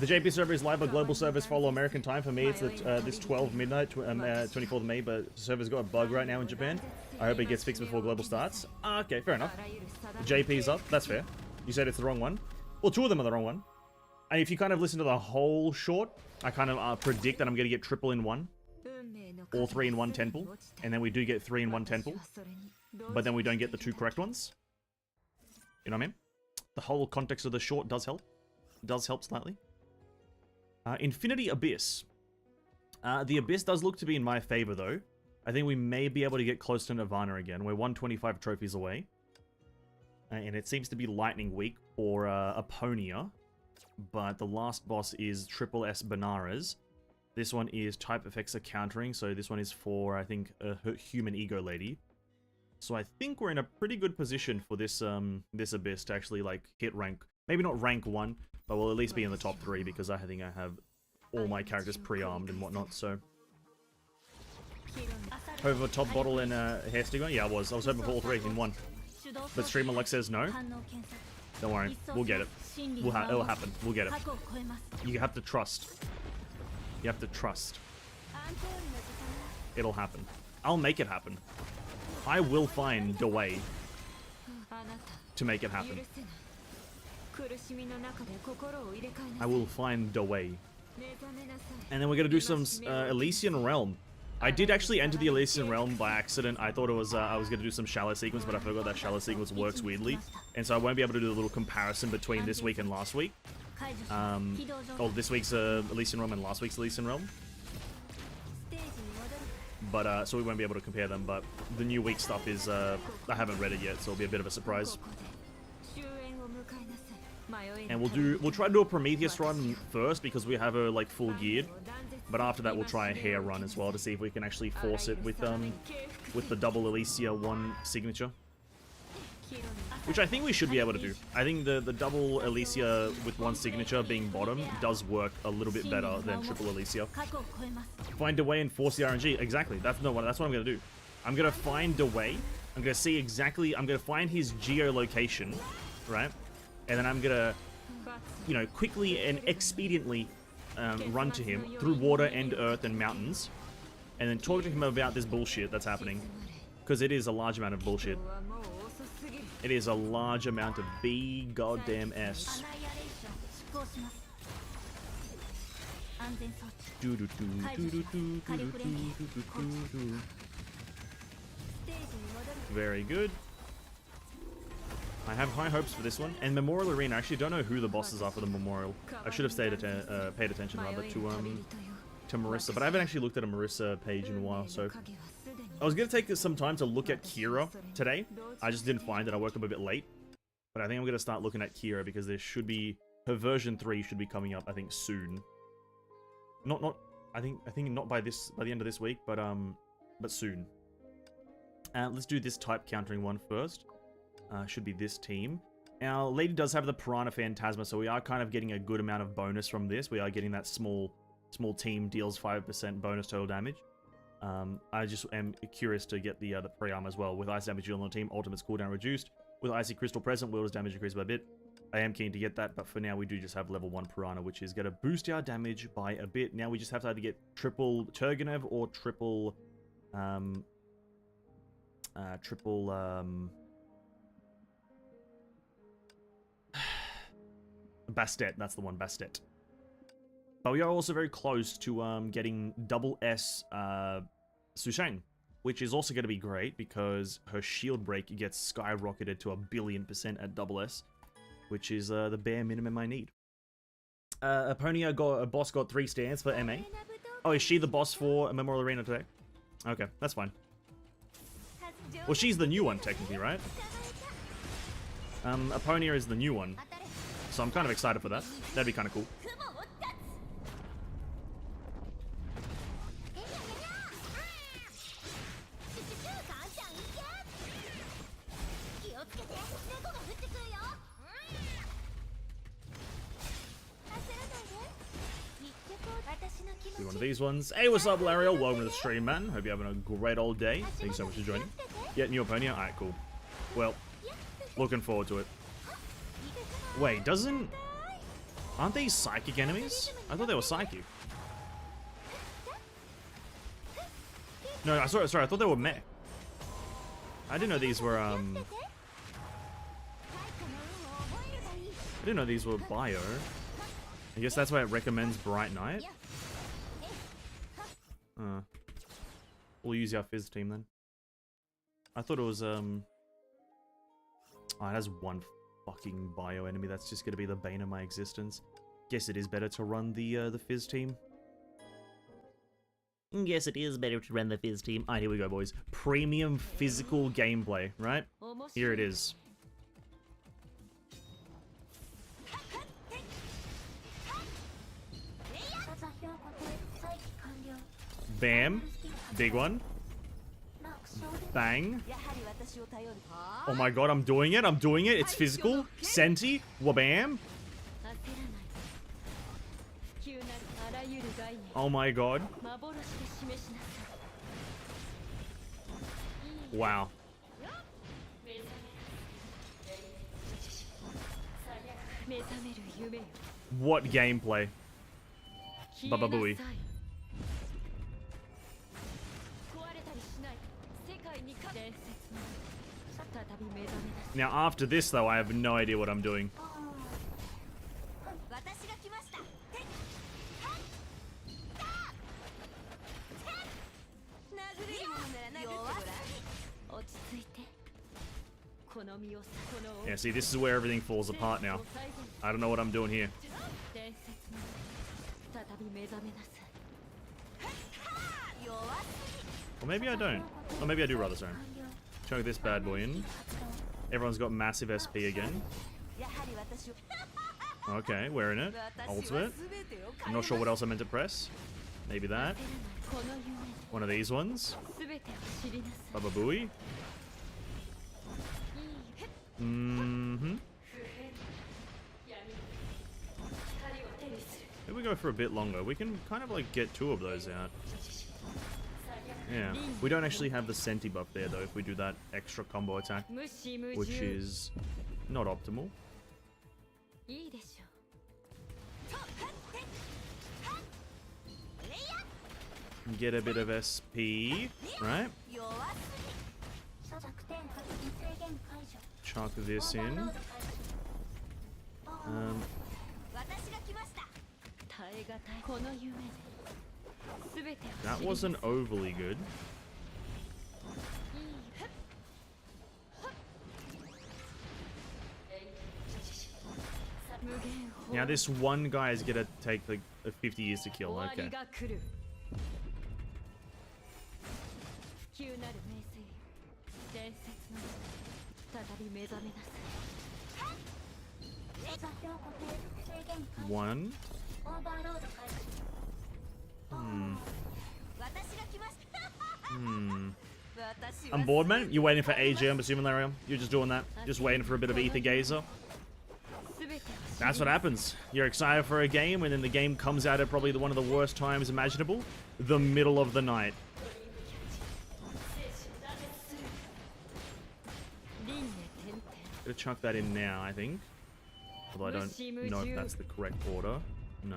The JP server is live, but global servers follow American time. For me, it's this 12 midnight, 24th of May, but the server's got a bug right now in Japan. I hope it gets fixed before global starts. Ah, okay, fair enough. JP's up, that's fair. You said it's the wrong one. Well, two of them are the wrong one. And if you kind of listen to the whole short, I kind of predict that I'm going to get triple in one. All 3 in 1 temple. And then we do get 3 in 1 temple. But then we don't get the 2 correct ones. You know what I mean? The whole context of the short does help. Does help slightly. Infinity Abyss. The Abyss does look to be in my favor, though. I think we may be able to get close to Nirvana again. We're 125 trophies away. And it seems to be Lightning Week for Aponia. But the last boss is Triple S Benares. This one is type effects are countering, so this one is for, I think, a human ego lady. So I think we're in a pretty good position for this this Abyss to actually, like, hit rank. Maybe not rank 1, but we'll at least be in the top 3 because I think I have all my characters pre-armed and whatnot, so... Over top bottle and hair sticker? Yeah, I was hoping for all 3 in 1. But streamer like says no. Don't worry, we'll get it. It'll happen. We'll get it. You have to trust. You have to trust. It'll happen. I'll make it happen. I will find the way to make it happen. I will find the way. And then we're gonna do some Elysian Realm. I did actually enter the Elysian Realm by accident. I thought it was I was gonna do some shallow sequence, but I forgot that shallow sequence works weirdly, and so I won't be able to do a little comparison between this week and last week. This week's Elysian Realm and last week's Elysian Realm. But so we won't be able to compare them. But the new week stuff is I haven't read it yet, so it'll be a bit of a surprise. And we'll try to do a Prometheus run first because we have her like full geared. But after that, we'll try a Hare run as well to see if we can actually force it with the double Elysia 1 signature, which I think we should be able to do. I think the double Elysia with 1 signature being bottom does work a little bit better than triple Elysia. Find a way and force the RNG. Exactly. That's what I'm gonna do. I'm gonna find a way. I'm gonna see exactly. I'm gonna find his geolocation, right? And then I'm gonna, you know, quickly and expediently run to him through water and earth and mountains, and then talk to him about this bullshit that's happening, because it is a large amount of bullshit. It is a large amount of B goddamn S. Very good. I have high hopes for this one. And Memorial Arena, I actually don't know who the bosses are for the Memorial. I should have paid attention rather to Marissa, but I haven't actually looked at a Marissa page in a while, so... I was going to take some time to look at Kira today. I just didn't find it. I woke up a bit late. But I think I'm going to start looking at Kira because there should be... Her version 3 should be coming up, I think, soon. I think not by the end of this week, but soon. Let's do this type countering one first. Should be this team. Our lady does have the Piranha Phantasma, so we are kind of getting a good amount of bonus from this. We are getting that small team deals 5% bonus total damage. I just am curious to get the pre-arm as well. With ice damage on the team, ultimate's cooldown reduced. With Icy Crystal present, wielders damage increased by a bit. I am keen to get that, but for now we do just have level 1 Piranha, which is going to boost our damage by a bit. Now we just have to either get triple Turgenev or triple Bastet, that's the one, Bastet. But we are also very close to getting double S Sushang, which is also going to be great because her shield break gets skyrocketed to 1,000,000,000% at double S, which is the bare minimum I need. Aponia a boss got 3 stands for MA. Oh, is she the boss for Memorial Arena today? Okay, that's fine. Well, she's the new one technically, right? Aponia is the new one. So I'm kind of excited for that. That'd be kind of cool. Do one of these ones. Hey, what's up, Lariel? Welcome to the stream, man. Hope you're having a great old day. Thank you so much for joining. Yeah, new Aponia? Alright, cool. Well, looking forward to it. Wait, doesn't... Aren't these psychic enemies? I thought they were psychic. No, sorry, I thought they were mech. I didn't know these were, I didn't know these were bio. I guess that's why it recommends Bright Knight. We'll use our Fizz team then. I thought it was, oh, it has one fucking bio enemy. That's just gonna be the bane of my existence. Guess it is better to run the Fizz team. Yes, it is better to run the Fizz team. Alright, here we go, boys. Premium physical gameplay, right? Here it is. Bam. Big one. Bang. Oh my god, I'm doing it. I'm doing it. It's physical. Senti. Wabam. Oh my god. Wow. What gameplay. Baba Booey. Now after this though, I have no idea what I'm doing. Yeah, see, this is where everything falls apart now. I don't know what I'm doing here. Or maybe I don't. Or maybe I do rather zone. Chunk this bad boy in. Everyone's got massive SP again. Okay, we're in it. Ultimate. I'm not sure what else I meant to press. Maybe that. One of these ones. Baba Booey. Mm-hmm. If we go for a bit longer, we can kind of like get two of those out. Yeah. We don't actually have the Senti buff there though if we do that extra combo attack, which is not optimal. Get a bit of SP, right? Chunk this in. That wasn't overly good. Now this one guy is gonna take like 50 years to kill. Okay. One. I'm bored, man. You waiting for AJ, I'm assuming, Larry? You're just doing that? Just waiting for a bit of Ether Gazer? That's what happens. You're excited for a game, and then the game comes out at probably one of the worst times imaginable. The middle of the night. Gonna chunk that in now, I think. Although I don't know if that's the correct order. No.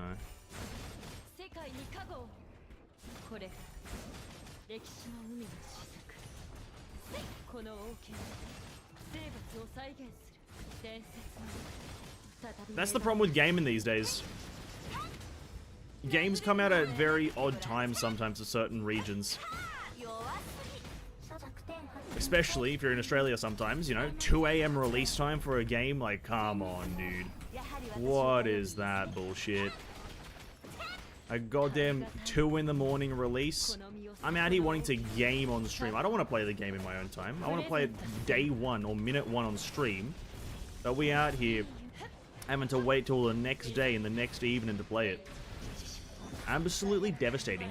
That's the problem with gaming these days. Games come out at very odd times sometimes to certain regions. Especially if you're in Australia sometimes, you know, 2 AM release time for a game, like, come on, dude. What is that bullshit? A goddamn 2 in the morning release? I'm out here wanting to game on stream. I don't want to play the game in my own time. I want to play it day 1 or minute 1 on stream. But we out here having to wait till the next day and the next evening to play it. Absolutely devastating.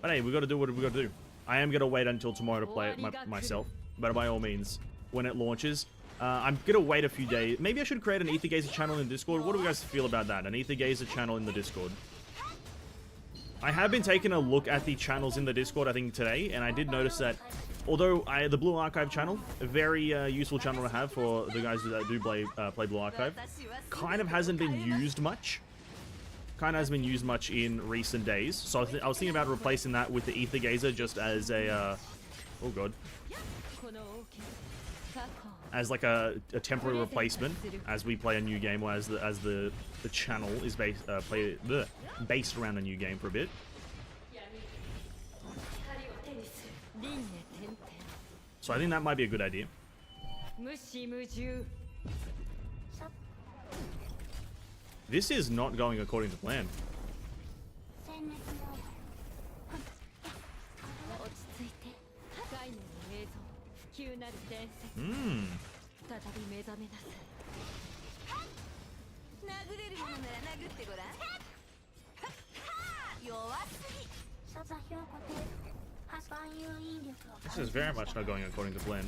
But hey, we gotta do what we gotta do. I am gonna wait until tomorrow to play it myself. But by all means, when it launches, I'm gonna wait a few days. Maybe I should create an Ether Gazer channel in Discord. What do you guys feel about that? An Ether Gazer channel in the Discord. I have been taking a look at the channels in the Discord, I think, today, and I did notice that although the Blue Archive channel, a very useful channel to have for the guys that do play Blue Archive, kind of hasn't been used much. Kind of hasn't been used much in recent days. So I was thinking about replacing that with the Ether Gazer just as a, oh god. As like a temporary replacement as we play a new game, or as the channel is based around a new game for a bit. So I think that might be a good idea. This is not going according to plan. This is very much not going according to plan.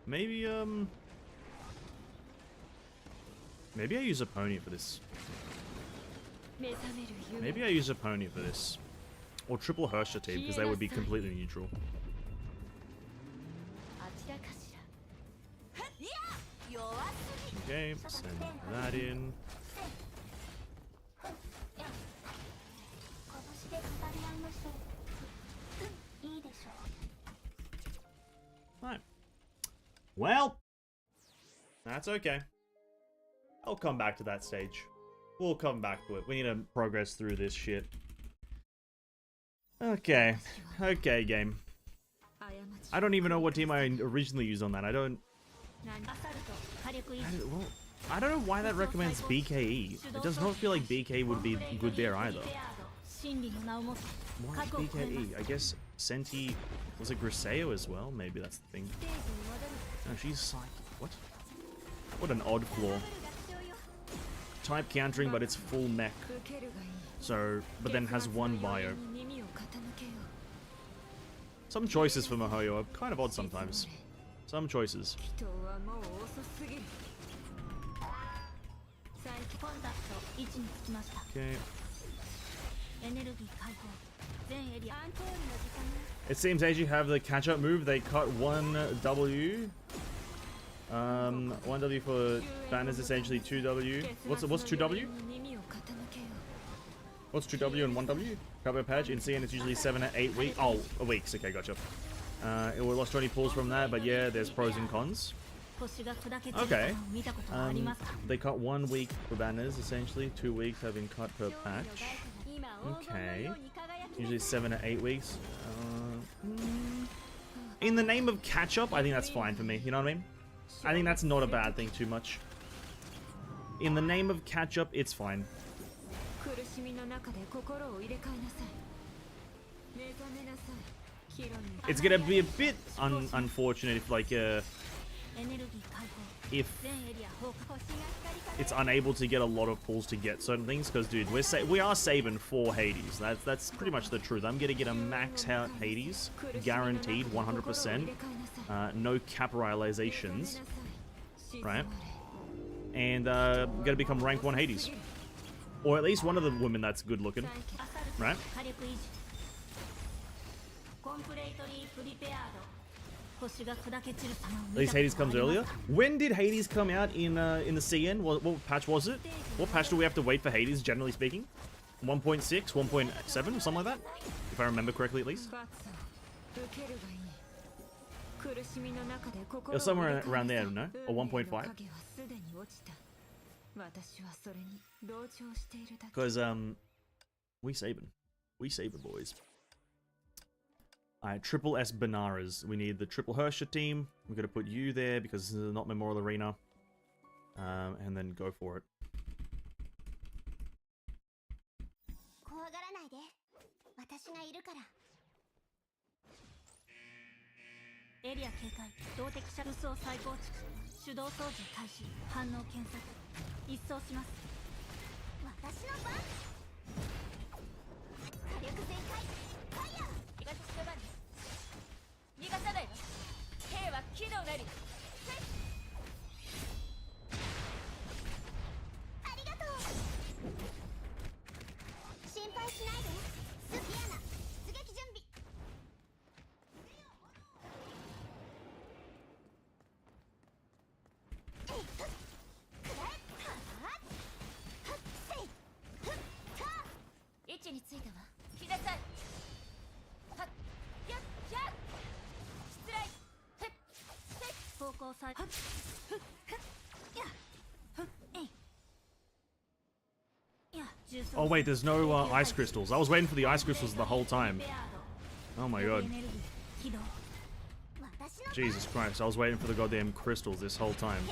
Maybe maybe I use a pony for this. Maybe I use a pony for this. Or triple Hare team, because they would be completely neutral. Okay, send that in. Right. Well, that's okay. I'll come back to that stage. We'll come back to it. We need to progress through this shit. Okay. Okay, game. I don't even know what team I originally used on that. I don't know why that recommends BKE. It does not feel like BK would be good there either. Why BKE? I guess Senti... Was it Griseo as well? Maybe that's the thing. No, she's psychic. What? What an odd flaw. Type countering, but it's full mech. So, but then has one bio. Some choices for Mihoyo are kind of odd sometimes. Some choices. Okay. It seems as you have the catch-up move, they cut 1W. 1W for banners, essentially 2W. What's 2W? What's 2W and 1W? Cover patch in CN it's usually 7 to 8 weeks. Oh, weeks. Okay, gotcha. It will lost 20 pulls from that, but yeah, there's pros and cons. Okay. They cut 1 week for banners, essentially. 2 weeks have been cut per patch. Okay. Usually 7 to 8 weeks. In the name of catch-up, I think that's fine for me. You know what I mean? I think that's not a bad thing too much. In the name of catch-up, it's fine. It's gonna be a bit unfortunate if, like, if it's unable to get a lot of pulls to get certain things, because, dude, we are saving 4 Hades. That's pretty much the truth. I'm gonna get a max out Hades, guaranteed, 100%. No cap realizations, right? And gonna become rank 1 Hades, or at least one of the women that's good looking, right? At least Hades comes earlier. When did Hades come out in the CN? What patch was it? What patch do we have to wait for Hades, generally speaking? 1.6, 1.7, something like that? If I remember correctly, at least. It was somewhere around there, no? Or 1.5? Because, we saving. We saving, boys. Alright, triple S Benaras. We need the triple Hare team. We're going to put you there because this is not Memorial Arena. And then go for it. Oh wait, there's no ice crystals. I was waiting for the ice crystals the whole time. Oh my god. Jesus Christ, I was waiting for the goddamn crystals this whole time.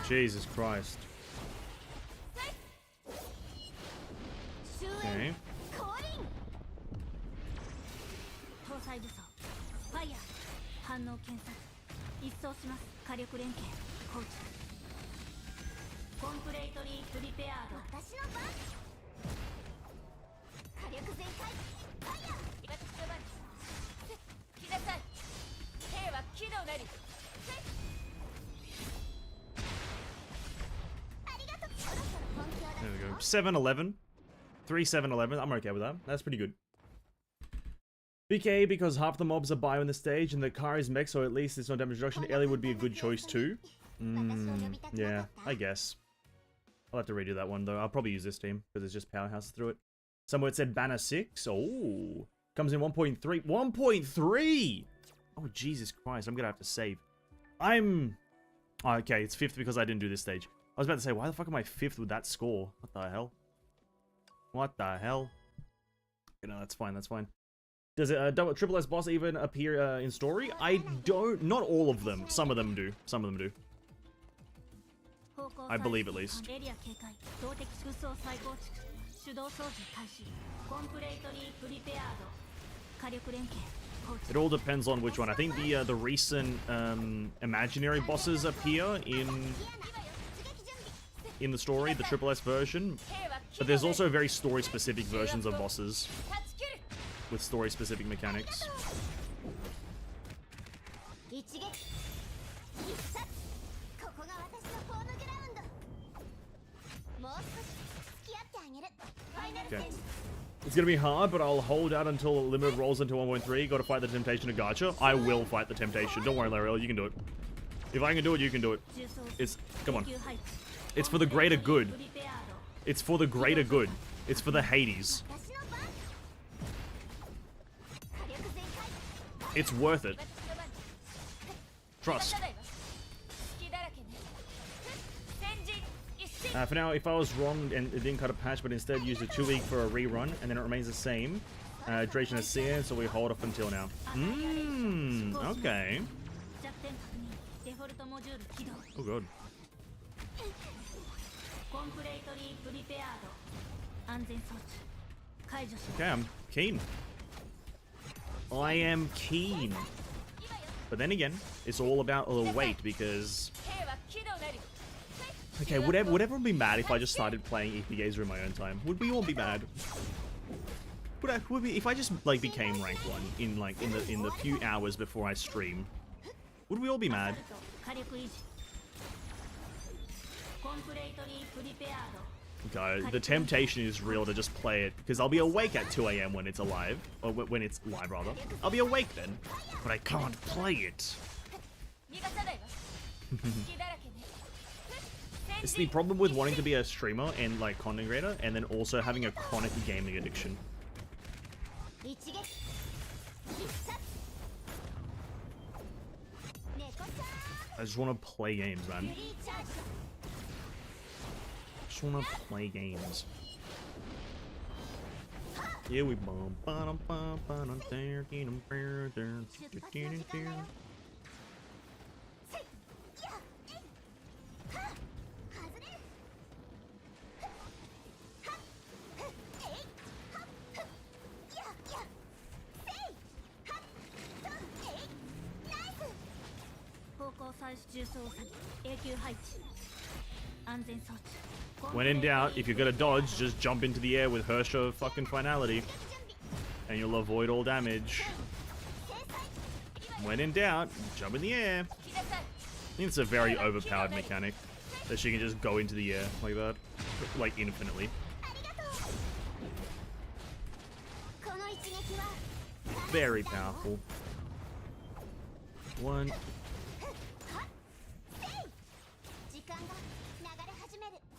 Jesus Christ. Okay. There we go. 7-11. 3-7-11. I'm okay with that. That's pretty good. BK, because half the mobs are bio in the stage and the car is mech, so at least it's no damage reduction. Ellie would be a good choice too. Yeah, I guess. I'll have to redo that one though. I'll probably use this team because it's just powerhouse through it. Somewhere it said banner 6. Oh, comes in 1.3. 1.3! Oh, Jesus Christ. I'm going to have to save. Oh, okay, it's 5th because I didn't do this stage. I was about to say, why the fuck am I 5th with that score? What the hell? What the hell? You know, that's fine, that's fine. Does it triple S boss even appear in story? I don't. Not all of them. Some of them do. Some of them do. I believe at least. It all depends on which one. I think the recent imaginary bosses appear in the story, the triple S version. But there's also very story-specific versions of bosses with story-specific mechanics. Okay. It's gonna be hard, but I'll hold out until limited rolls into 1.3. Gotta fight the temptation to gacha. I will fight the temptation. Don't worry, Lariel, you can do it. If I can do it, you can do it. Come on. It's for the greater good. It's for the greater good. It's for the Hades. It's worth it. Trust. For now, if I was wrong and it didn't cut a patch, but instead used a 2-week for a rerun, and then it remains the same, duration is CN, so we hold off until now. Okay. Oh god. Okay, I'm keen. I am keen. But then again, it's all about the weight because... Okay, would everyone be mad if I just started playing EP Gazer in my own time? Would we all be mad? Would we, if I just like became rank 1 in the few hours before I stream? Would we all be mad? Okay, the temptation is real to just play it because I'll be awake at 2 AM when it's alive, or when it's live rather. I'll be awake then, but I can't play it. It's the problem with wanting to be a streamer and like content creator, and then also having a chronic gaming addiction. I just want to play games, man. I just want to play games. Here we bum. When in doubt, if you're gonna dodge, just jump into the air with Hare fucking finality. And you'll avoid all damage. When in doubt, jump in the air. I think it's a very overpowered mechanic. That she can just go into the air like that. Like infinitely. Very powerful. One.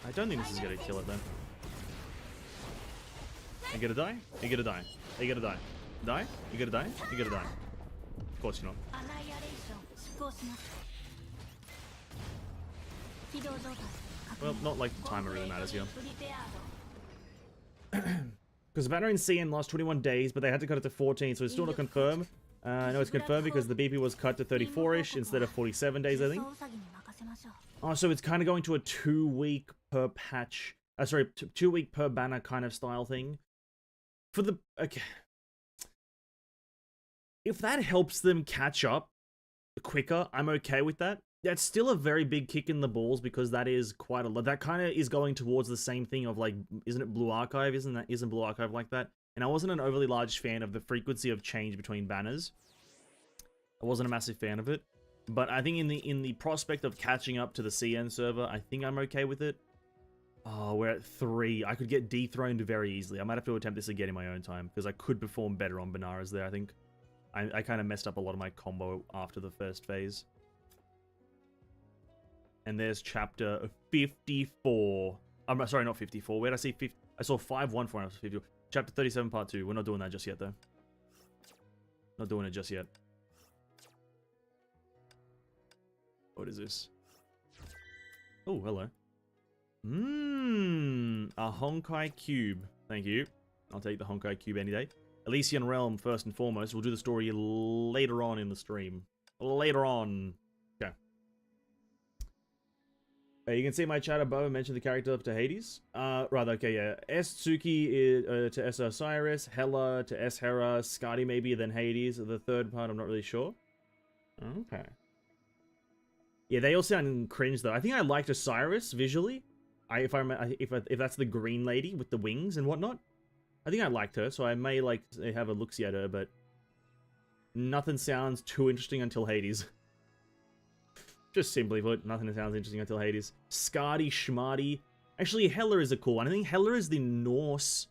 I don't think this is gonna kill it then. You gonna die? You gonna die? You gonna die? Die? You gonna die? You gonna die? Of course you're not. Well, not like the timer really matters here. Because the banner in CN lost 21 days, but they had to cut it to 14, so it's still not confirmed. No, it's confirmed because the BP was cut to 34-ish instead of 47 days, I think. Oh, so it's kind of going to a 2-week per patch. Sorry, 2-week per banner kind of style thing. For the... Okay. If that helps them catch up quicker, I'm okay with that. That's still a very big kick in the balls because that is quite a lot. That kind of is going towards the same thing of like, isn't it Blue Archive? Isn't Blue Archive like that? And I wasn't an overly large fan of the frequency of change between banners. I wasn't a massive fan of it. But I think in the prospect of catching up to the CN server, I think I'm okay with it. Oh, we're at 3. I could get dethroned very easily. I might have to attempt this again in my own time because I could perform better on Benares there, I think. I kind of messed up a lot of my combo after the first phase. And there's chapter 54. I'm sorry, not 54. Where did I see 50? I saw 514. I was 54. Chapter 37, part 2. We're not doing that just yet, though. Not doing it just yet. What is this? Oh, hello. A Honkai Cube. Thank you. I'll take the Honkai Cube any day. Elysian Realm, first and foremost. We'll do the story later on in the stream. Later on. Okay. You can see my chat above. I mentioned the character up to Hades. Okay, yeah. S. Tsuki to S. Osiris. Hela to S. Hera. Skadi maybe, then Hades. The third part, I'm not really sure. Okay. Yeah, they all sound cringe, though. I think I liked Osiris visually. If that's the green lady with the wings and whatnot. I think I liked her, so I may like have a look-see at her, but nothing sounds too interesting until Hades. Just simply put, nothing sounds interesting until Hades. Skadi, Schmarty. Actually, Hela is a cool one. I think Hela is the Norse...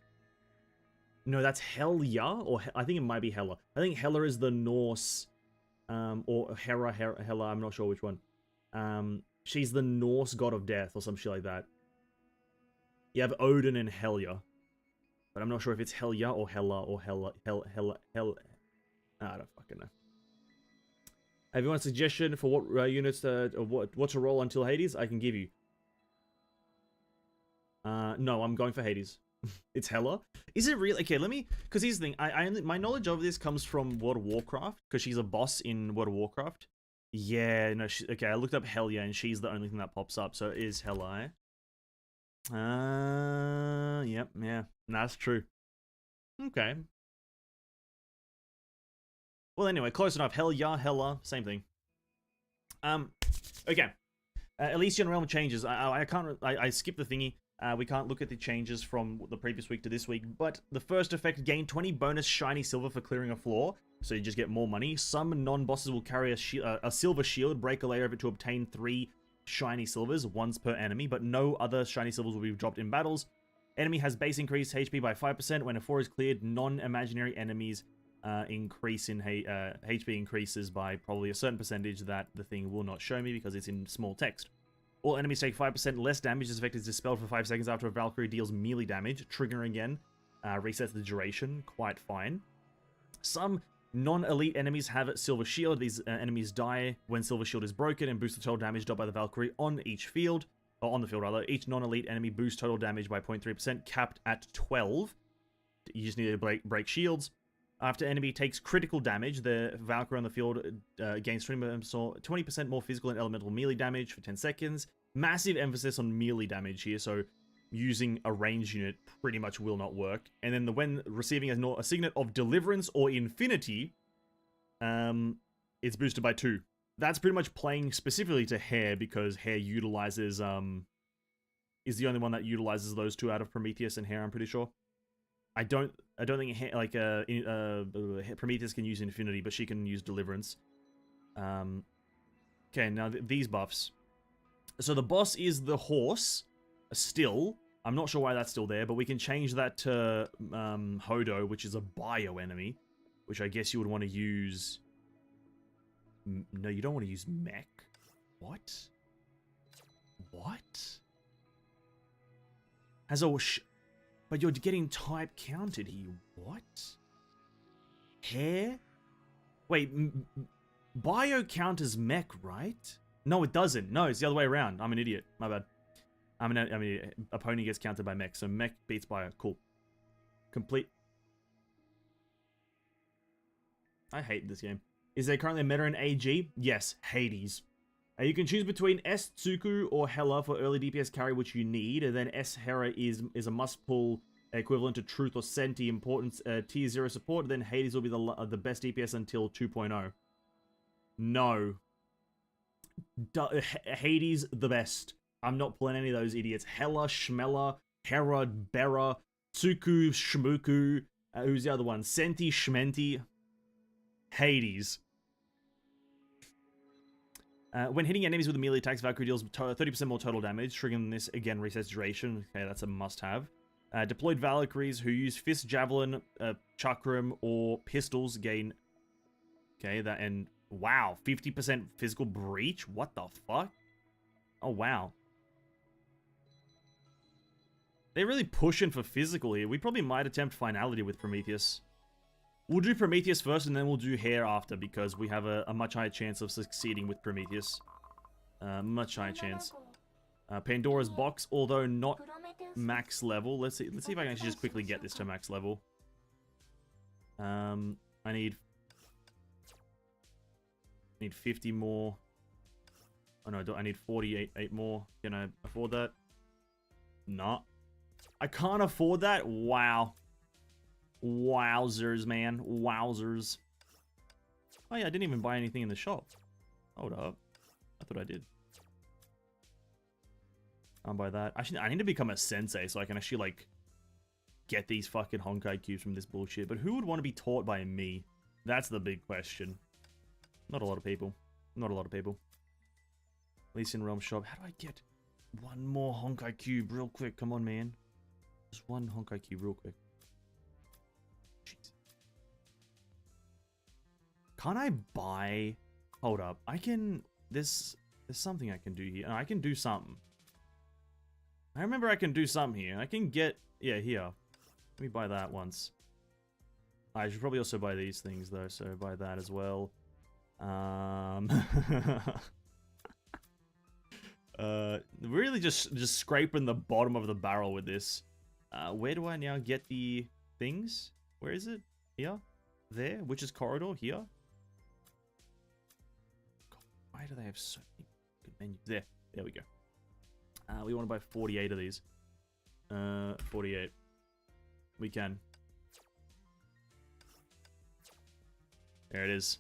No, that's Helya, or I think it might be Hela. I think Hela is the Norse, or Hera, Hela, I'm not sure which one. She's the Norse god of death, or some shit like that. You have Odin and Helya. But I'm not sure if it's Helya or Hela or Hela. I don't fucking know. Have you want a suggestion for what units or what to roll until Hades? I can give you. No, I'm going for Hades. It's Hela. Is it really? Okay, let me. Because here's the thing. My knowledge of this comes from World of Warcraft because she's a boss in World of Warcraft. Yeah, no. Okay, I looked up Helya and she's the only thing that pops up. So it is Hela. Yep, yeah, that's true. Okay. Well, anyway, close enough. Helya, Hela, same thing. Okay. Elysian Realm changes. I skipped the thingy. We can't look at the changes from the previous week to this week, but the first effect, gain 20 bonus shiny silver for clearing a floor, so you just get more money. Some non-bosses will carry a silver shield, break a layer of it to obtain 3 shiny silvers, once per enemy, but no other shiny silvers will be dropped in battles. Enemy has base increased HP by 5%. When a floor is cleared, non-imaginary enemies increase in HP increases by probably a certain percentage that the thing will not show me because it's in small text. All enemies take 5% less damage. This effect is dispelled for 5 seconds after a Valkyrie deals melee damage. Triggering again, resets the duration. Quite fine. Some non-elite enemies have Silver Shield. These enemies die when Silver Shield is broken and boost the total damage dealt by the Valkyrie on each field. Or on the field, rather. Each non-elite enemy boosts total damage by 0.3%, capped at 12. You just need to break shields. After enemy takes critical damage, the Valkyrie on the field gains 20% more physical and elemental melee damage for 10 seconds. Massive emphasis on melee damage here, so using a ranged unit pretty much will not work. And then when receiving a signet of deliverance or infinity, it's boosted by 2. That's pretty much playing specifically to Hare, because Hare utilizes is the only one that utilizes those 2 out of Prometheus and Hare, I'm pretty sure. I don't think Prometheus can use infinity, but she can use deliverance. Okay, now these buffs. So the boss is the horse still. I'm not sure why that's still there, but we can change that to Hodo, which is a bio enemy, which I guess you would want to use. No, you don't want to use mech. What? What? Has a but you're getting type counted here. What? Hare? Wait, bio count as mech, right? No, it doesn't. No, it's the other way around. I'm an idiot. My bad. I mean, opponent gets counted by mech, so mech beats bio. Cool. Complete. I hate this game. Is there currently a meta in AG? Yes, Hades. You can choose between S Tsuku or Hela for early DPS carry, which you need, and then S Hera is a must-pull equivalent to Truth or Senti, important tier 0 support, then Hades will be the best DPS until 2.0. No. Hades, the best. I'm not pulling any of those idiots. Hela, Shmela, Hera, Bera, Tsuku, Shmuku, who's the other one? Senti, Shmenti. Hades. When hitting enemies with melee attacks, Valkyrie deals 30% more total damage. Triggering this, again, resets duration. Okay, that's a must-have. Deployed Valkyries who use Fist, Javelin, Chakram, or Pistols gain... Okay, that, and... Wow, 50% physical breach? What the fuck? Oh, wow. They're really pushing for physical here. We probably might attempt finality with Prometheus. We'll do Prometheus first, and then we'll do Hare after, because we have a much higher chance of succeeding with Prometheus. Much higher chance. Pandora's Box, although not max level. Let's see if I can actually just quickly get this to max level. I need 50 more. Oh no, I need 48 more. Can I afford that? Nah. I can't afford that? Wow. Wowzers, man. Wowzers. Oh yeah, I didn't even buy anything in the shop. Hold up. I thought I did. I'll buy that. Actually, I need to become a sensei so I can actually, like, get these fucking Honkai cubes from this bullshit. But who would want to be taught by me? That's the big question. Not a lot of people. Not a lot of people. At least in Realm Shop. How do I get one more Honkai cube real quick? Come on, man. Just one Honkai cube real quick. Jeez. Can't I buy... Hold up. I can... There's something I can do here. I can do something. I remember I can do something here. I can get... Yeah, here. Let me buy that once. I should probably also buy these things, though, so buy that as well. Really just scraping the bottom of the barrel with this. Where do I now get the things? Where is it? Here? There? Which is corridor? Here? God, why do they have so many good menus? There we go. We want to buy 48 of these. 48. We can. There it is.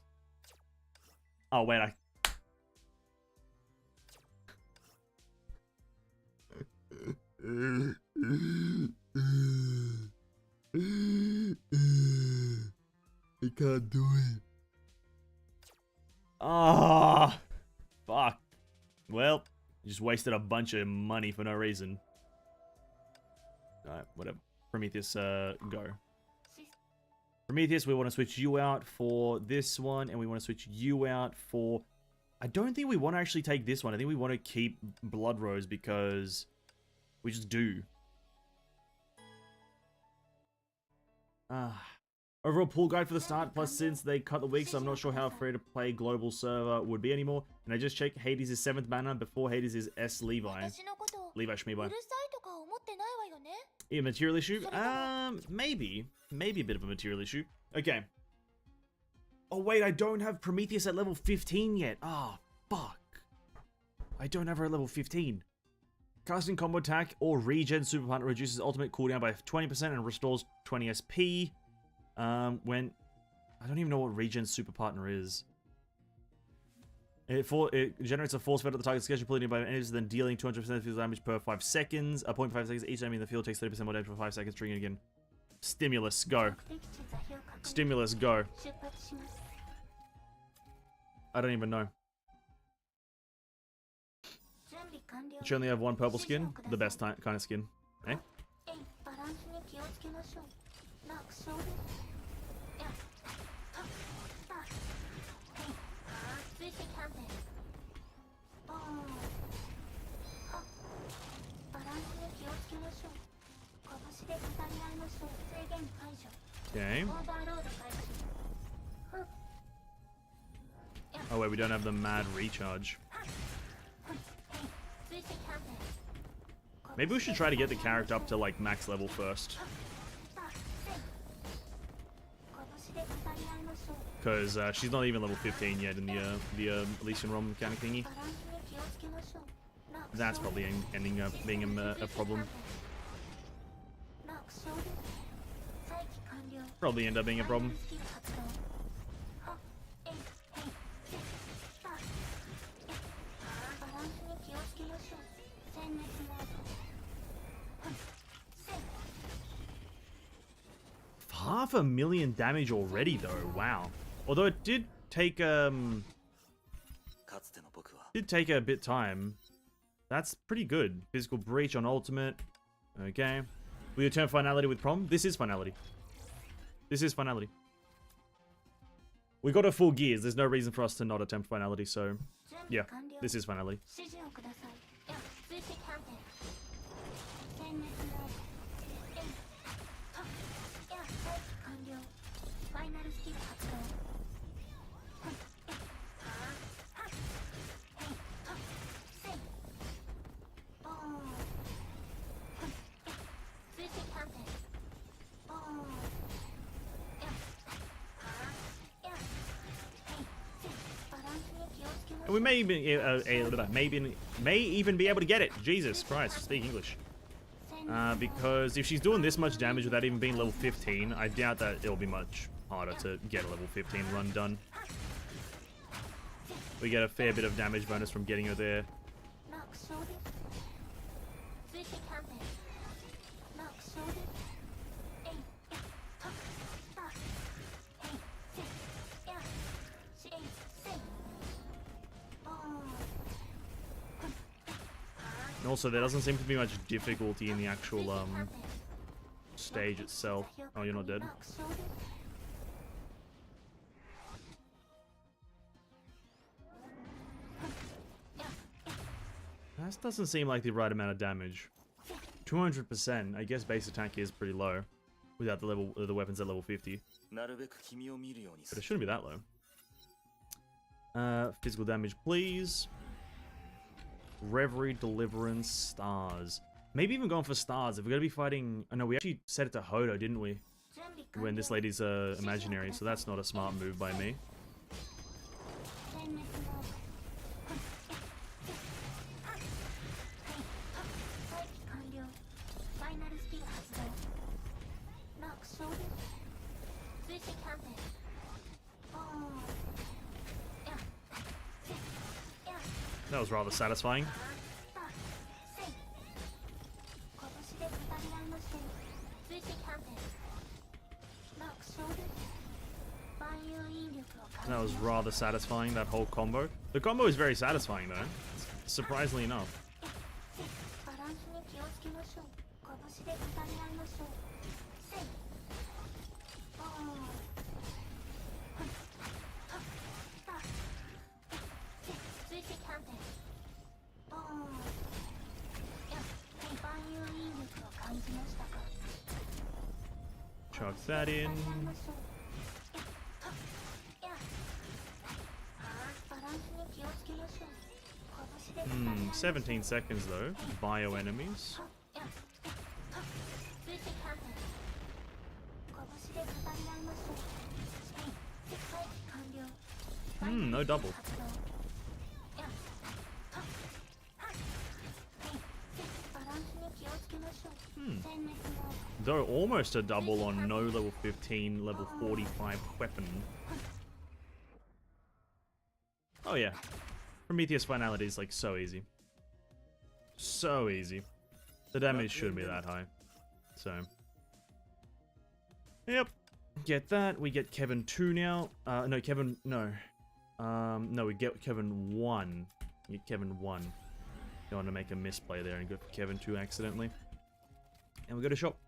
Oh, wait, I... I can't do it. Ah, fuck. Well, just wasted a bunch of money for no reason. Alright, whatever. Prometheus, go. Prometheus, we want to switch you out for this one, and we want to switch you out for... I don't think we want to actually take this one. I think we want to keep Blood Rose because we just do. Overall pool guide for the start, plus since they cut the weeks, I'm not sure how free-to-play global server would be anymore. And I just checked Hades is 7th banner, before Hades is S Levi. Levi Shmevi. A material issue? Maybe. Maybe a bit of a material issue. Okay. Oh, wait, I don't have Prometheus at level 15 yet. Oh, fuck. I don't have her at level 15. Casting combo attack or regen super partner reduces ultimate cooldown by 20% and restores 20 SP. When... I don't even know what regen super partner is. It generates a force field at the target schedule pulling by enemies, then dealing 200% of physical damage per 5 seconds. 0.5 seconds. Each enemy in the field takes 30% more damage for 5 seconds, triggering again. Stimulus, go. Stimulus, go. I don't even know. She only have one purple skin. The best kind of skin. Eh? Okay. Oh wait, we don't have the mad recharge. Maybe we should try to get the character up to like max level first. Because she's not even level 15 yet in the Elysian Realm mechanic thingy. That's probably ending up being a problem. Probably end up being a problem. $500,000 damage already though, wow. Although it did take a bit time. That's pretty good. Physical breach on ultimate. Okay. Will you turn finality with Prom? This is finality. This is finality. We got a full gears. There's no reason for us to not attempt finality, so yeah, this is finality. We may even may even be able to get it. Jesus Christ, speak English. Because if she's doing this much damage without even being level 15, I doubt that it'll be much harder to get a level 15 run done. We get a fair bit of damage bonus from getting her there. And also, there doesn't seem to be much difficulty in the actual stage itself. Oh, you're not dead. That doesn't seem like the right amount of damage. 200%. I guess base attack is pretty low without the weapons at level 50. But it shouldn't be that low. Physical damage, please. Reverie, Deliverance, Stars. Maybe even going for Stars. If we're going to be fighting... Oh no, we actually set it to Hodo, didn't we? When this lady's imaginary, so that's not a smart move by me. That was rather satisfying. That was rather satisfying, that whole combo. The combo is very satisfying though, surprisingly enough. Chuck that in. 17 seconds though. Bio enemies. No double. Though almost a double on no level 15, level 45 weapon. Oh yeah. Prometheus finality is like so easy. So easy. The damage shouldn't be that high. So. Yep. Get that. We get Kevin 2 now. No, Kevin, no. No, we get Kevin 1. We get Kevin 1. Don't want to make a misplay there and go for Kevin 2 accidentally. And we go to shop.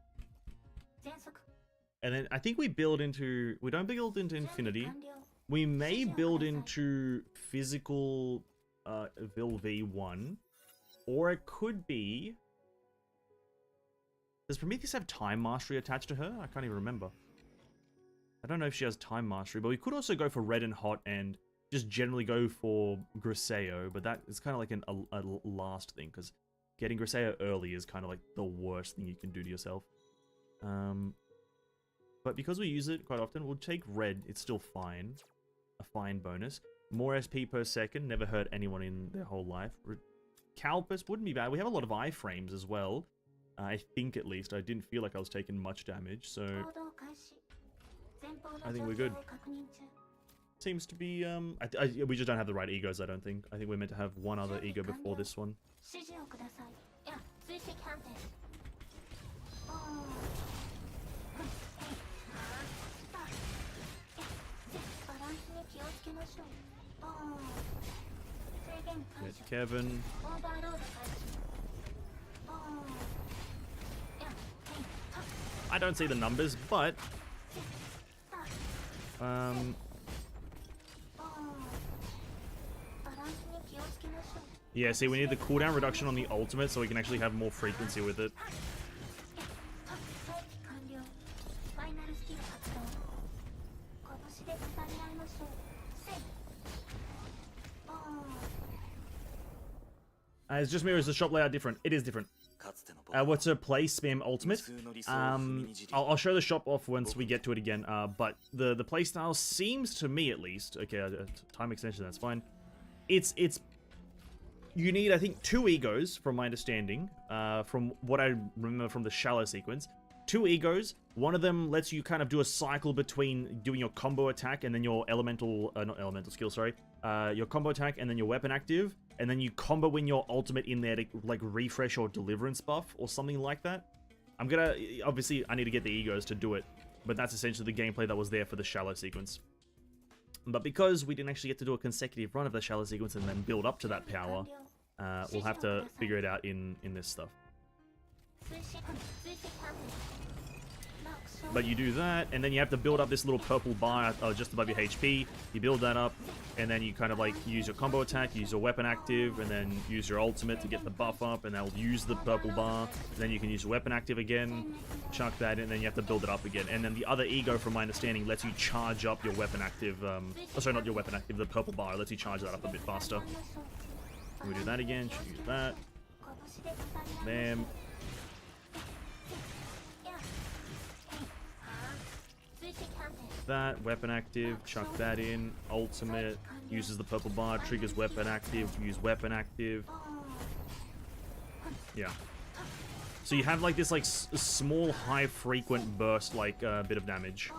And then I think we build into... We don't build into infinity. We may build into physical Vil V1. Or it could be... Does Prometheus have time mastery attached to her? I can't even remember. I don't know if she has time mastery, but we could also go for red and hot and just generally go for Griseo, but that is kind of like a last thing, because getting Griseo early is kind of like the worst thing you can do to yourself. But because we use it quite often, we'll take red. It's still fine. A fine bonus. More SP per second. Never hurt anyone in their whole life. Calpus wouldn't be bad. We have a lot of iframes as well. I think, at least. I didn't feel like I was taking much damage, so... I think we're good. Seems to be, we just don't have the right egos, I don't think. I think we're meant to have one other ego before this one. Get Kevin. I don't see the numbers, but... Yeah, see, we need the cooldown reduction on the ultimate so we can actually have more frequency with it. It's just me, or is the shop layout different? It is different. What's her play spam ultimate? I'll show the shop off once we get to it again. But the playstyle seems to me, at least, okay, time extension, that's fine. You need, I think, 2 egos, from my understanding, from what I remember from the shallow sequence. 2 egos. One of them lets you kind of do a cycle between doing your combo attack and then your elemental, not elemental skill, sorry. Your combo attack and then your weapon active. And then you combo in your ultimate in there to, like, refresh or deliverance buff or something like that. Obviously, I need to get the egos to do it. But that's essentially the gameplay that was there for the shallow sequence. But because we didn't actually get to do a consecutive run of the shallow sequence and then build up to that power, we'll have to figure it out in this stuff. But you do that, and then you have to build up this little purple bar just above your HP. You build that up, and then you kind of like use your combo attack, use your weapon active, and then use your ultimate to get the buff up, and that'll use the purple bar. Then you can use your weapon active again, chuck that in, and then you have to build it up again. And then the other ego, from my understanding, lets you charge up your weapon active, sorry, not your weapon active, the purple bar lets you charge that up a bit faster. And we do that again, use that. Bam. That, weapon active, chuck that in, ultimate, uses the purple bar, triggers weapon active, use weapon active. Yeah. So you have like this like small high frequent burst like bit of damage.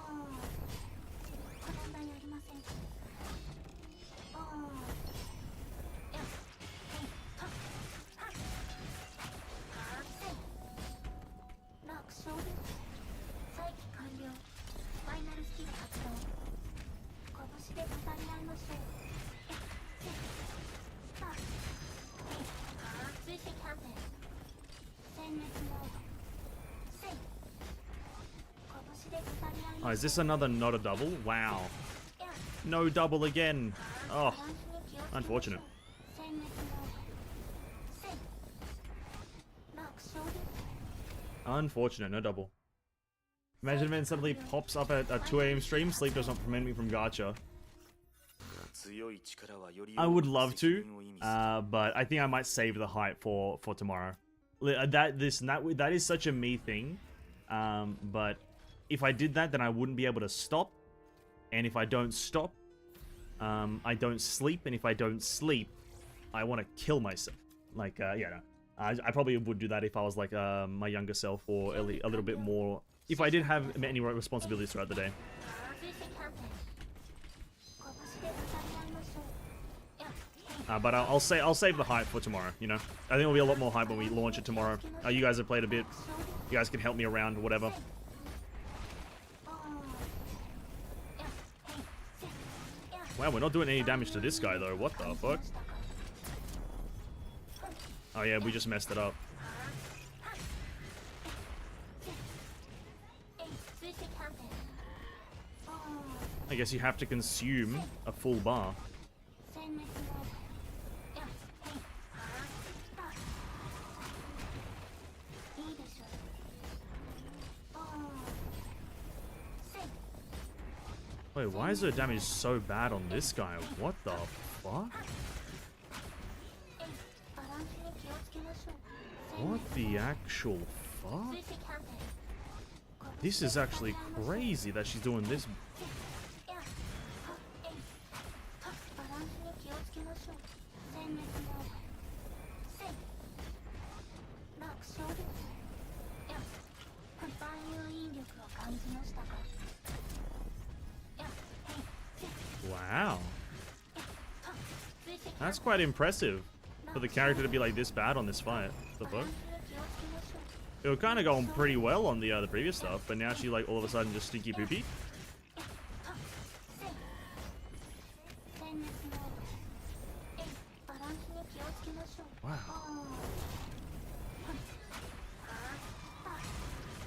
Oh, is this another not a double? Wow. No double again. Oh, unfortunate. Unfortunate, no double. Imagine if it suddenly pops up at a 2 AM stream. Sleep does not prevent me from gacha. I would love to, but I think I might save the hype for tomorrow. That is such a me thing, but if I did that, then I wouldn't be able to stop, and if I don't stop, I don't sleep, and if I don't sleep, I want to kill myself. Like, yeah, no. I probably would do that if I was like my younger self, or a little bit more. If I did have any responsibilities throughout the day. But I'll save the hype for tomorrow. You know, I think it'll be a lot more hype when we launch it tomorrow. You guys have played a bit. You guys can help me around, whatever. Wow, we're not doing any damage to this guy though. What the fuck? Oh yeah, we just messed it up. I guess you have to consume a full bar. Wait, why is the damage so bad on this guy? What the fuck? What the actual fuck? This is actually crazy that she's doing this. Wow. That's quite impressive for the character to be like this bad on this fight. The fuck? It was kind of going pretty well on the previous stuff, but now she like all of a sudden just stinky poopy. Wow.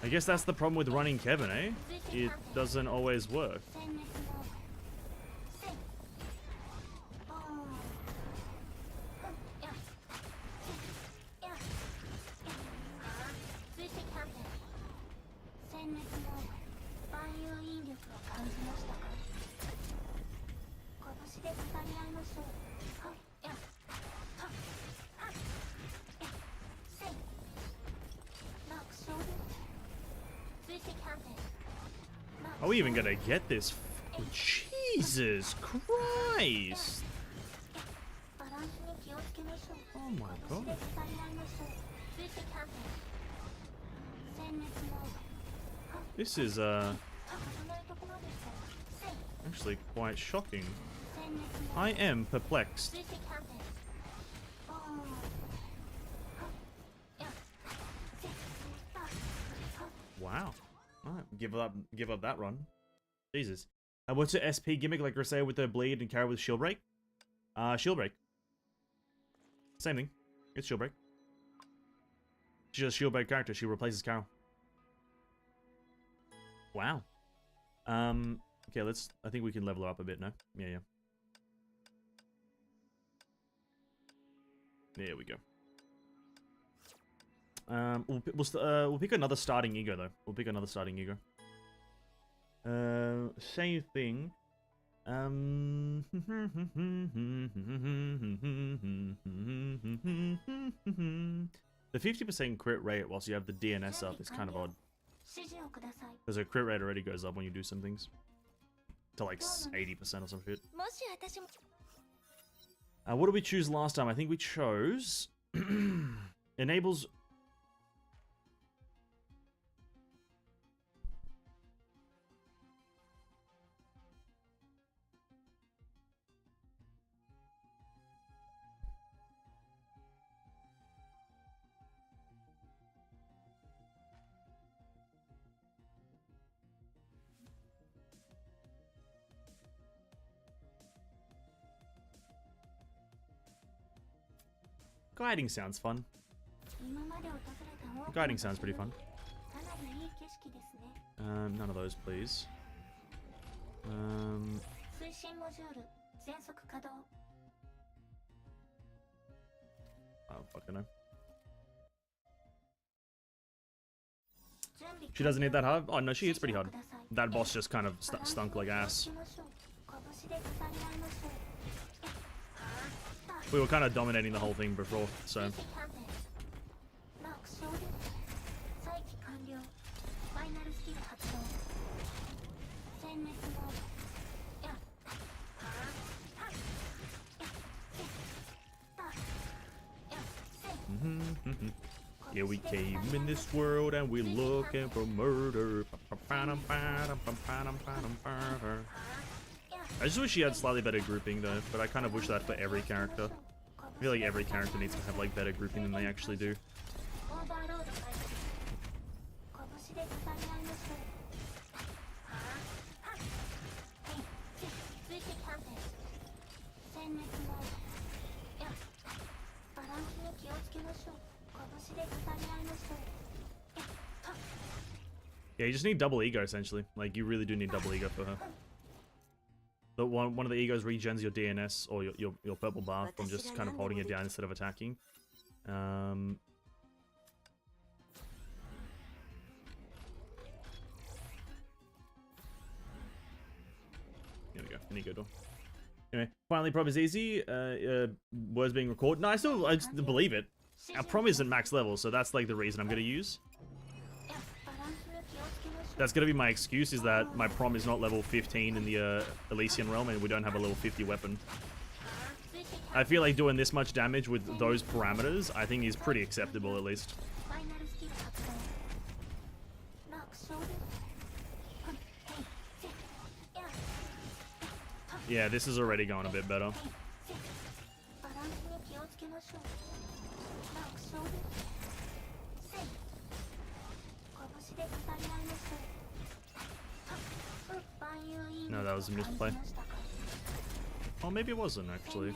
I guess that's the problem with running Kevin, eh? It doesn't always work. Are we even gonna get this? Jesus Christ! Oh my god. This is actually quite shocking. I am perplexed. Wow. Alright, give up that run. Jesus. What's her SP gimmick like Grisea with her bleed and Kara with shield break? Shield break. Same thing. It's shield break. She's a shield break character. She replaces Carol. Wow. Okay, I think we can level her up a bit now. Yeah. There we go. We'll pick another starting ego though. We'll pick another starting ego. Same thing. The 50% crit rate whilst you have the DNS up is kind of odd. Because a crit rate already goes up when you do some things. To like 80% or some shit. What did we choose last time? I think we chose... enables... Guiding sounds fun. Guiding sounds pretty fun. None of those, please. Oh, fucking no. She doesn't hit that hard? Oh, no, she hits pretty hard. That boss just kind of stunk like ass. We were kind of dominating the whole thing before, so... Yeah, we came in this world and we're looking for murder. I just wish she had slightly better grouping though, but I kind of wish that for every character. I feel like every character needs to have like better grouping than they actually do. Yeah, you just need double ego essentially. Like you really do need double ego for her. The one of the egos regens your DNS or your purple bar from just kind of holding it down instead of attacking. There we go, an ego door. Anyway, finally, Prom is easy. Words being recorded. No, I still believe it. Our Prom isn't max level, so that's like the reason I'm gonna use. That's gonna be my excuse, is that my Prom is not level 15 in the Elysian realm, and we don't have a level 50 weapon. I feel like doing this much damage with those parameters, I think is pretty acceptable at least. Yeah, this is already going a bit better. No, that was a misplay. Oh, maybe it wasn't, actually.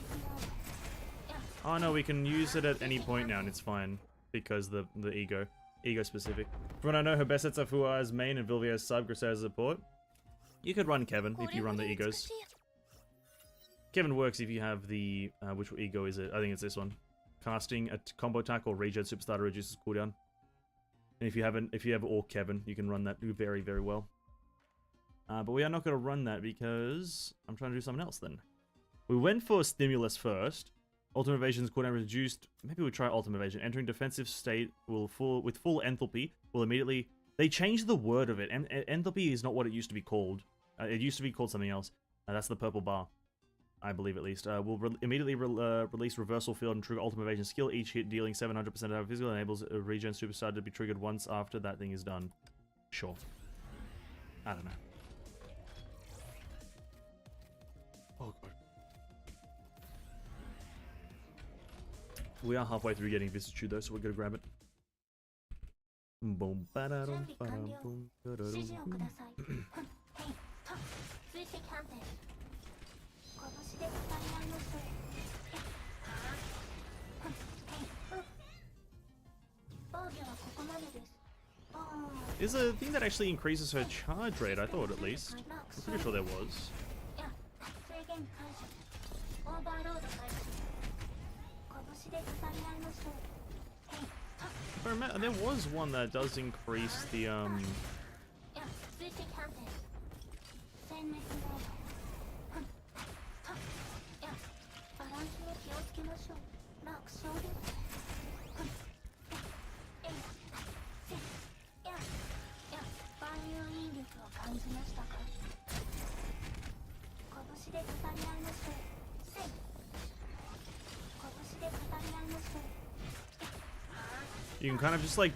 Oh, no, we can use it at any point now, and it's fine. Because the ego. Ego specific. From what I know, her best sets are Fua as main and Vilvia as sub, Grisea as support. You could run Kevin if you run the egos. Kevin works if you have the... which ego is it? I think it's this one. Casting a combo attack or regen superstar reduces cooldown. And if you have all Kevin, you can run that very, very well. But we are not going to run that because I'm trying to do something else then. We went for Stimulus first. Ultimate Evasion's cooldown reduced. Maybe we'll try Ultimate Evasion. Entering defensive state with full enthalpy will immediately... They changed the word of it. Enthalpy is not what it used to be called. It used to be called something else. That's the purple bar. I believe at least. Will immediately release Reversal Field and trigger Ultimate Evasion skill. Each hit dealing 700% of our physical enables a regen superstar to be triggered once after that thing is done. Sure. I don't know. Oh god. We are halfway through getting Vicissitude though, so we're gonna grab it. Boom, ba-da-dum, ba-dum, boom, ba-da-dum. Is a thing that actually increases her charge rate, I thought at least. I'm pretty sure there was. If I remember, there was one that does increase the you can kind of just like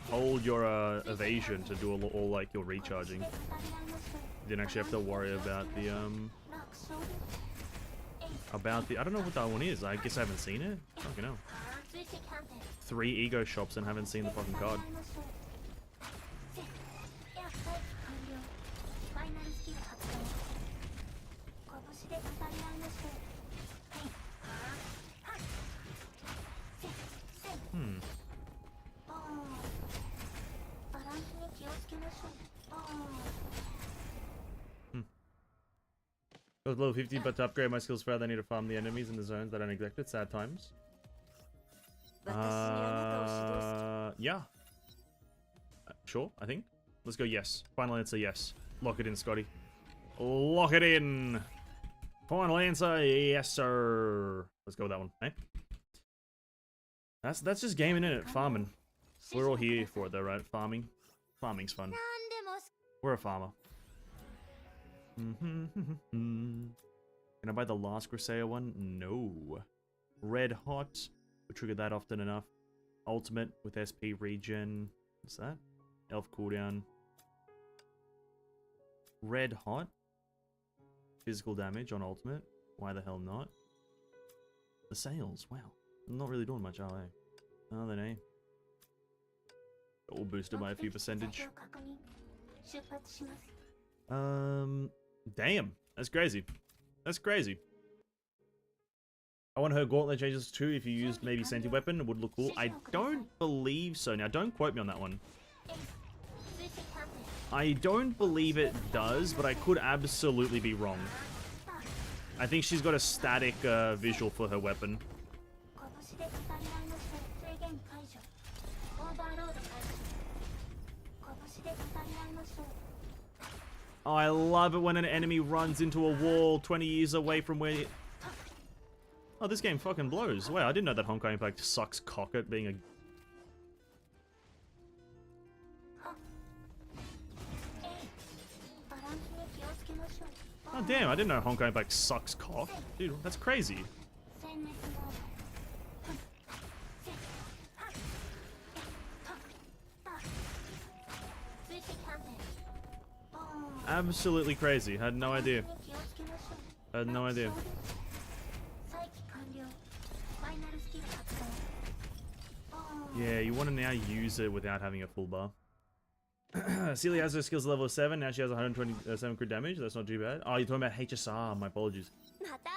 hold your evasion to do all like your recharging. You didn't actually have to worry about the I don't know what that one is. I guess I haven't seen it. Fucking hell. 3 ego shops and haven't seen the fucking card. I was level 50, but to upgrade my skills further, I need to farm the enemies in the zones that are neglected. Sad times. Yeah. Sure, I think. Let's go yes. Final answer, yes. Lock it in, Scotty. Lock it in! Final answer, yes, sir. Let's go with that one, eh? That's just gaming, innit? Farming. We're all here for it, though, right? Farming. Farming's fun. We're a farmer. Can I buy the last Grisea one? No. Red Hot. We trigger that often enough. Ultimate with SP regen. What's that? Elf cooldown. Red hot. Physical damage on ultimate. Why the hell not? The sails. Wow. I'm not really doing much, are they? Oh, they ain't. All boosted by a few percentage. Damn. That's crazy. That's crazy. I want her gauntlet changes too. If you used maybe Senti weapon, it would look cool. I don't believe so. Now, don't quote me on that one. I don't believe it does, but I could absolutely be wrong. I think she's got a static visual for her weapon. Oh, I love it when an enemy runs into a wall 20 years away from where... Oh, this game fucking blows. Wow, I didn't know that Honkai Impact sucks cock at being a... Oh, damn, I didn't know Honkai Impact sucks cock. Dude, that's crazy. Absolutely crazy. Had no idea. Had no idea. Yeah, you want to now use it without having a full bar. Celia has her skills level 7. Now she has 127 crit damage. That's not too bad. Oh, you're talking about HSR. My apologies.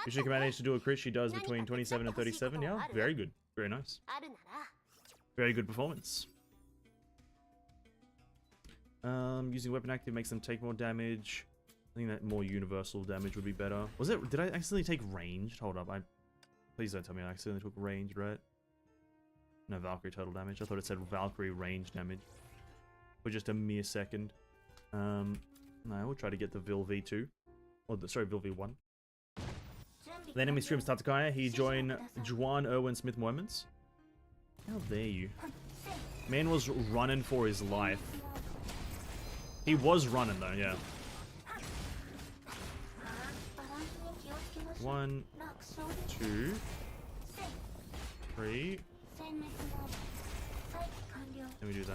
If she can manage to do a crit, she does between 27 and 37. Yeah, very good. Very nice. Very good performance. Using weapon active makes them take more damage. I think that more universal damage would be better. Was it? Did I accidentally take ranged? Hold up. Please don't tell me I accidentally took ranged, right? No, Valkyrie total damage. I thought it said Valkyrie range damage. For just a mere second. No, we'll try to get the Vil V2. Or, sorry, Vil V1. The enemy streams Tatakaya. He joined Juan Irwin Smith moments. How dare you? Man was running for his life. He was running though, yeah. 1, 2, 3. Let me do that.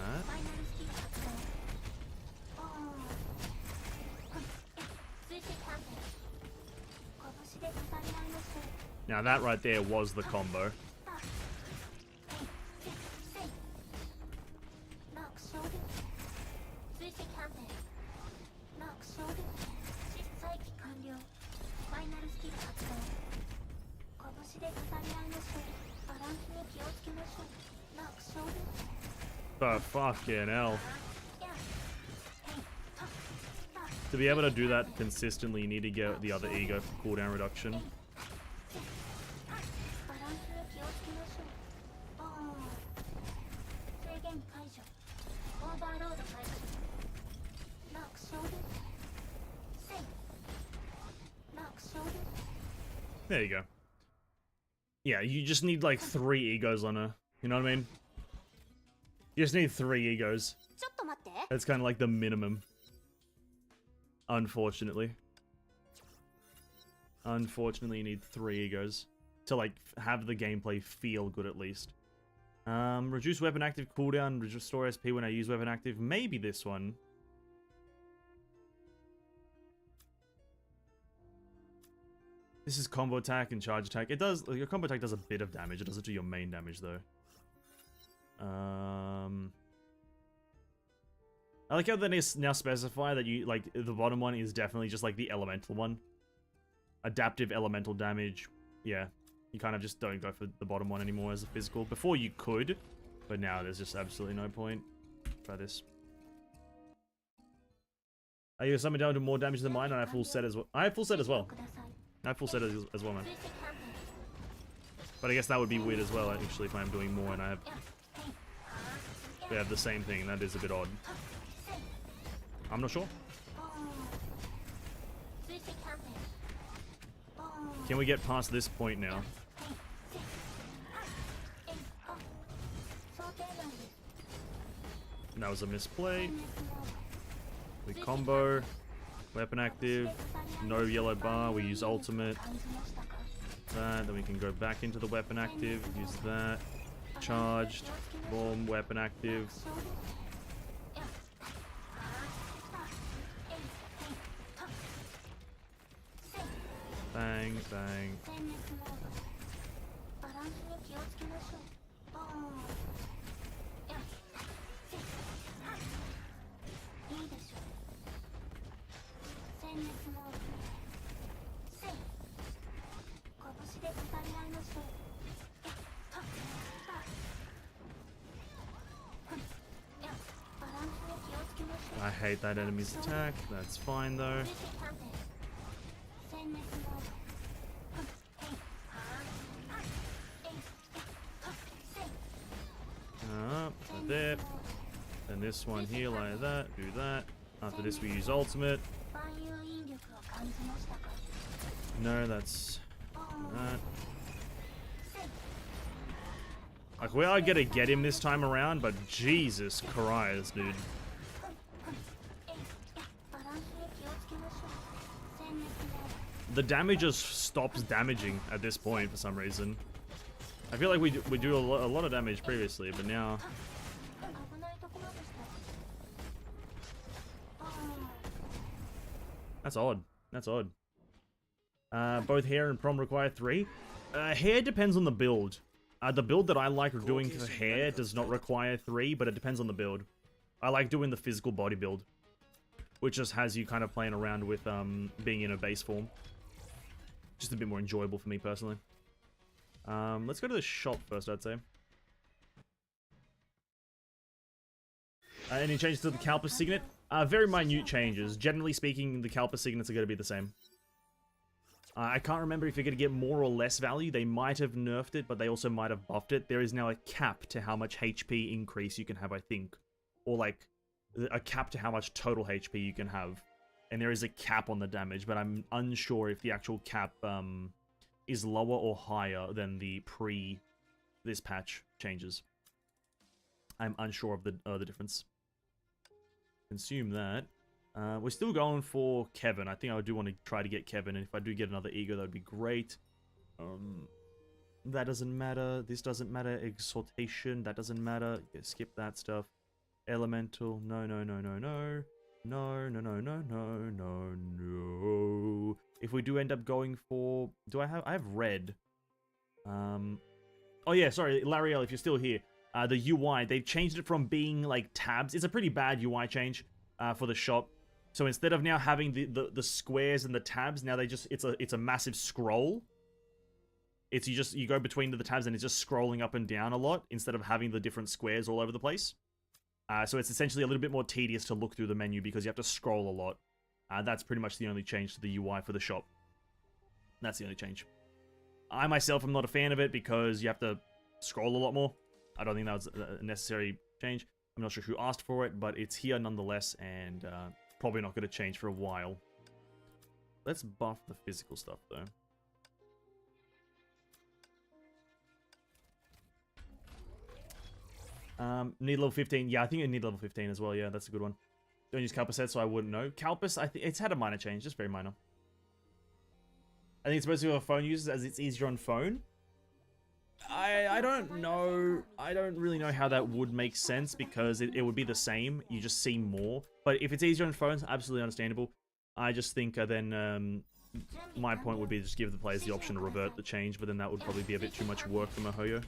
Now that right there was the combo. Oh, fucking hell. To be able to do that consistently, you need to get the other ego for cooldown reduction. There you go. Yeah, you just need like 3 egos on her. You know what I mean? You just need 3 egos. That's kind of like the minimum. Unfortunately. Unfortunately, you need 3 egos to like have the gameplay feel good at least. Reduce weapon active cooldown, restore SP when I use weapon active. Maybe this one. This is combo attack and charge attack. It does, your combo attack does a bit of damage. It doesn't do your main damage though. I like how they now specify that you, like, the bottom one is definitely just like the elemental one. Adaptive elemental damage. Yeah. You kind of just don't go for the bottom one anymore as a physical. Before you could, but now there's just absolutely no point. Try this. Are you summon down to more damage than mine? And I have full set as well. I have full set as well. I have full set as well, man. But I guess that would be weird as well, actually, if I'm doing more and I have... We have the same thing. That is a bit odd. I'm not sure. Can we get past this point now? That was a misplay. We combo. Weapon active. No yellow bar. We use ultimate. that. Then we can go back into the weapon active. Use that. Charged. Boom. Weapon active. Bang, bang. I hate that enemy's attack. That's fine though. Like that. Then this one here like that. Do that. After this we use ultimate. No, that's that. Like, we are gonna get him this time around, but Jesus Christ, dude. The damage just stops damaging at this point for some reason. I feel like we do a lot of damage previously, but now... That's odd. That's odd. Both Hare and Prom require 3. Hare depends on the build. The build that I like doing for Hare does not require 3, but it depends on the build. I like doing the physical body build, which just has you kind of playing around with being in a base form. Just a bit more enjoyable for me personally. Let's go to the shop first, I'd say. Any changes to the Kalpa Signet? Very minute changes. Generally speaking, the Kalpa Signets are going to be the same. I can't remember if you're going to get more or less value. They might have nerfed it, but they also might have buffed it. There is now a cap to how much HP increase you can have, I think. Or like, a cap to how much total HP you can have. And there is a cap on the damage, but I'm unsure if the actual cap is lower or higher than the this patch changes. I'm unsure of the difference. Consume that. We're still going for Kevin. I think I do want to try to get Kevin, and if I do get another ego, that would be great. That doesn't matter. This doesn't matter. Exhortation, that doesn't matter. Yeah, skip that stuff. Elemental, no, no, no, no, no. No, no, no, no, no, no, no. If we do end up going for... I have red. Oh yeah, sorry, Lariel, if you're still here. The UI, they've changed it from being like tabs. It's a pretty bad UI change for the shop. So instead of now having the squares and the tabs, now it's a massive scroll. You go between the tabs and it's just scrolling up and down a lot instead of having the different squares all over the place. So it's essentially a little bit more tedious to look through the menu because you have to scroll a lot. That's pretty much the only change to the UI for the shop. That's the only change. I myself am not a fan of it because you have to scroll a lot more. I don't think that was a necessary change. I'm not sure who asked for it, but it's here nonetheless, and probably not going to change for a while. Let's buff the physical stuff, though. Need level 15. Yeah, I think I need level 15 as well. Yeah, that's a good one. Don't use Kalpa set, so I wouldn't know. Kalpus, I think it's had a minor change, just very minor. I think it's supposed to be for phone users as it's easier on phone. I don't know. I don't really know how that would make sense because it would be the same. You just see more. But if it's easier on phones, absolutely understandable. I just think then my point would be to just give the players the option to revert the change, but then that would probably be a bit too much work for Mihoyo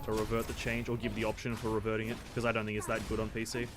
to revert the change or give the option for reverting it because I don't think it's that good on PC.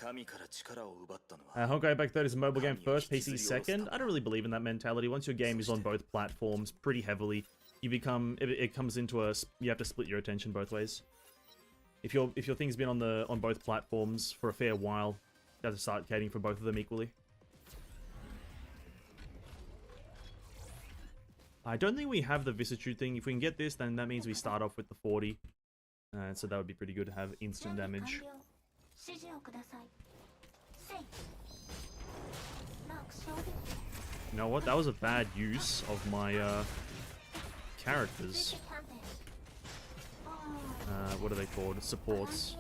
Honkai Impact 3rd is a mobile game first, PC second. I don't really believe in that mentality. Once your game is on both platforms pretty heavily, you become it comes into you have to split your attention both ways. If your thing's been on both platforms for a fair while, you have to start catering for both of them equally. I don't think we have the vicissitude thing. If we can get this, then that means we start off with the 40. So that would be pretty good to have instant damage. You know what? That was a bad use of my characters. What are they called? Supports.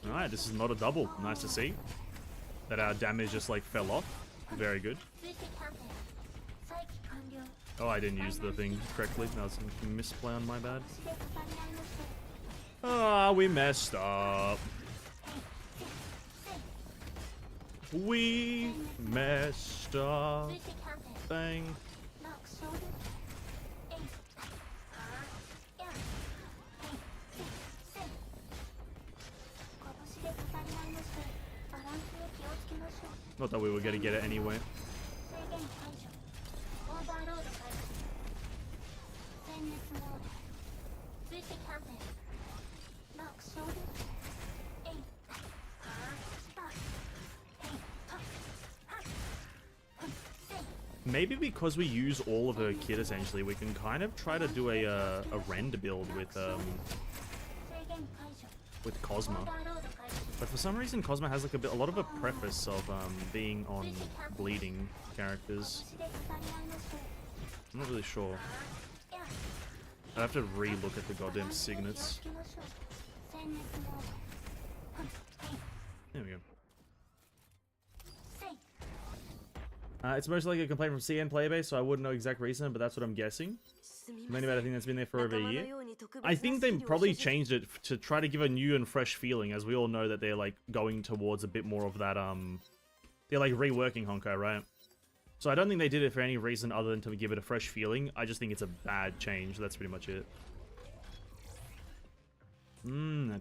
Alright, this is not a double. Nice to see. That our damage just like fell off. Very good. Oh, I didn't use the thing correctly. That was a misplay on my bad. Ah, we messed up. We messed up. Bang. Not that we were gonna get it anyway. Maybe because we use all of her kit essentially, we can kind of try to do a render build with Cosma. But for some reason, Cosma has like a lot of a preface of being on bleeding characters. I'm not really sure. I have to re-look at the goddamn signets. There we go. It's most likely a complaint from CN player base, so I wouldn't know exact reason, but that's what I'm guessing. Mainly about a thing that's been there for over a year. I think they probably changed it to try to give a new and fresh feeling, as we all know that they're like going towards a bit more of that, they're like reworking Honkai, right? So I don't think they did it for any reason other than to give it a fresh feeling. I just think it's a bad change. That's pretty much it.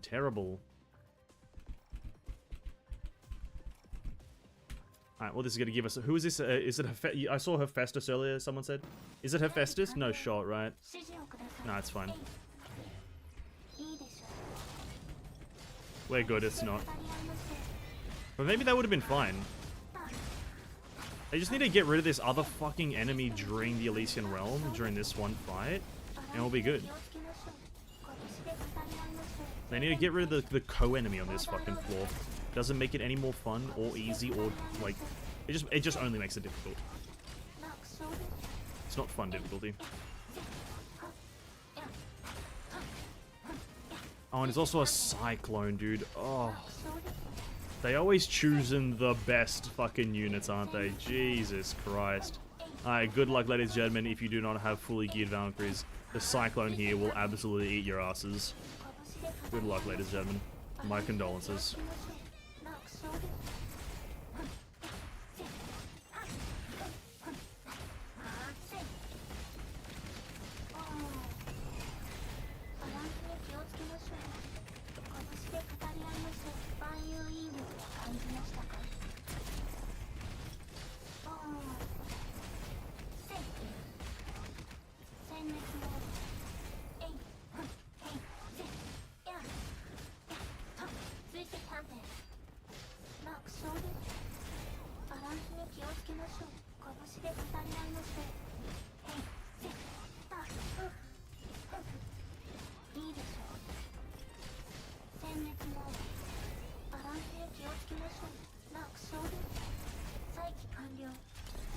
Terrible. Alright, well this is going to give us... Who is this? Is it I saw Hephaestus earlier, someone said. Is it Hephaestus? No shot, right? No, it's fine. We're good, it's not. But maybe that would have been fine. They just need to get rid of this other fucking enemy during the Elysian Realm, during this one fight, and we'll be good. They need to get rid of the co-enemy on this fucking floor. Doesn't make it any more fun or easy or like it just only makes it difficult. It's not fun difficulty. Oh, and it's also a cyclone, dude. Oh, they always choosing the best fucking units, aren't they? Jesus Christ. Alright, good luck, ladies and gentlemen. If you do not have fully geared Valkyries, the cyclone here will absolutely eat your asses. Good luck, ladies and gentlemen. My condolences.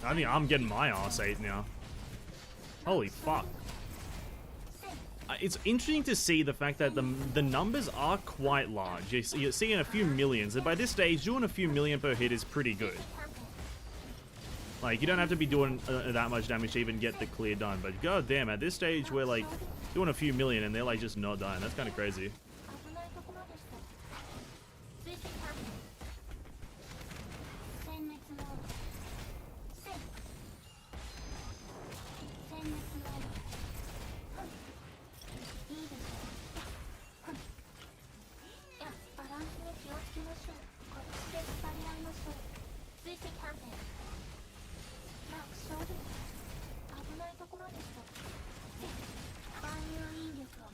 I mean, I'm getting my ass ate now. Holy fuck. It's interesting to see the fact that the numbers are quite large. You're seeing a few millions, and by this stage, doing a few million per hit is pretty good. Like, you don't have to be doing that much damage to even get the clear done, but god damn, at this stage, we're like doing a few million and they're like just not dying. That's kind of crazy.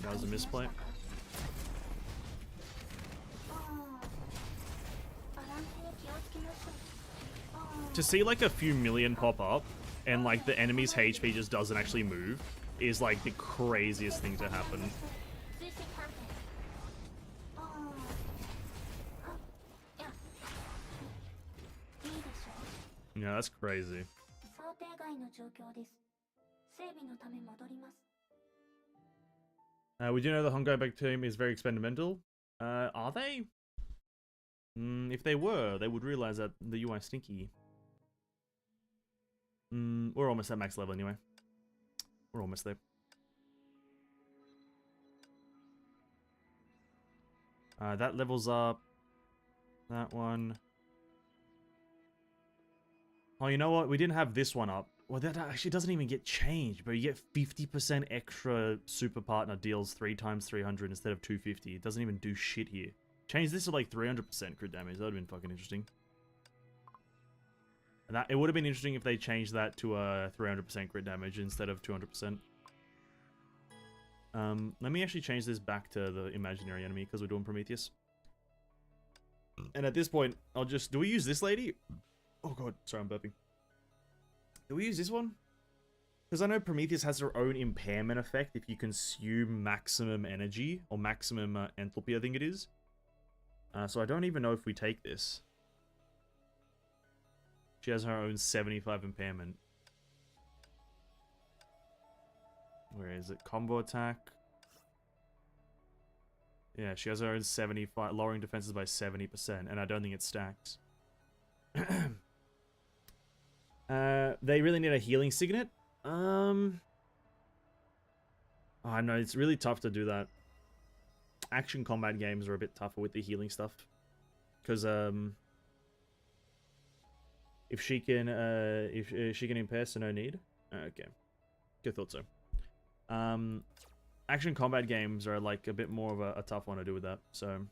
That was a misplay. To see like a few million pop up and like the enemy's HP just doesn't actually move is like the craziest thing to happen. Yeah, that's crazy. We do know the Hongo back team is very experimental. Are they? If they were, they would realize that the UI is stinky. We're almost at max level anyway. We're almost there. That levels up. That one. Oh, you know what? We didn't have this one up. Well, that actually doesn't even get changed, but you get 50% extra super partner deals 3 times 300 instead of 250. It doesn't even do shit here. Change this to like 300% crit damage. That would have been fucking interesting. And that, it would have been interesting if they changed that to a 300% crit damage instead of 200%. Let me actually change this back to the imaginary enemy because we're doing Prometheus. And at this point, I'll just... Do we use this lady? Oh god, sorry, I'm burping. Do we use this one? Because I know Prometheus has their own impairment effect if you consume maximum energy, or maximum enthalpy, I think it is. So I don't even know if we take this. She has her own 75 impairment. Where is it? Combo attack. Yeah, she has her own 75, lowering defenses by 70%, and I don't think it stacks. They really need a healing signet. Oh, I know, it's really tough to do that. Action combat games are a bit tougher with the healing stuff. Because, if she can impair, so no need. Okay. Good thought so. Action combat games are like a bit more of a tough one to do with that, so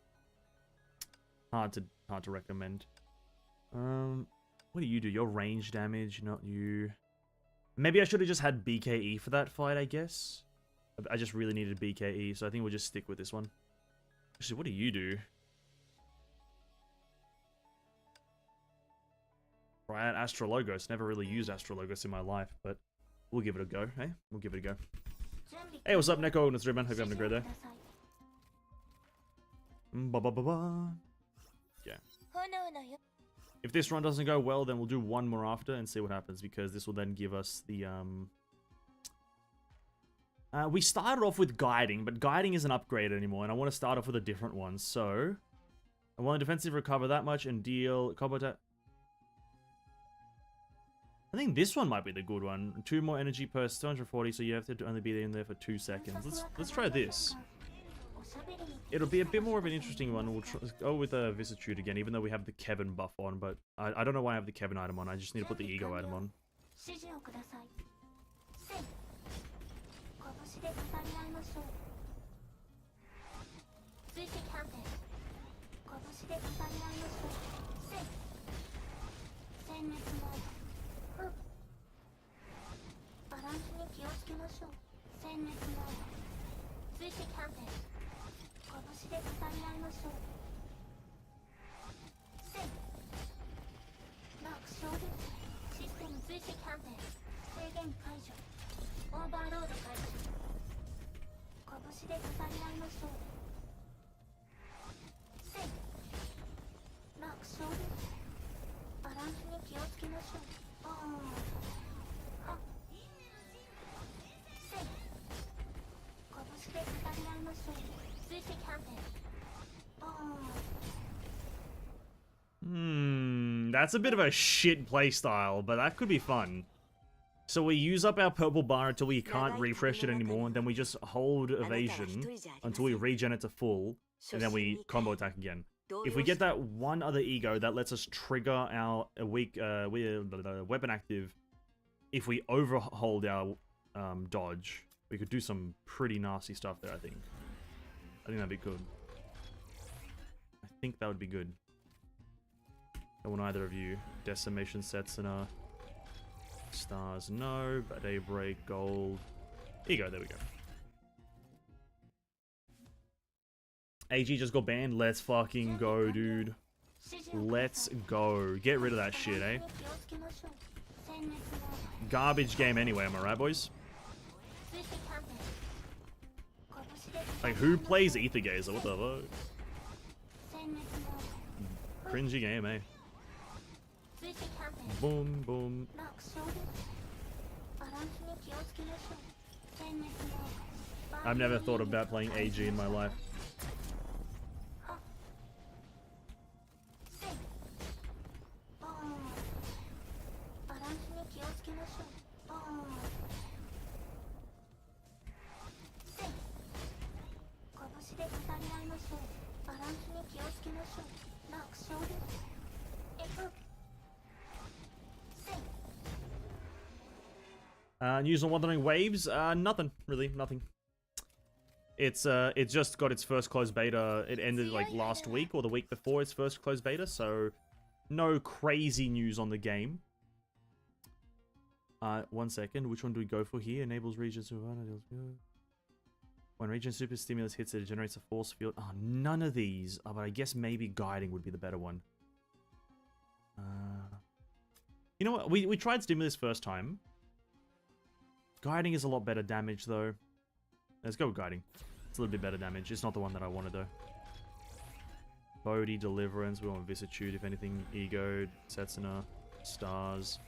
hard to recommend. What do you do? Your range damage, not you. Maybe I should have just had BKE for that fight, I guess. I just really needed BKE, so I think we'll just stick with this one. Actually, what do you do? Right, Astrologos. Never really used Astrologos in my life, but we'll give it a go, eh? We'll give it a go. Hey, what's up, Neko? And it's Redman. Hope you're having a great day. Yeah. If this run doesn't go well, then we'll do one more after and see what happens, because this will then give us the, we started off with guiding, but guiding isn't upgraded anymore, and I want to start off with a different one, so... I want a defensive recover that much and deal combo attack. I think this one might be the good one. 2 more energy per 240, so you have to only be in there for 2 seconds. Let's try this. It'll be a bit more of an interesting one. We'll go with a Vicissitude again, even though we have the Kevin buff on, but I don't know why I have the Kevin item on. I just need to put the Ego item on. That's a bit of a shit playstyle, but that could be fun. So we use up our purple bar until we can't refresh it anymore, and then we just hold evasion until we regen it to full, and then we combo attack again. If we get that one other ego, that lets us trigger our weak weapon active. If we overhold our dodge, we could do some pretty nasty stuff there, I think. I think that'd be good. I think that would be good. I want either of you. Decimation sets and stars, no. But daybreak, gold. Ego, there we go. AG just got banned. Let's fucking go, dude. Let's go. Get rid of that shit, eh? Garbage game anyway, am I right, boys? Like, who plays Ether Gazer? What the fuck? Cringy game, eh? Boom, boom. I've never thought about playing AG in my life. News on Wuthering Waves? Nothing, really, nothing. It's it just got its first closed beta. It ended like last week or the week before its first closed beta, so no crazy news on the game. 1 second, which one do we go for here? Enables region super. When region super stimulus hits it, it generates a force field. Oh, none of these. Oh, but I guess maybe guiding would be the better one. You know what? We tried stimulus first time. Guiding is a lot better damage, though. Let's go with guiding. It's a little bit better damage. It's not the one that I wanted, though. Bodhi, Deliverance. We want Vicissitude, if anything. Ego, Setsuna, Stars.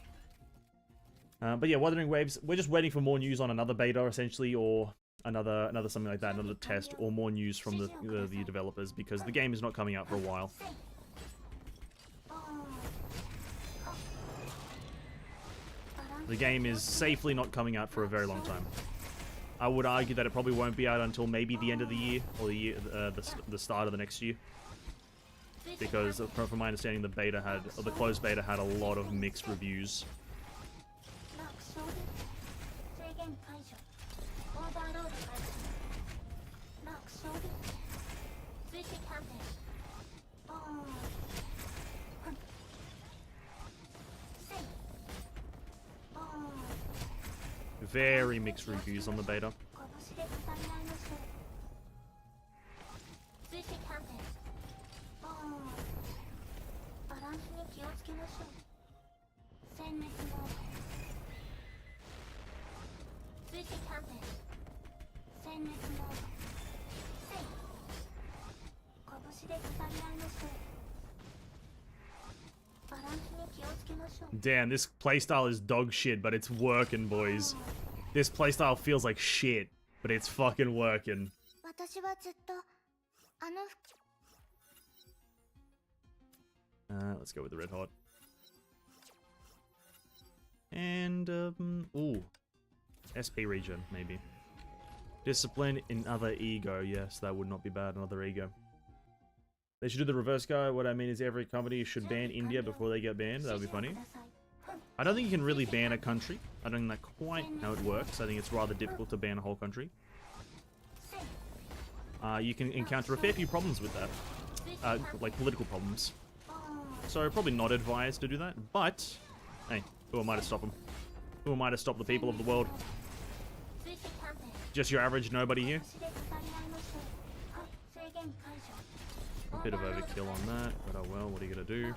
But yeah, Wuthering Waves. We're just waiting for more news on another beta, essentially, or another something like that, another test, or more news from the developers, because the game is not coming out for a while. The game is safely not coming out for a very long time. I would argue that it probably won't be out until maybe the end of the year, or the start of the next year. Because from my understanding, the closed beta had a lot of mixed reviews. Very mixed reviews on the beta. Damn, this playstyle is dog shit, but it's working, boys. This playstyle feels like shit, but it's fucking working. Let's go with the red hot. And, ooh. SP region, maybe. Discipline in other ego. Yes, that would not be bad, another ego. They should do the reverse guy. What I mean is every company should ban India before they get banned. That would be funny. I don't think you can really ban a country. I don't think that's quite how it works. I think it's rather difficult to ban a whole country. You can encounter a fair few problems with that. Like political problems. So probably not advised to do that. But, hey, who am I to stop them? Who am I to stop the people of the world? Just your average nobody here? A bit of overkill on that, but oh well, what are you gonna do?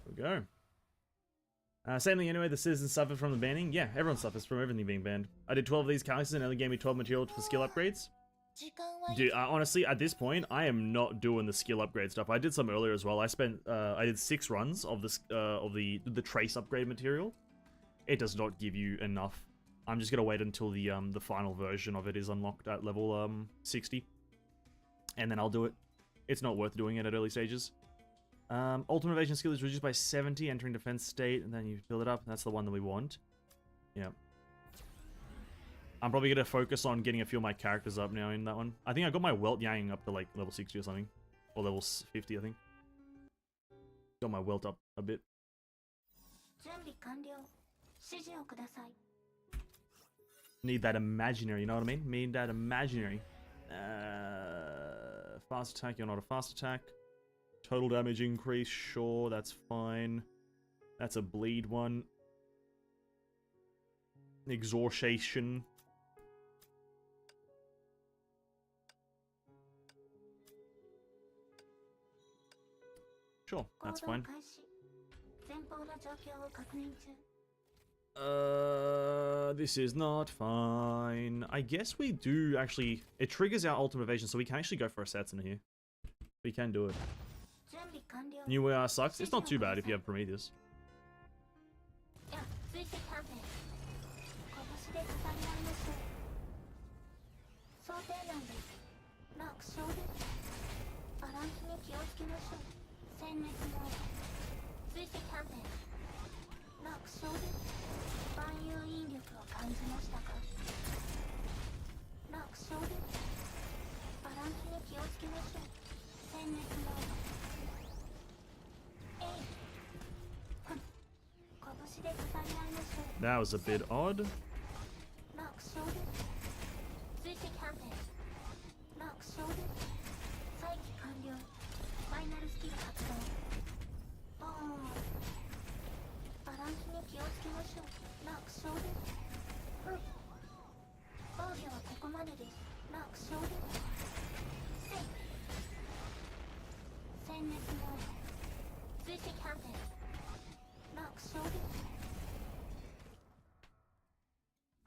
There we go. Same thing anyway, the citizens suffered from the banning. Yeah, everyone suffers from everything being banned. I did 12 of these calluses and it only gave me 12 material for skill upgrades. Dude, honestly, at this point, I am not doing the skill upgrade stuff. I did some earlier as well. I did 6 runs of this, of the trace upgrade material. It does not give you enough. I'm just gonna wait until the final version of it is unlocked at level 60, and then I'll do it. It's not worth doing it at early stages. Ultimate evasion skill is reduced by 70 entering defense state, and then you build it up. That's the one that we want. Yeah. I'm probably gonna focus on getting a few of my characters up now in that one. I think I got my Welt Yang up to like level 60 or something, or level 50, I think. Got my Welt up a bit. Need that imaginary, you know what I mean? Need that imaginary. Fast attack, you're not a fast attack. Total damage increase, sure, that's fine. That's a bleed one. Exhortation. Sure, that's fine. This is not fine. I guess we do actually... It triggers our ultimate evasion, so we can actually go for a Satsuna here. We can do it. New AR sucks. It's not too bad if you have Prometheus. That was a bit odd.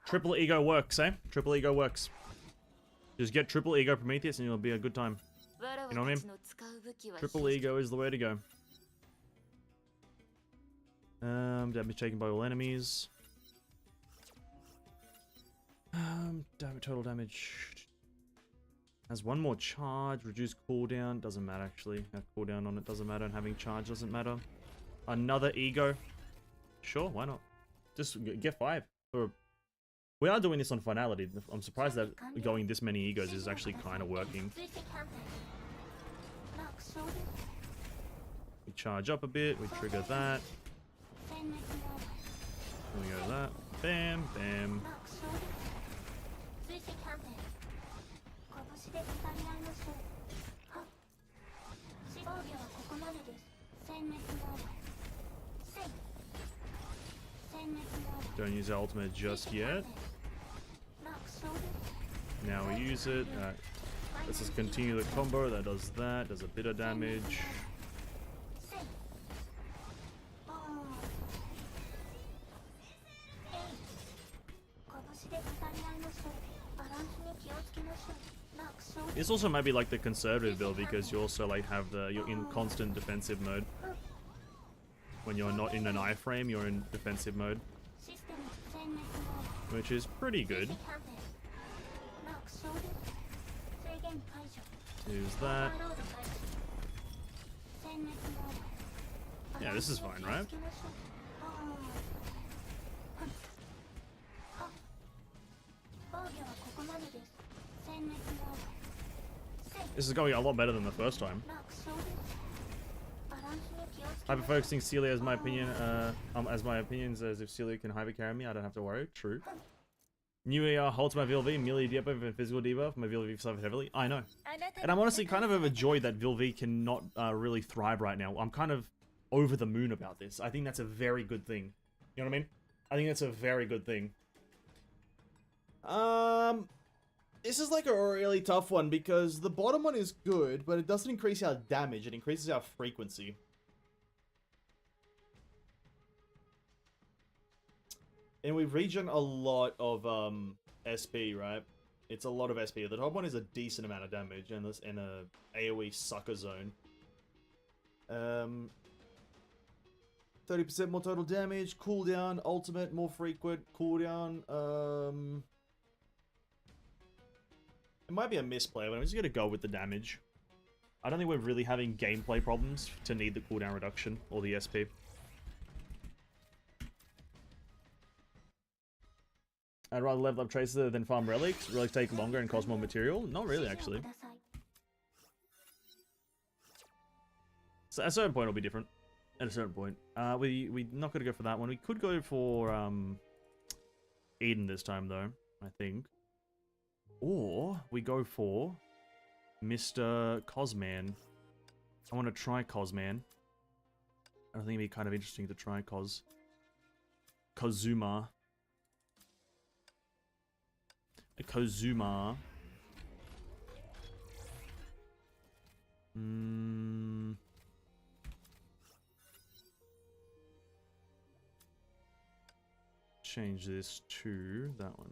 Triple ego works, eh? Triple ego works. Just get triple ego Prometheus and it'll be a good time. You know what I mean? Triple ego is the way to go. Damage taken by all enemies. Total damage. Has one more charge, reduced cooldown. Doesn't matter actually. Have cooldown on it doesn't matter, and having charge doesn't matter. Another ego. Sure, why not? Just get 5. We are doing this on finality. I'm surprised that going this many egos is actually kind of working. We charge up a bit, we trigger that. There we go, that. Bam, bam. Don't use our ultimate just yet. Now we use it. Let's just continue the combo. That does that. Does a bit of damage. This also might be like the conservative build because you also like have you're in constant defensive mode. When you're not in an iframe, you're in defensive mode, which is pretty good. Use that. Yeah, this is fine, right? This is going a lot better than the first time. Hyper-focusing Celia as my opinion, as if Celia can hyper-carry me, I don't have to worry. True. New AR holds my VLV, melee debuff and physical debuff. My VLV suffered heavily. I know. And I'm honestly kind of overjoyed that VLV cannot really thrive right now. I'm kind of over the moon about this. I think that's a very good thing. You know what I mean? I think that's a very good thing. This is like a really tough one because the bottom one is good, but it doesn't increase our damage. It increases our frequency. And we regen a lot of SP, right? It's a lot of SP. The top one is a decent amount of damage, and this in a AoE sucker zone. 30% more total damage, cooldown, ultimate, more frequent, cooldown. It might be a misplay, but I'm just gonna go with the damage. I don't think we're really having gameplay problems to need the cooldown reduction or the SP. I'd rather level up Tracer than farm relics. Relics take longer and cost more material. Not really, actually. So at a certain point, it'll be different. At a certain point. We're not going to go for that one. We could go for Eden this time, though, I think. Or we go for Mr. Cosman. I want to try Cosman. I think it'd be kind of interesting to try Kozuma. Kozuma. Change this to that one.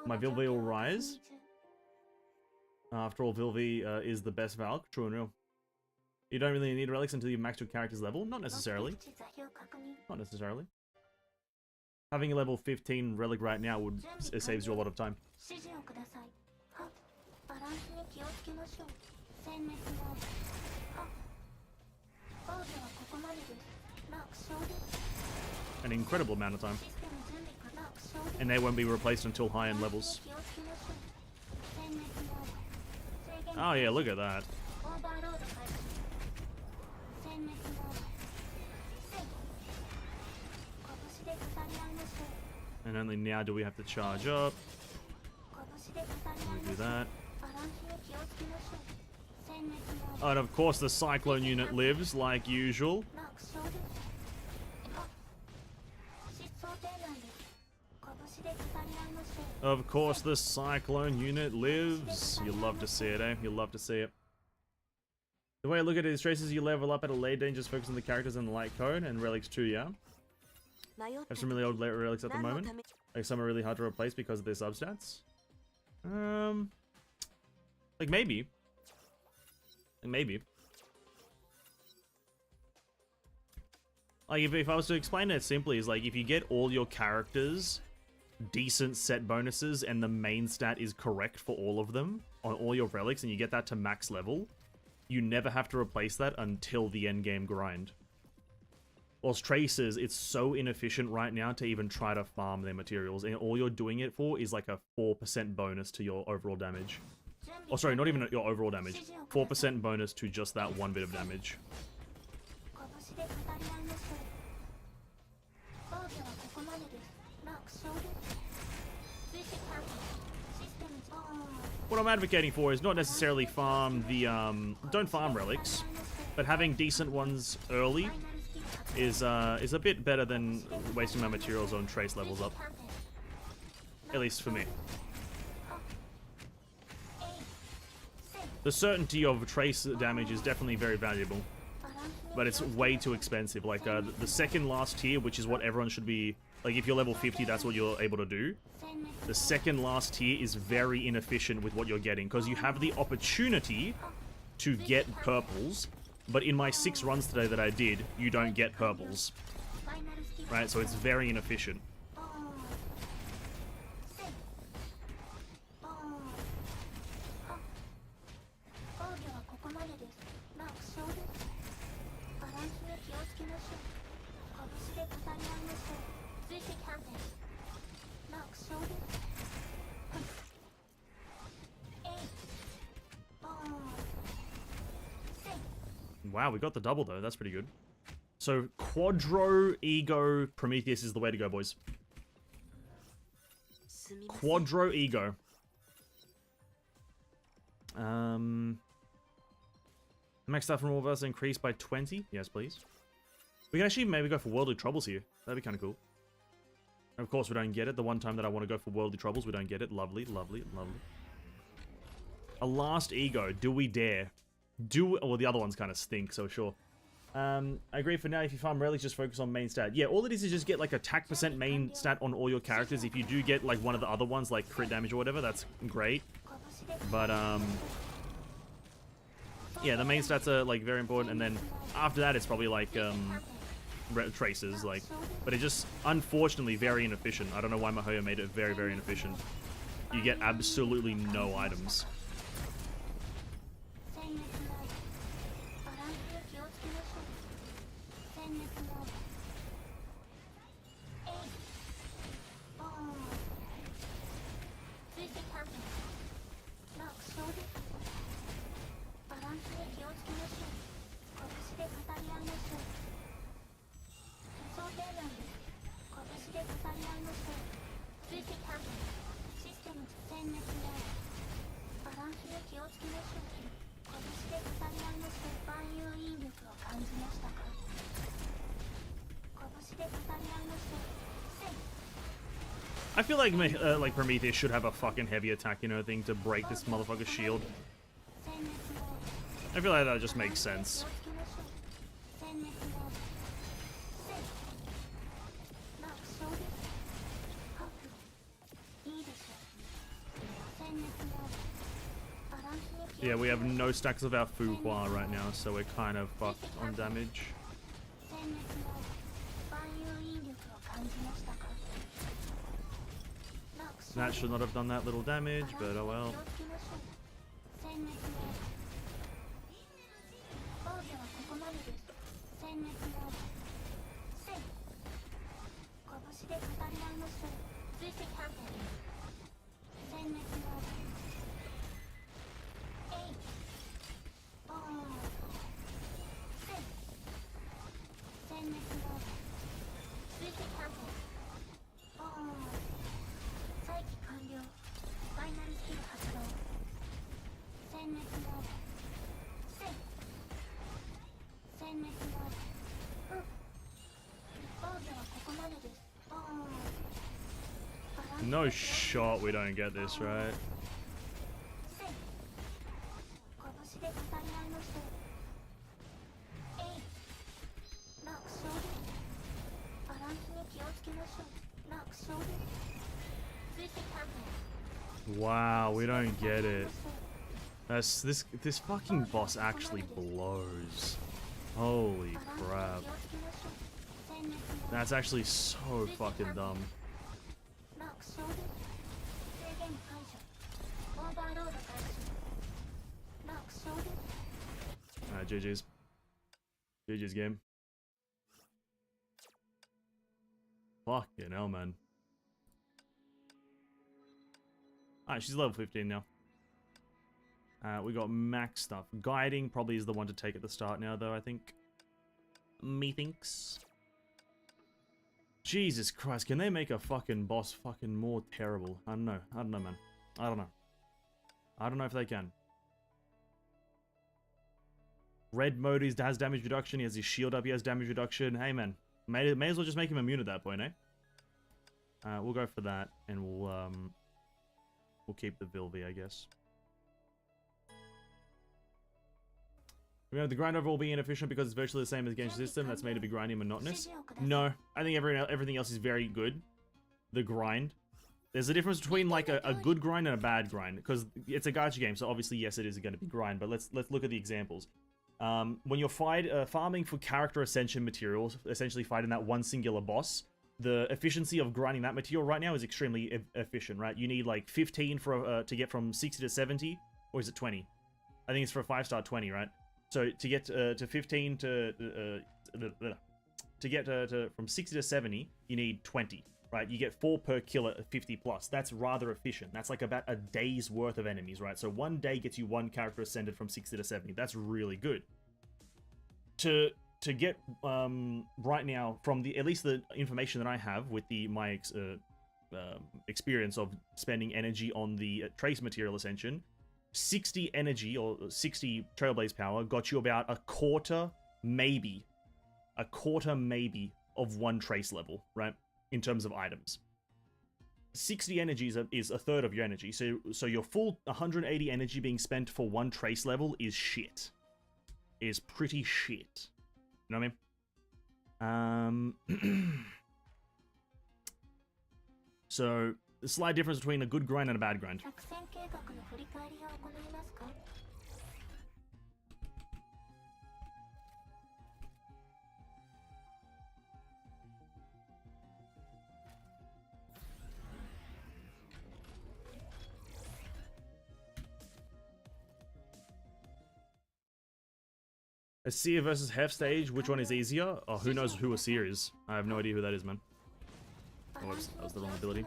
My Vilvi will rise. After all, Vilvi is the best Valk. True and real. You don't really need relics until you max your character's level. Not necessarily. Not necessarily. Having a level 15 relic right now would saves you a lot of time. An incredible amount of time. And they won't be replaced until high-end levels. Oh yeah, look at that. And only now do we have to charge up. We do that. Oh, and of course the Cyclone unit lives, like usual. Of course the Cyclone unit lives. You love to see it, eh? You love to see it. The way I look at it is traces you level up at a later date, just focus on the characters and the light code, and relics too, yeah? Have some really old relics at the moment. Like some are really hard to replace because of their substats. Like maybe. Like maybe. Like if I was to explain it simply, is like if you get all your characters decent set bonuses and the main stat is correct for all of them on all your relics and you get that to max level, you never have to replace that until the end game grind. Whilst Tracers, it's so inefficient right now to even try to farm their materials, and all you're doing it for is like a 4% bonus to your overall damage. Oh, sorry, not even your overall damage. 4% bonus to just that one bit of damage. What I'm advocating for is not necessarily farm the, don't farm relics, but having decent ones early is a bit better than wasting my materials on trace levels up. At least for me. The certainty of trace damage is definitely very valuable, but it's way too expensive. Like, the second last tier, which is what everyone should be... Like, if you're level 50, that's what you're able to do. The second last tier is very inefficient with what you're getting, because you have the opportunity to get purples, but in my 6 runs today that I did, you don't get purples. Right, so it's very inefficient. Wow, we got the double though. That's pretty good. So, Quadro, Ego, Prometheus is the way to go, boys. Quadro, Ego. Max stuff from all of us increased by 20. Yes, please. We can actually maybe go for Worldly Troubles here. That'd be kind of cool. Of course, we don't get it. The one time that I want to go for Worldly Troubles, we don't get it. Lovely, lovely, lovely. A last Ego. Do we dare? Well, the other ones kind of stink, so sure. I agree for now, if you farm relics, just focus on main stat. Yeah, all it is just get like attack percent main stat on all your characters. If you do get like one of the other ones, like crit damage or whatever, that's great. But, yeah, the main stats are like very important, and then after that it's probably like, traces, like, but it's just unfortunately very inefficient. I don't know why Mahoya made it very, very inefficient. You get absolutely no items. I feel like Prometheus should have a fucking heavy attack, you know, thing to break this motherfucker's shield. I feel like that just makes sense. Yeah, we have no stacks of our Fuhua right now, so we're kind of fucked on damage. That should not have done that little damage, but oh well. No shot we don't get this, right? Wow, we don't get it. This fucking boss actually blows. Holy crap. That's actually so fucking dumb. Alright, GG's. GG's game. Fucking hell, man. Alright, she's level 15 now. We got max stuff. Guiding probably is the one to take at the start now, though, I think. Methinks. Jesus Christ, can they make a fucking boss fucking more terrible? I don't know. I don't know, man. I don't know. I don't know if they can. Red mode has damage reduction. He has his shield up. He has damage reduction. Hey, man. May as well just make him immune at that point, eh? We'll go for that, and we'll keep the Vilvi, I guess. Remember, the grind overall being inefficient because it's virtually the same as the Genshin system. That's made to be grindy and monotonous. No, I think everything else is very good. The grind. There's a difference between like a good grind and a bad grind, because it's a gacha game, so obviously yes, it is going to be grind. But let's look at the examples. When you're farming for character ascension materials, essentially fighting that one singular boss, the efficiency of grinding that material right now is extremely efficient, right? You need like 15 for to get from 60 to 70, or is it 20? I think it's for a 5-star 20, right? So to get to 15 to get from 60 to 70, you need 20, right? You get 4 per kill at 50 plus. That's rather efficient. That's like about a day's worth of enemies, right? So one day gets you one character ascended from 60 to 70. That's really good. To get right now, from at least the information that I have with my experience of spending energy on the trace material ascension, 60 energy or 60 Trailblaze power got you about a quarter maybe of one trace level, right? In terms of items. 60 energy is a third of your energy. So your full 180 energy being spent for one trace level is shit. Is pretty shit. You know what I mean? So, the slight difference between a good grind and a bad grind. A Seer versus Hef stage, which one is easier? Oh, who knows who a Seer is? I have no idea who that is, man. Oh, that was the wrong ability.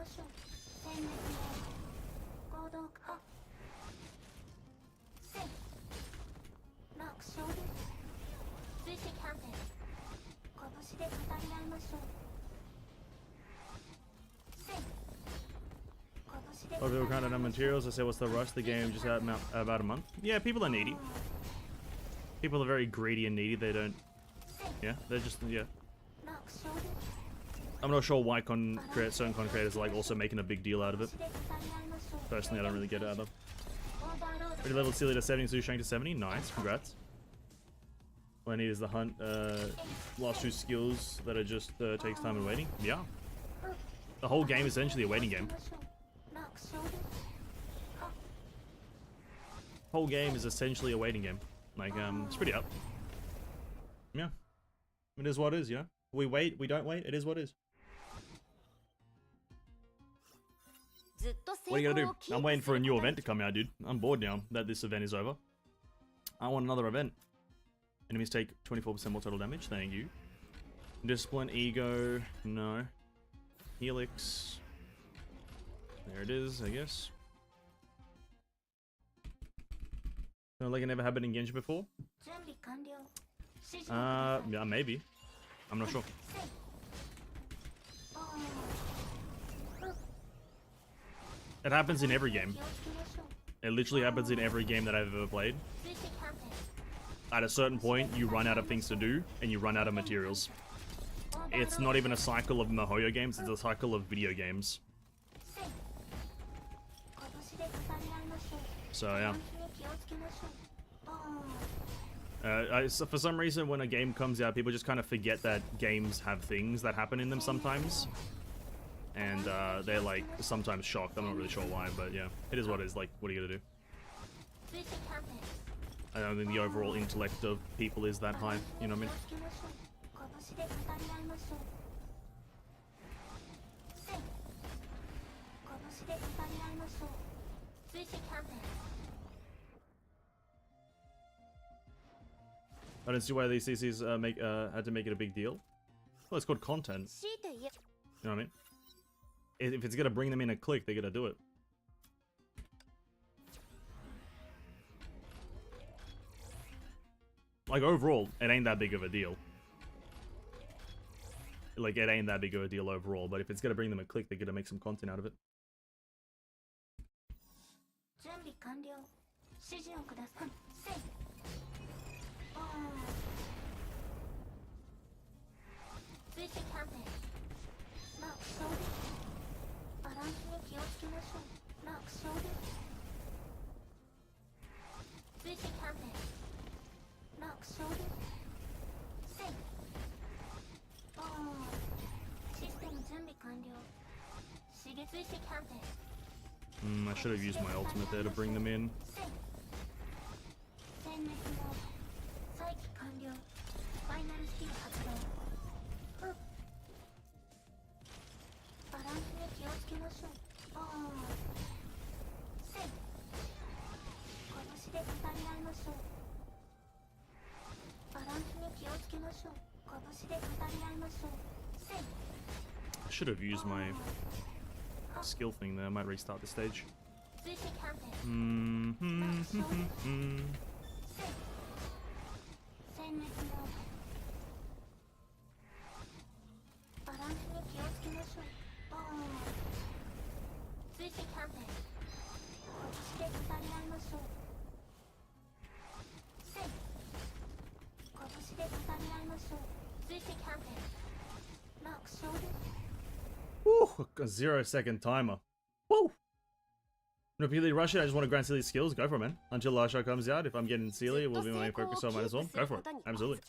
A lot of people counted on materials. I say, what's the rush? The game just out about a month. Yeah, people are needy. People are very greedy and needy. They don't. Yeah, they're just. Yeah. I'm not sure why certain content creators are like also making a big deal out of it. Personally, I don't really get it out of. Already leveled Celia to 70, so Shank to 70. Nice, congrats. All I need is the hunt. Last two skills that are just takes time and waiting. Yeah. The whole game is essentially a waiting game. Whole game is essentially a waiting game. Like, it's pretty up. Yeah. It is what it is, you know? We wait, we don't wait, it is what it is. What are you gonna do? I'm waiting for a new event to come out, dude. I'm bored now that this event is over. I want another event. Enemies take 24% more total damage, thank you. Discipline, Ego, no. Helix. There it is, I guess. Like it never happened in Genshin before? Yeah, maybe. I'm not sure. It happens in every game. It literally happens in every game that I've ever played. At a certain point, you run out of things to do, and you run out of materials. It's not even a cycle of MiHoYo games, it's a cycle of video games. So, yeah. So for some reason, when a game comes out, people just kind of forget that games have things that happen in them sometimes. And they're like, sometimes shocked. I'm not really sure why, but yeah. It is what it is. Like, what are you gonna do? I don't think the overall intellect of people is that high, you know what I mean? I don't see why these CCs had to make it a big deal. Well, it's called content. You know what I mean? If it's gonna bring them in a click, they're gonna do it. Like, overall, it ain't that big of a deal. Like, it ain't that big of a deal overall, but if it's gonna bring them a click, they're gonna make some content out of it. I should have used my ultimate there to bring them in. I should have used my skill thing there. I might restart the stage. Woo, a 0-second timer. Woo! Repeatedly rush it. I just want to grind Celia's skills. Go for it, man. Until last shot comes out. If I'm getting Celia, will be my main focus, so I might as well. Go for it. Absolutely.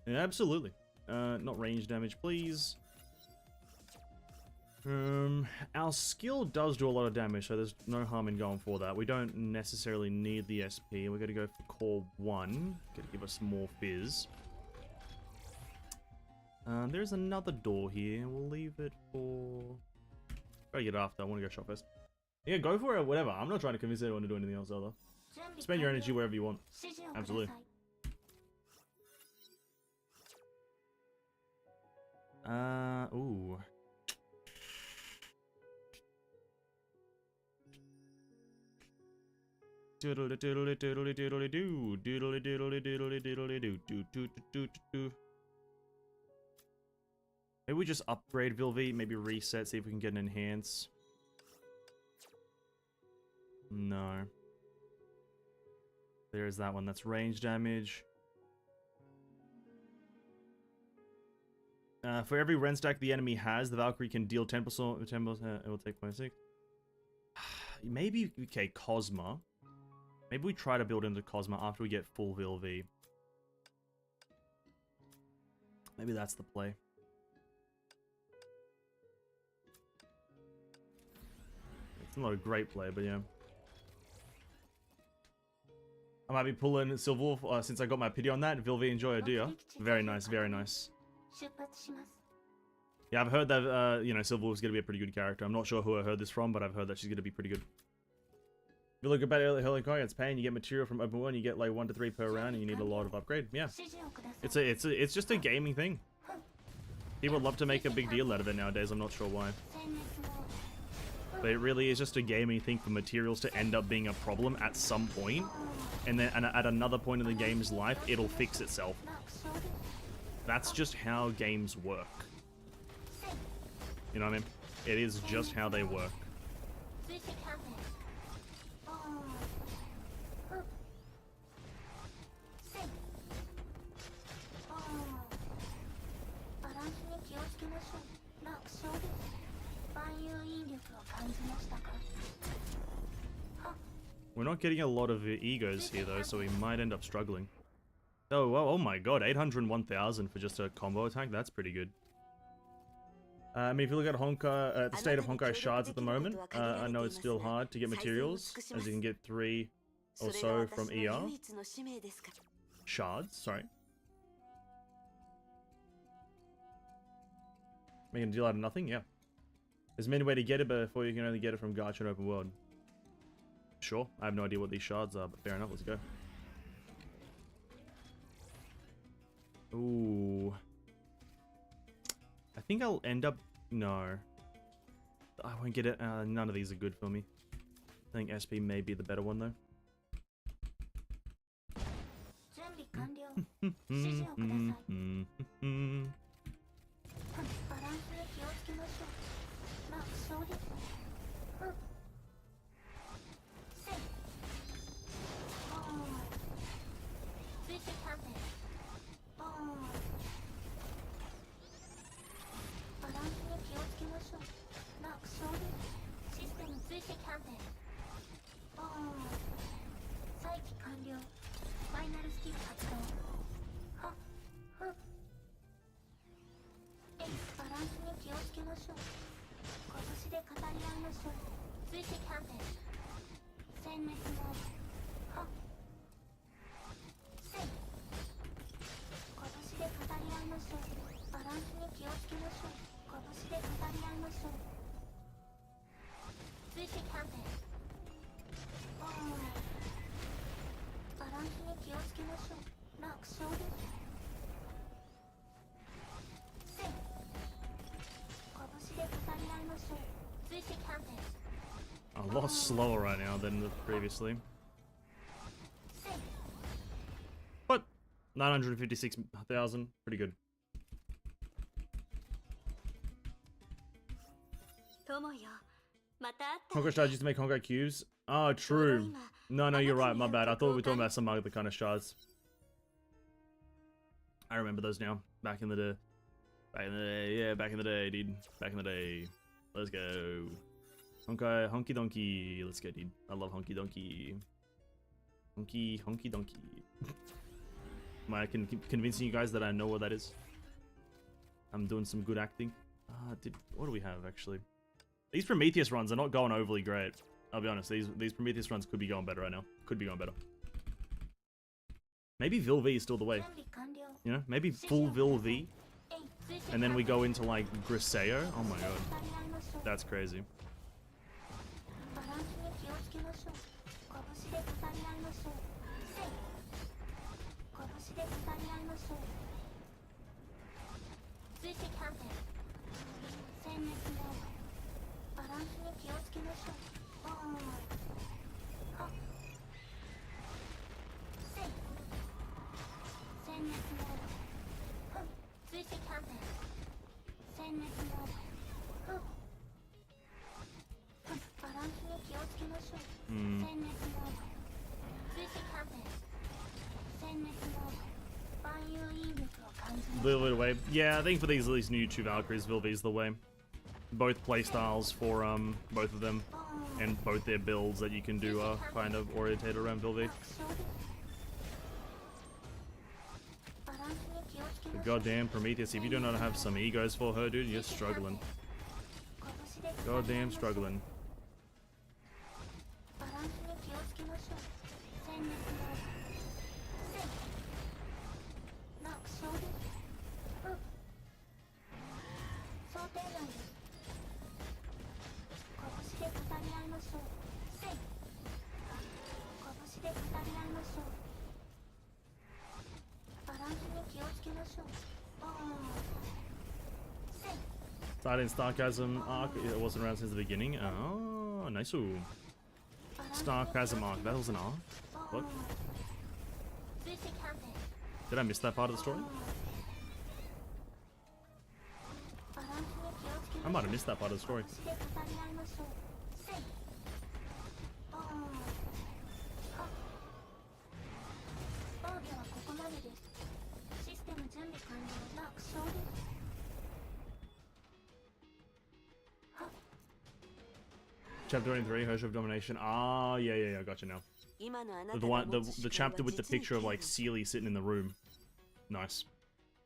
Yeah, absolutely. Not range damage, please. Our skill does do a lot of damage, so there's no harm in going for that. We don't necessarily need the SP. We're gonna go for core 1. Gonna give us more fizz. There's another door here. We'll leave it for... Gotta get after. I want to go shop first. Yeah, go for it. Whatever. I'm not trying to convince anyone to do anything else, either. Spend your energy wherever you want. Absolutely. Ooh. Doodly doodly doodly doodly doo. Doodly doodly doodly doodly doo. Doo doo doo doo. Maybe we just upgrade Vilvi, maybe reset, see if we can get an enhance. No. There's that one, that's range damage. For every Ren stack the enemy has, the Valkyrie can deal 10%, it will take 0.6. Maybe, okay, Cosma. Maybe we try to build into Cosma after we get full Vilvi. Maybe that's the play. It's not a great play, but yeah. I might be pulling Silver since I got my pity on that. Vilvi, enjoy a deer. Very nice, very nice. Yeah, I've heard that, you know, Silver is going to be a pretty good character. I'm not sure who I heard this from, but I've heard that she's going to be pretty good. If you look about Helicon, it's pain. You get material from open world, you get like 1 to 3 per round, and you need a lot of upgrade. Yeah, it's just a gaming thing. People love to make a big deal out of it nowadays. I'm not sure why, but it really is just a gaming thing for materials to end up being a problem at some point, and then at another point in the game's life, it'll fix itself. That's just how games work. You know what I mean? It is just how they work. We're not getting a lot of egos here though, so we might end up struggling. Oh, well, oh my god, 801,000 for just a combo attack? That's pretty good. I mean, if you look at Honkai, the state of Honkai shards at the moment, I know it's still hard to get materials, as you can get 3 or so from ER. Shards, sorry. Making a deal out of nothing? Yeah. There's many ways to get it, but before you can only get it from Gacha and Open World. Sure, I have no idea what these shards are, but fair enough, let's go. Ooh. I think I'll end up... No. I won't get it. None of these are good for me. I think SP may be the better one, though. A lot slower right now than previously. But 956,000, pretty good. Honkai shards used to make Honkai cubes. Oh, true. No, you're right. My bad. I thought we were talking about some other kind of shards. I remember those now. Back in the day. Back in the day. Yeah, back in the day, dude. Back in the day. Let's go. Honkai, honky donkey. Let's go, dude. I love honky donkey. Honky donkey. Am I convincing you guys that I know what that is? I'm doing some good acting. What do we have, actually? These Prometheus runs are not going overly great. I'll be honest, these Prometheus runs could be going better right now. Could be going better. Maybe Vil V is still the way. You know, maybe full Vil V. And then we go into, like, Griseo. Oh my god. That's crazy. Little away. Yeah, I think for these new two Valkyries, Vilvi's the way. Both playstyles for both of them, and both their builds that you can do are kind of orientated around Vilvi. The goddamn Prometheus, if you do not have some egos for her, dude, you're struggling. Goddamn struggling. Starting Starchasm arc, it wasn't around since the beginning. Oh, nice. Starchasm arc, that was an arc? What? Did I miss that part of the story? I might have missed that part of the story. Chapter 23, Hare of Domination. Ah, yeah, gotcha now. The chapter with the picture of, like, Sealy sitting in the room. Nice.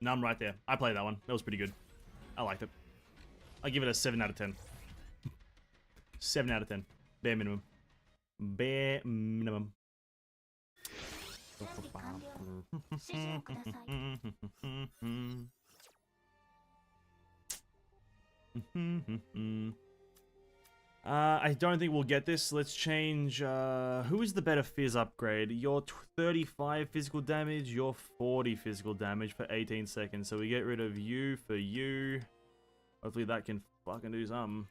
No, I'm right there. I played that one. That was pretty good. I liked it. I give it a 7 out of 10. 7 out of 10. Bare minimum. Bare minimum. I don't think we'll get this. Let's change, who is the better Fizz upgrade? Your 35 physical damage, your 40 physical damage for 18 seconds. So we get rid of you for you. Hopefully that can fucking do something.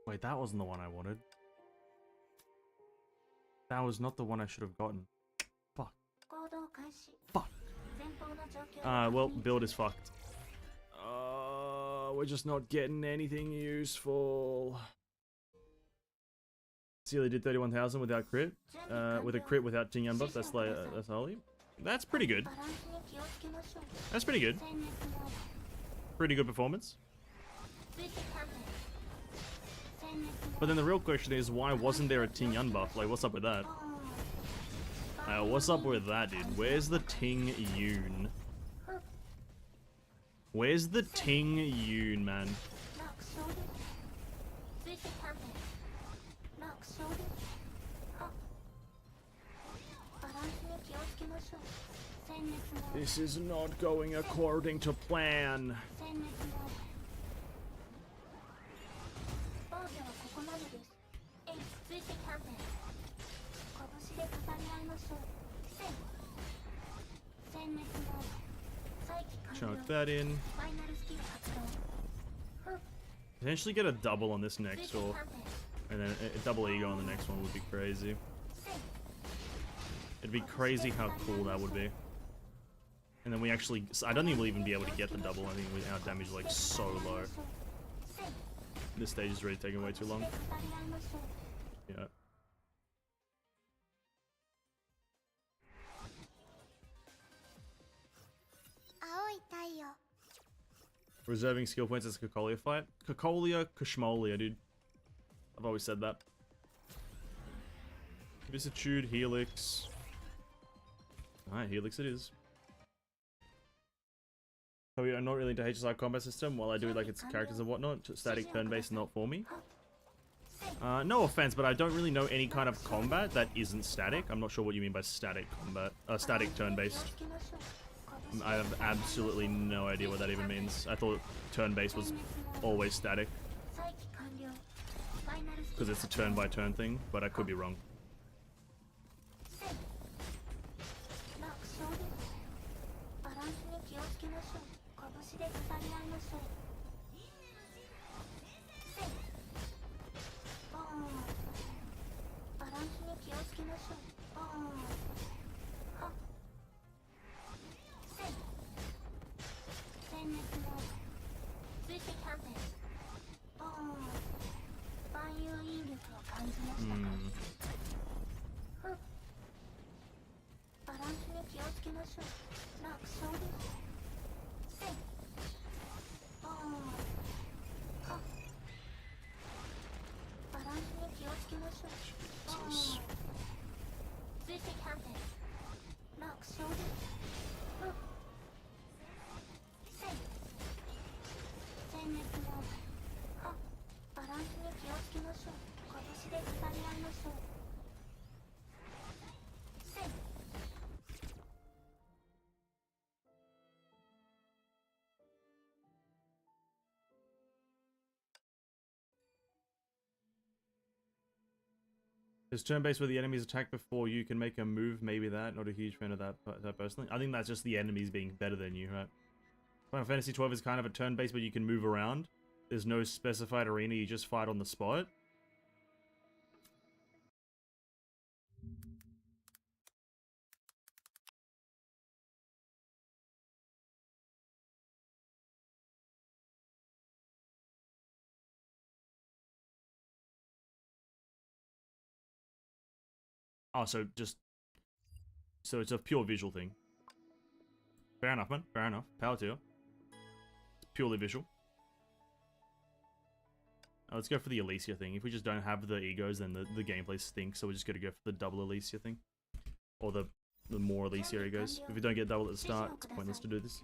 Wait, that wasn't the one I wanted. That was not the one I should have gotten. Fuck. Fuck. Well, build is fucked. We're just not getting anything useful. Sealy did 31,000 without crit. With a crit without Ting Yan buff. That's like, that's holy. That's pretty good. That's pretty good. Pretty good performance. But then the real question is, why wasn't there a Ting Yan buff? Like, what's up with that? What's up with that, dude? Where's the Ting Yun? Where's the Ting Yun, man? This is not going according to plan. Chunk that in. Potentially get a double on this next, or and then a double ego on the next one would be crazy. It'd be crazy how cool that would be. And then we actually, I don't think we'll even be able to get the double. I think our damage is like so low. This stage is really taking way too long. Yeah. Reserving skill points as a Cocolia fight. Cocolia, Kushmolia, dude. I've always said that. Vicissitude, Helix. Alright, Helix it is. So I'm not really into HSI combat system. While I do like its characters and whatnot, static turn-based not for me. No offense, but I don't really know any kind of combat that isn't static. I'm not sure what you mean by static combat. Static turn-based. I have absolutely no idea what that even means. I thought turn-based was always static. Because it's a turn-by-turn thing, but I could be wrong. Is turn-based where the enemies attack before you can make a move? Maybe that. Not a huge fan of that personally. I think that's just the enemies being better than you, right? Final Fantasy 12 is kind of a turn-based, but you can move around. There's no specified arena, you just fight on the spot. Oh, so it's a pure visual thing. Fair enough, man. Fair enough. Power to you. It's purely visual. Let's go for the Alicia thing. If we just don't have the egos, then the gameplay stinks, so we're just gonna go for the double Alicia thing. Or the more Alicia egos. If we don't get double at the start, it's pointless to do this.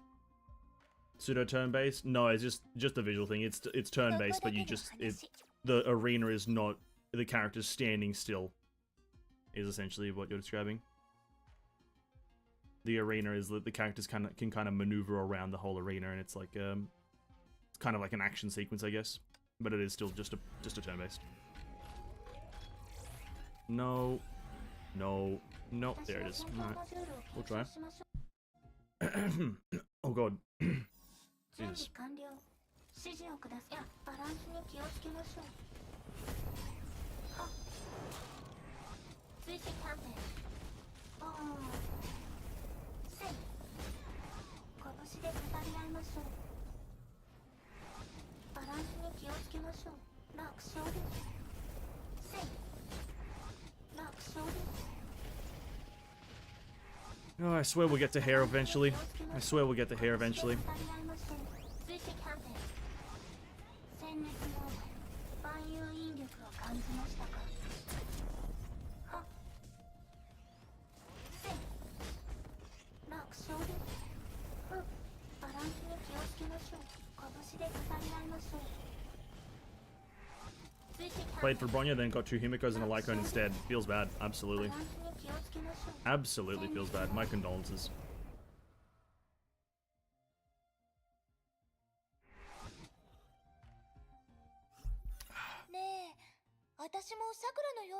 Pseudo turn-based? No, it's just a visual thing. It's turn-based, but the arena is not the character's standing still. Is essentially what you're describing. The arena is that the characters can kind of maneuver around the whole arena, and it's like it's kind of like an action sequence, I guess, but it is still just a turn-based. No, there it is. All right, we'll try. Oh god, Jesus. Oh, I swear we'll get to Hare eventually. I swear we'll get to Hare eventually. Played for Bronya, then got 2 Himikos and a Lycone instead. Feels bad. Absolutely. Absolutely feels bad. My condolences.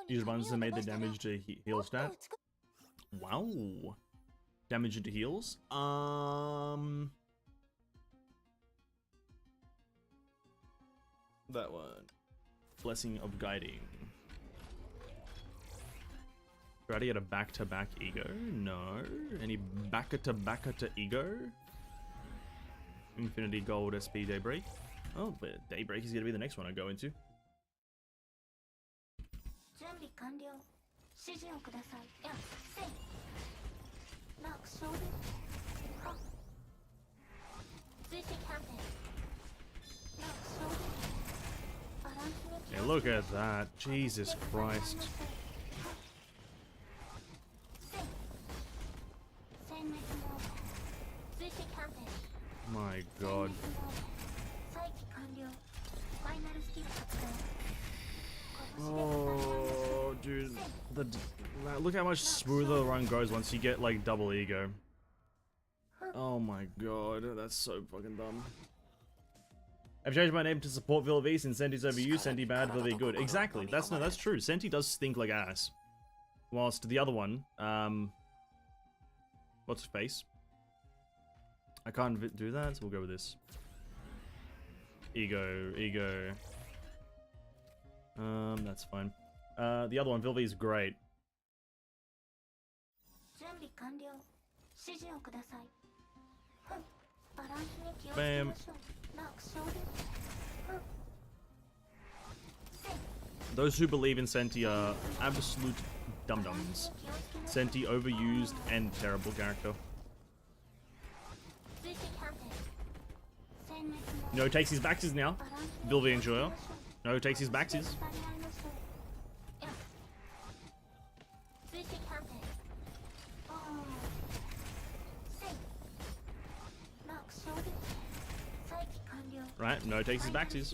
Use buttons and made the damage to heal stat. Wow. Damage into heals? That one. Blessing of Guiding. Try to get a back-to-back ego? No. Any back-to-back-to ego? Infinity Gold SP Daybreak. Oh, but Daybreak is gonna be the next one I go into. Yeah, look at that. Jesus Christ. My God. Oh, dude. Look how much smoother the run goes once you get, like, double ego. Oh my God, that's so fucking dumb. I've changed my name to support Vilvi since Senti's overused, Senti bad, Vilvi good. Exactly, that's true. Senti does stink like ass. Whilst the other one, what's his face? I can't do that, so we'll go with this. Ego. That's fine. The other one, Vilvi, is great. Bam. Those who believe in Senti are absolute dum-dums. Senti overused and terrible character. No takes his backsies now. Vilvi enjoyer. No takes his backsies. Right, no takes his backsies.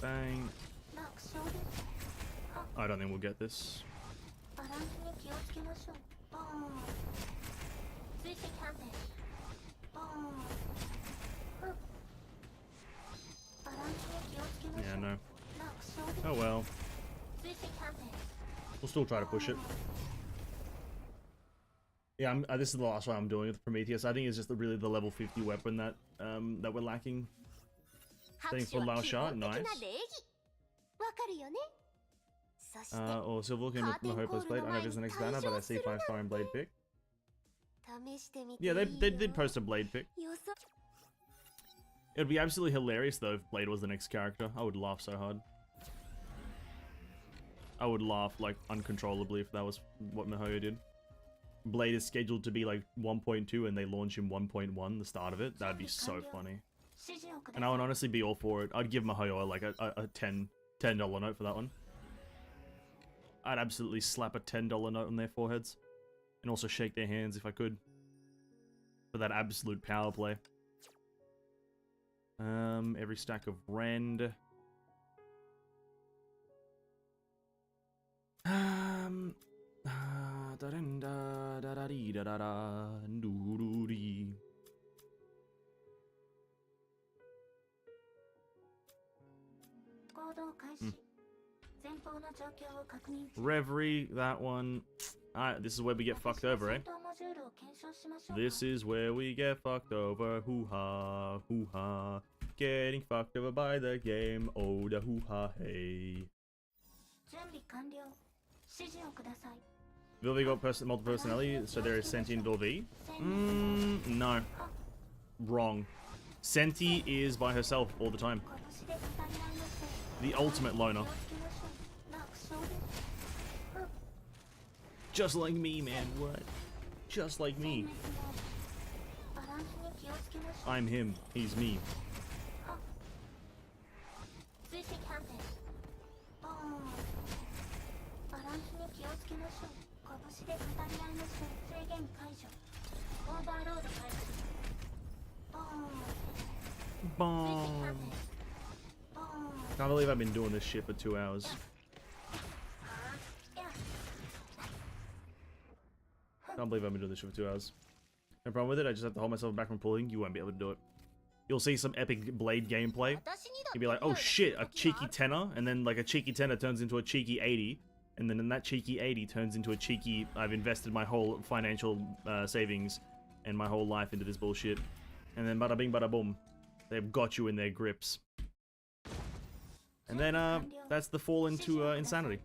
Bang. I don't think we'll get this. Yeah, no. Oh well. We'll still try to push it. Yeah, this is the last one I'm doing with Prometheus. I think it's just really the level 50 weapon that that we're lacking. Thanks for Lao Sha, nice. Or Silver can with the Hopeless Blade. I know there's the next banner, but I see 5-star in Blade pick. Yeah, they did post a Blade pick. It would be absolutely hilarious though if Blade was the next character. I would laugh so hard. I would laugh like uncontrollably if that was what Mihoyo did. Blade is scheduled to be like 1.2 and they launch in 1.1, the start of it. That'd be so funny. And I would honestly be all for it. I'd give Mihoyo like a $10 note for that one. I'd absolutely slap a $10 note on their foreheads. And also shake their hands if I could. For that absolute power play. Every stack of Rend. Reverie, that one. Alright, this is where we get fucked over, eh? This is where we get fucked over. Hoo-ha, hoo-ha. Getting fucked over by the game. Oh, the hoo-ha, hey. Vilvi got multiple personality, so there is sentient Vilvi. No. Wrong. Senti is by herself all the time. The ultimate loner. Just like me, man. What? Just like me. I'm him. He's me. Bomb. Can't believe I've been doing this shit for 2 hours. Can't believe I've been doing this shit for 2 hours. No problem with it, I just have to hold myself back from pulling. You won't be able to do it. you'll see some epic blade gameplay. You'll be like, oh shit, a cheeky 10er, and then like a cheeky 10er turns into a cheeky 80, and then that cheeky 80 turns into a cheeky, I've invested my whole financial savings and my whole life into this bullshit. And then bada bing bada boom, they've got you in their grips. And then that's the fall into insanity.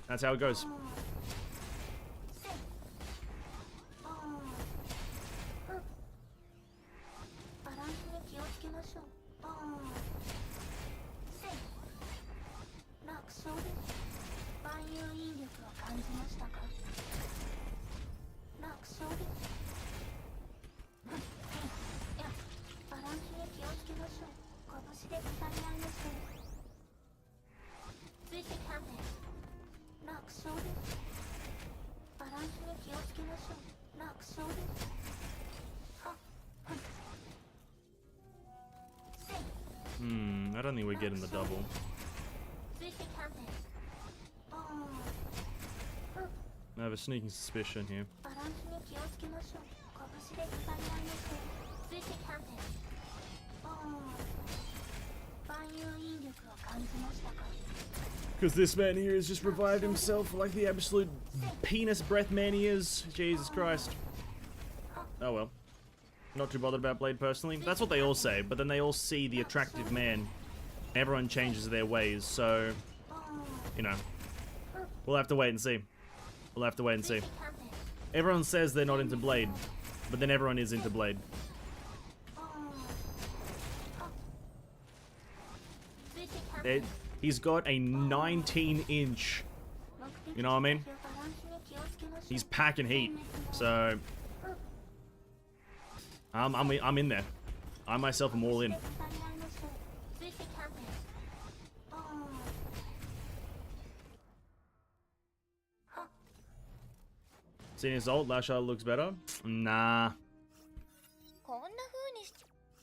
That's how it goes. I don't think we're getting the double. I have a sneaking suspicion here. Because this man here has just revived himself like the absolute penis breath man he is. Jesus Christ. Oh well. Not too bothered about Blade personally. That's what they all say, but then they all see the attractive man. Everyone changes their ways, so, you know, we'll have to wait and see. We'll have to wait and see. Everyone says they're not into Blade, but then everyone is into Blade. He's got a 19-inch, you know what I mean? He's packing heat, so I'm in there. I myself am all in. Seeing his ult, Lasha looks better? Nah.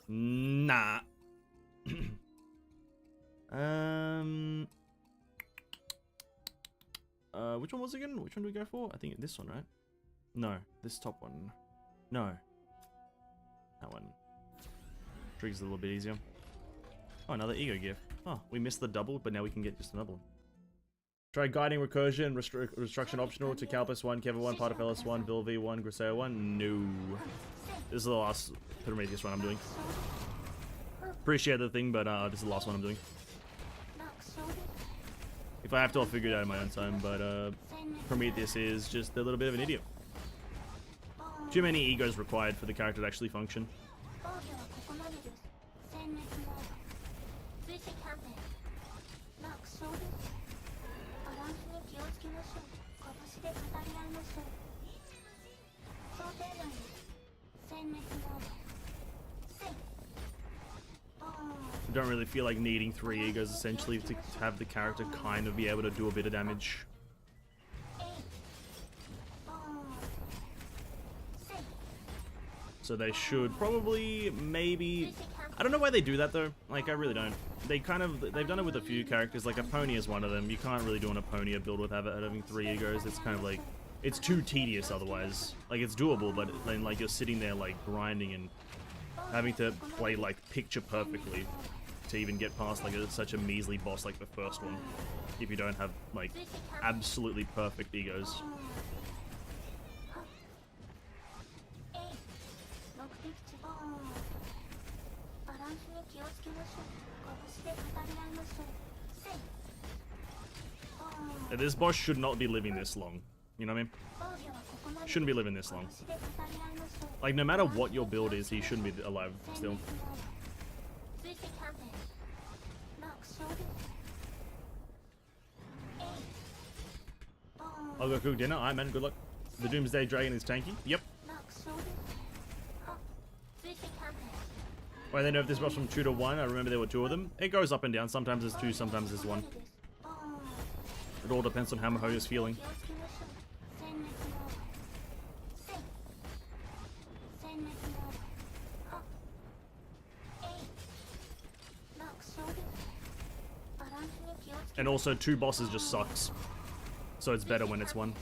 Nah. Which one was it again? Which one do we go for? I think this one, right? No, this top one. No. That one. Triggers a little bit easier. Oh, another ego gift. Oh, we missed the double, but now we can get just another one. Try guiding recursion, restruction optional to Calpus 1, Keva 1, Partafellis 1, Vilvi 1, Griseo 1. No. This is the last Prometheus one I'm doing. Appreciate the thing, but this is the last one I'm doing. If I have to, I'll figure it out in my own time, but Prometheus is just a little bit of an idiot. Too many egos required for the character to actually function. I don't really feel like needing 3 egos essentially to have the character kind of be able to do a bit of damage. So they should probably, maybe... I don't know why they do that though. Like, I really don't. They've done it with a few characters, like Aponia is one of them. You can't really do an Aponia build with having 3 egos. It's kind of like, it's too tedious otherwise. Like, it's doable, but then like you're sitting there like grinding and having to play like picture perfectly to even get past like such a measly boss like the first one, if you don't have like absolutely perfect egos. This boss should not be living this long, you know what I mean? Shouldn't be living this long. Like, no matter what your build is, he shouldn't be alive still. I'll go cook dinner. Alright, man, good luck. The Doomsday Dragon is tanky. Yep. Wait, they nerfed this boss from 2 to 1. I remember there were 2 of them. It goes up and down. Sometimes there's 2, sometimes there's 1. It all depends on how Maho is feeling. And also, 2 bosses just sucks. So it's better when it's one.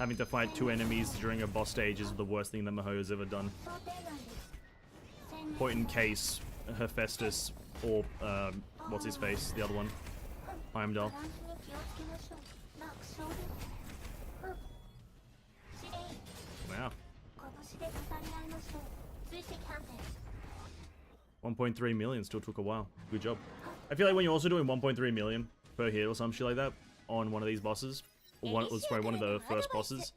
Having to fight 2 enemies during a boss stage is the worst thing that Mihoyo's ever done. Point in case, Hephaestus or, what's his face? The other one. Heimdall. Wow. 1.3 million still took a while. Good job. I feel like when you're also doing 1.3 million per hit or some shit like that on one of these bosses, or one, let's try one of the first bosses.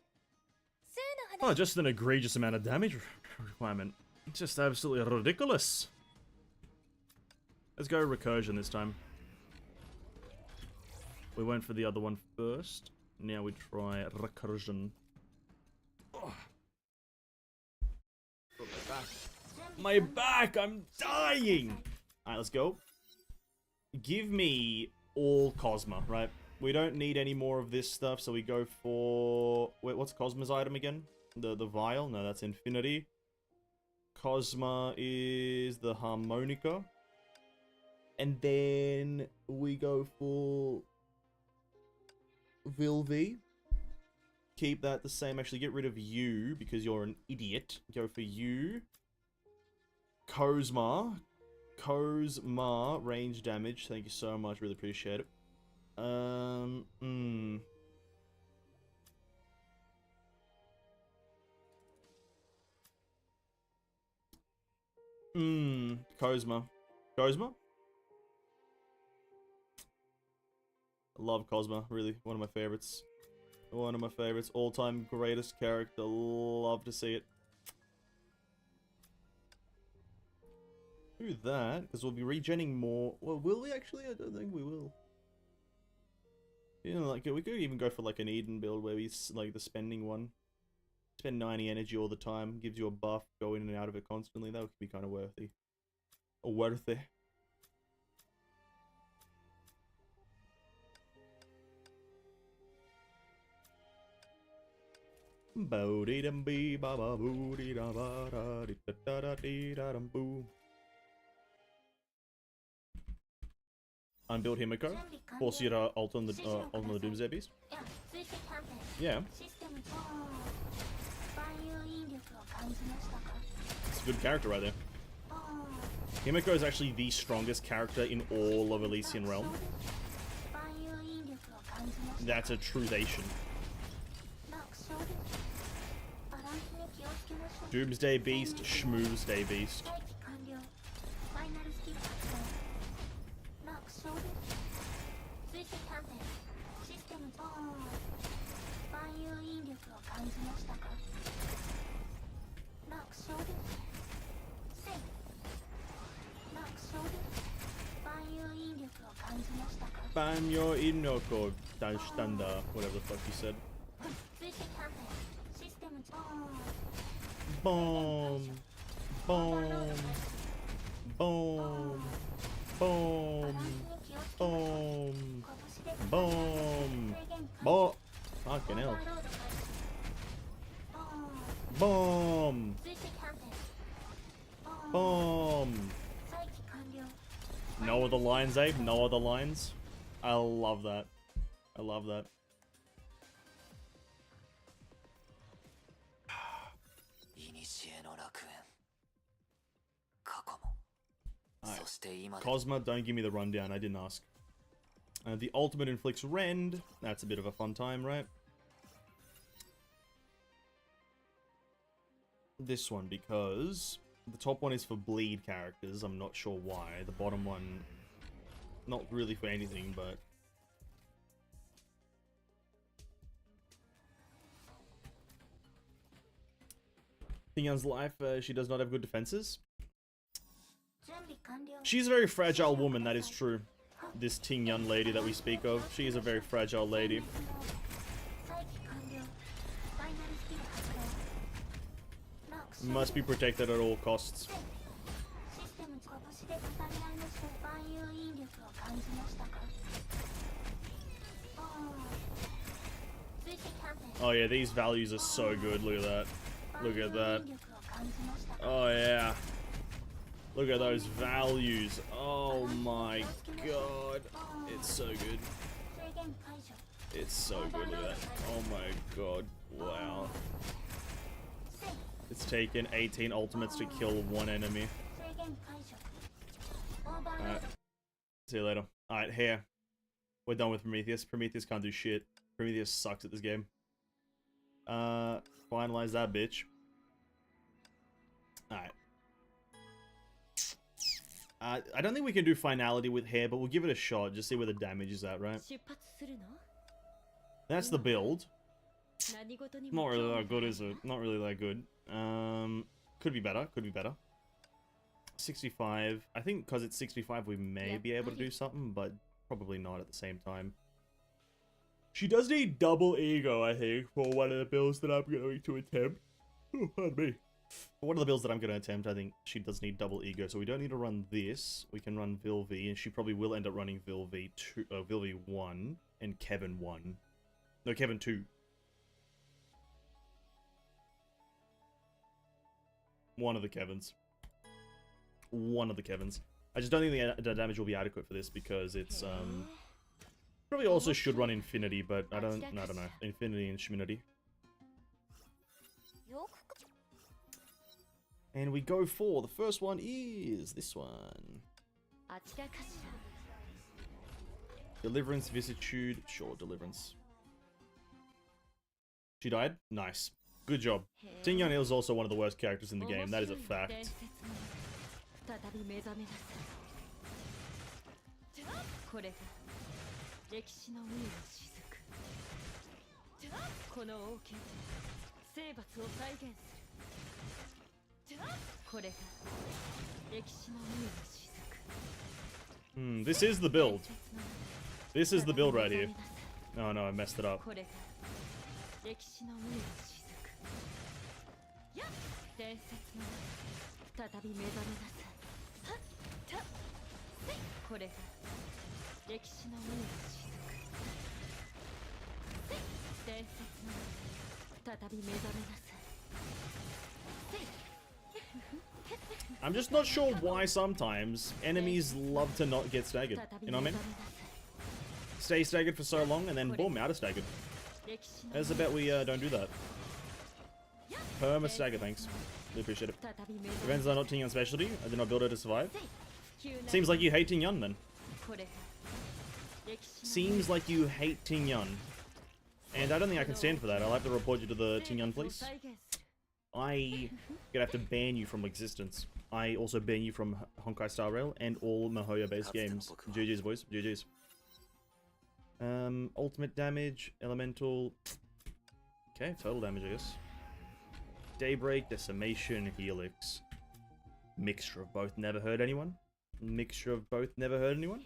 Oh, just an egregious amount of damage requirement. It's just absolutely ridiculous. Let's go recursion this time. We went for the other one first. Now we try recursion. Oh. My back! I'm dying! Alright, let's go. Give me all Cosma, right? We don't need any more of this stuff, so we go for... Wait, what's Cosma's item again? The vial? No, that's Infinity. Cosma is the Harmonica. And then we go for... Vilvi. Keep that the same. Actually, get rid of you, because you're an idiot. Go for you. Cosma. Cosma, range damage. Thank you so much. Really appreciate it. Cosma. Cosma? I love Cosma, really. One of my favorites. One of my favorites. All-time greatest character. Love to see it. Do that, because we'll be regenning more. Well, will we actually? I don't think we will. You know, like, we could even go for like an Eden build where we, like, the spending one. Spend 90 energy all the time, gives you a buff, go in and out of it constantly. That would be kind of worthy. Or worthy. Unbuild Himiko. Force you to ult on the Doomsday Beast. Yeah. It's a good character right there. Himiko is actually the strongest character in all of Elysian Realm. That's a truthation. Doomsday Beast, Schmoomsday Beast. Banyo Inoko Danstanda, whatever the fuck you said. Boom. Boom. Boom. Boom. Boom. Boom. Boom. Fucking hell. Boom. Boom. No other lines, Abe? No other lines? I love that. I love that. Right. Cosma, don't give me the rundown. I didn't ask. The ultimate inflicts rend. That's a bit of a fun time, right? This one, because the top one is for bleed characters. I'm not sure why. The bottom one, not really for anything, but... Tingyan's life, she does not have good defenses. She's a very fragile woman, that is true. This Tingyan lady that we speak of, she is a very fragile lady. Must be protected at all costs. Oh yeah, these values are so good, look at that. Look at that. Oh yeah. Look at those values. Oh my god. It's so good. It's so good, look at that. Oh my god, wow. It's taken 18 ultimates to kill one enemy. Alright. See you later. Alright, Hare. We're done with Prometheus. Prometheus can't do shit. Prometheus sucks at this game. Finalize that bitch. Alright. I don't think we can do finality with Hare, but we'll give it a shot. Just see where the damage is at, right? That's the build. Not really that good, is it? Not really that good. Could be better. Could be better. 65. I think because it's 65, we may be able to do something, but probably not at the same time. She does need double ego, I think, for one of the builds that I'm going to attempt. Oh, pardon me. For one of the builds that I'm going to attempt, I think she does need double ego, so we don't need to run this. We can run Vil V, and she probably will end up running Vil V 1 and Kevin 1. No, Kevin 2. One of the Kevins. One of the Kevins. I just don't think the damage will be adequate for this because it's probably also should run Infinity, but I don't know. Infinity and Schminity. And we go for the first one is this one. Deliverance, Vicissitude. Sure, Deliverance. She died? Nice. Good job. Ting Yun is also one of the worst characters in the game. That is a fact. This is the build. This is the build right here. Oh no, I messed it up. I'm just not sure why sometimes enemies love to not get staggered. You know what I mean? Stay staggered for so long and then boom, out of staggered. There's a bet we don't do that. Perma stagger, thanks. Really appreciate it. Events are not Ting Yun's specialty. I did not build her to survive. Seems like you hate Ting Yun then. Seems like you hate Ting Yun. And I don't think I can stand for that. I'll have to report you to the Ting Yun police. I gonna have to ban you from existence. I also ban you from Honkai Star Rail and all Mihoyo based games. GG's boys, GG's. Ultimate damage, elemental. Okay, total damage I guess. Daybreak, Decimation, Helix. Mixture of both, never hurt anyone. Mixture of both, never hurt anyone.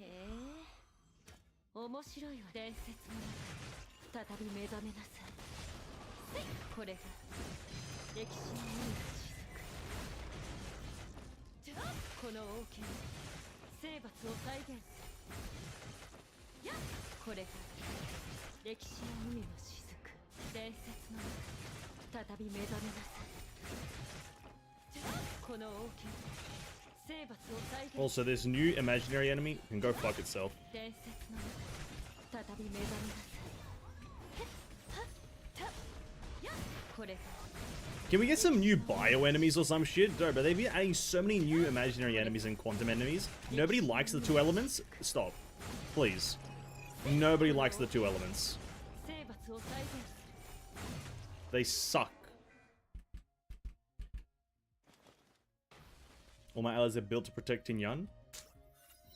Also, this new imaginary enemy can go fuck itself. Can we get some new bio enemies or some shit? No, but they've been adding so many new imaginary enemies and quantum enemies. Nobody likes the two elements? Stop. Please. Nobody likes the two elements. They suck. All my allies are built to protect Ting Yun.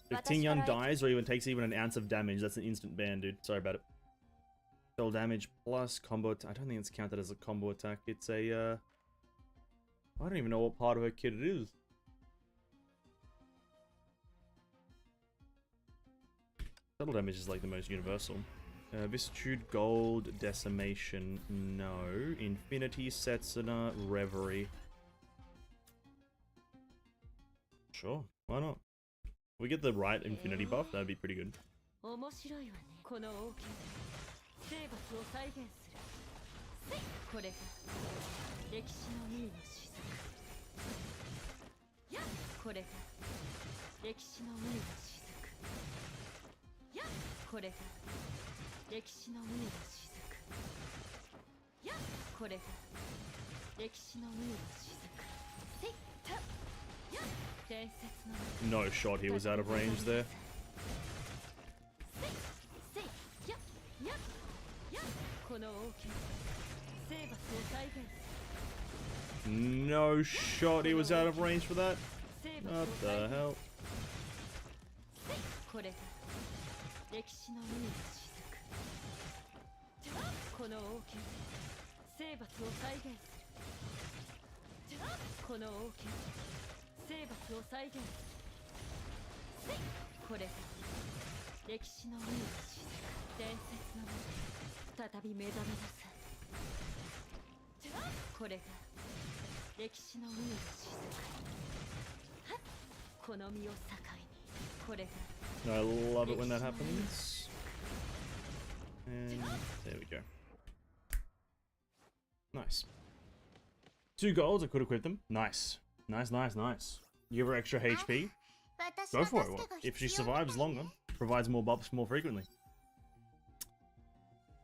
If Ting Yun dies or even takes even an ounce of damage, that's an instant ban, dude. Sorry about it. Total damage plus combo. I don't think it's counted as a combo attack. It's a, I don't even know what part of her kit it is. Total damage is like the most universal. Vicissitude, Gold, Decimation, no. Infinity, Setsuna, Reverie. Sure, why not? If we get the right Infinity buff, that'd be pretty good. これが歴史の海の雫。これが歴史の海の雫。伝説の No shot he was out of range there. この王家生罰を再現 No shot he was out of range for that. What the hell? これが歴史の海の雫。この王家生罰を再現する。この王家生罰を再現する。これが歴史の海の雫。伝説の海再び目覚めなさい。これが歴史の海の雫。この身を境にこれが I love it when that happens. And there we go. Nice. 2 golds, I could equip them. Nice. Nice, nice, nice. Give her extra HP. Go for it. If she survives longer, provides more buffs more frequently.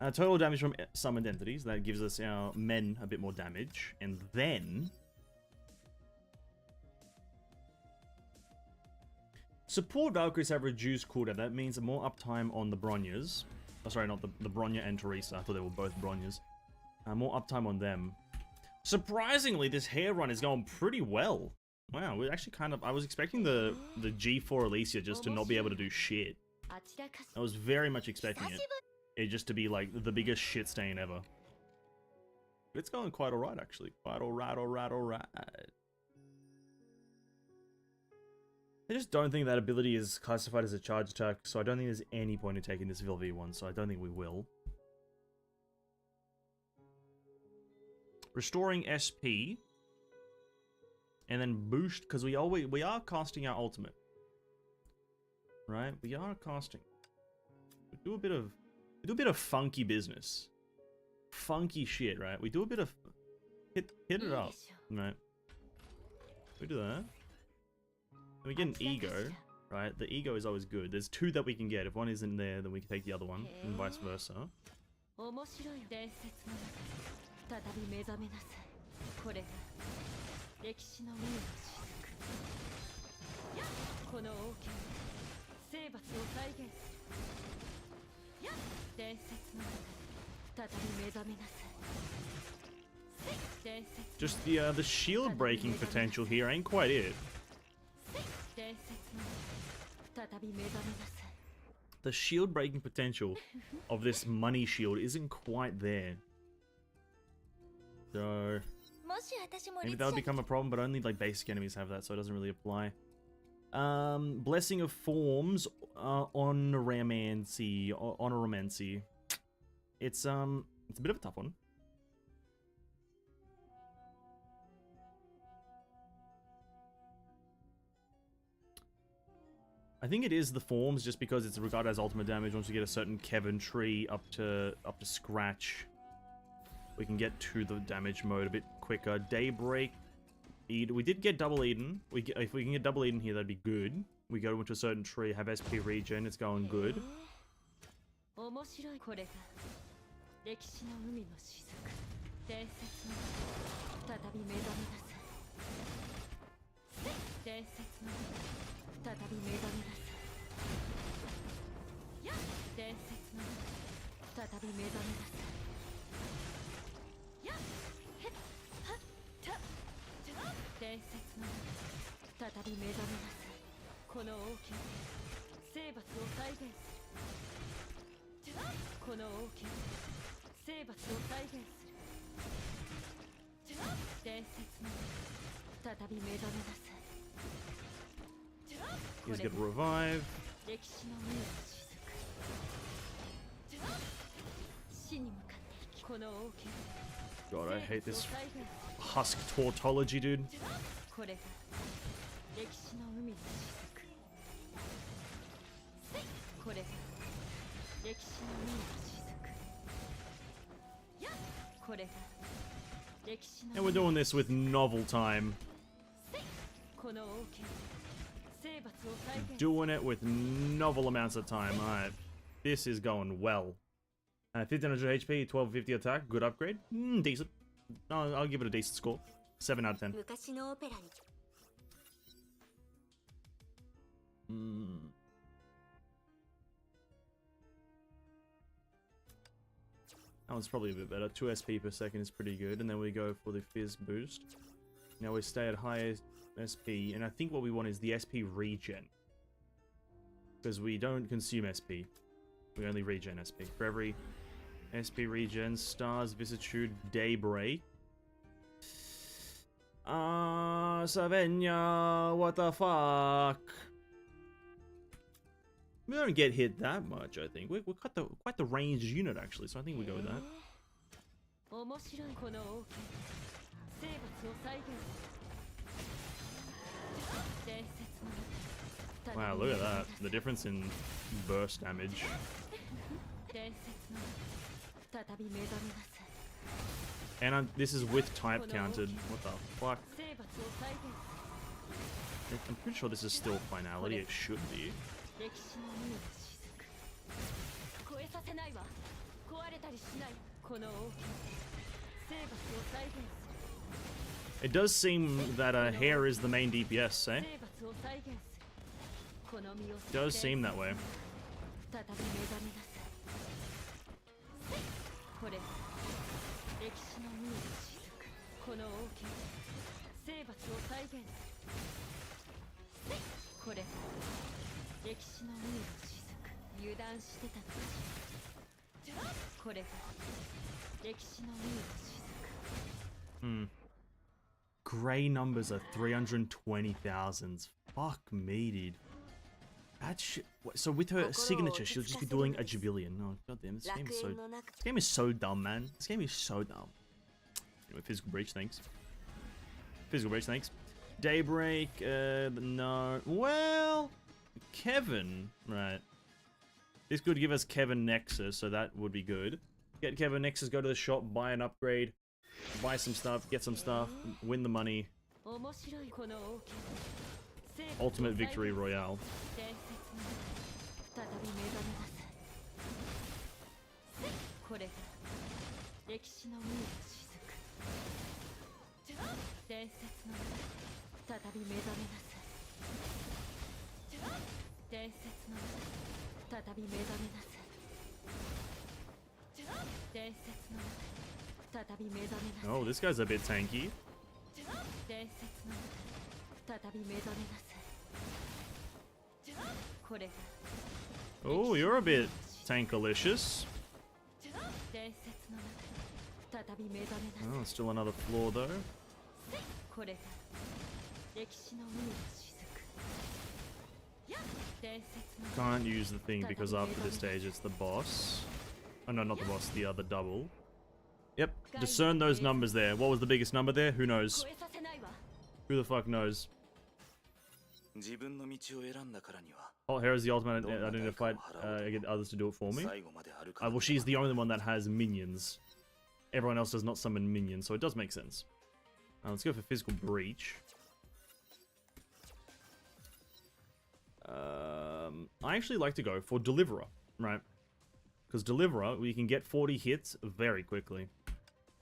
Total damage from summoned entities. That gives us our men a bit more damage. And then... support Valkyries have reduced cooldown. That means more uptime on the Bronyas. Oh, sorry, not the Bronya and Teresa. I thought they were both Bronyas. More uptime on them. Surprisingly, this Hare run is going pretty well. Wow, we're actually kind of... I was expecting the G4 Alicia just to not be able to do shit. I was very much expecting it. It just to be like the biggest shit stain ever. But it's going quite alright, actually. Quite alright, alright, alright. I just don't think that ability is classified as a charge attack, so I don't think there's any point in taking this VLV1, so I don't think we will. Restoring SP. And then boost, because we are casting our ultimate. Right? We are casting. We do a bit of funky business. Funky shit, right? We do a bit of hit it up. Right? We do that. And we get an ego, right? The ego is always good. There's 2 that we can get. If one isn't there, then we can take the other one, and vice versa. 再び目覚めなさい。これが歴史の海の雫。この王家生罰を再現する。伝説の中で再び目覚めなさい。伝説 Just the shield breaking potential here ain't quite it. 伝説の中再び目覚めなさい。 The shield breaking potential of this money shield isn't quite there. So maybe that would become a problem, but only like basic enemies have that, so it doesn't really apply. Blessing of Forms, Honoromancy. It's a bit of a tough one. I think it is the forms, just because it's regarded as ultimate damage. Once you get a certain Kevin tree up to scratch, we can get to the damage mode a bit quicker. Daybreak, we did get double Eden. If we can get double Eden here, that'd be good. We go into a certain tree, have SP regen, it's going good. 面白いこれが歴史の海の雫。伝説の再び目覚めなさい。伝説の再び目覚めなさい。伝説の再び目覚めなさい。伝説の再び目覚めなさい。この王家生罰を再現する。この王家生罰を再現する。伝説の再び目覚めなさい。 He's gonna revive. 歴史の海の雫。死に向かってこの王家 God, I hate this husk tautology, dude. これが歴史の海の雫。これが歴史の海の雫。これが歴史の And we're doing this with novel time. この王家生罰を再現 Doing it with novel amounts of time. Alright. This is going well. 1500 HP, 1250 attack, good upgrade. Decent. I'll give it a decent score. 7 out of 10. That one's probably a bit better. 2 SP per second is pretty good. And then we go for the Fizz boost. Now we stay at high SP. And I think what we want is the SP regen. Because we don't consume SP. We only regen SP. For every SP regen, Stars, Vicissitude, Daybreak. Savenya, what the fuck? We don't get hit that much, I think. We're quite the ranged unit, actually, so I think we go with that. Wow, look at that. The difference in burst damage. And this is with type counted. What the fuck? I'm pretty sure this is still finality. It should be. It does seem that Hare is the main DPS, eh? Does seem that way. Grey numbers are 320,000. Fuck me, dude. That shit. So with her signature, she'll just be doing a jibillion. Oh goddamn, this game is so dumb, man. This game is so dumb. Anyway, physical breach, thanks. Physical breach, thanks. Daybreak, no. Well, Kevin, right. This could give us Kevin Nexus, so that would be good. Get Kevin Nexus, go to the shop, buy an upgrade, buy some stuff, get some stuff, win the money. Ultimate Victory Royale. Oh, this guy's a bit tanky. Oh, you're a bit tankalicious. Oh, still another floor though. Can't use the thing because after this stage it's the boss. Oh no, not the boss, the other double. Yep, discern those numbers there. What was the biggest number there? Who knows? Who the fuck knows? Oh, here is the ultimate. I don't need to fight, get others to do it for me. Well, she's the only one that has minions. Everyone else does not summon minions, so it does make sense. Let's go for Physical Breach. I actually like to go for Deliverer, right? Because Deliverer, we can get 40 hits very quickly.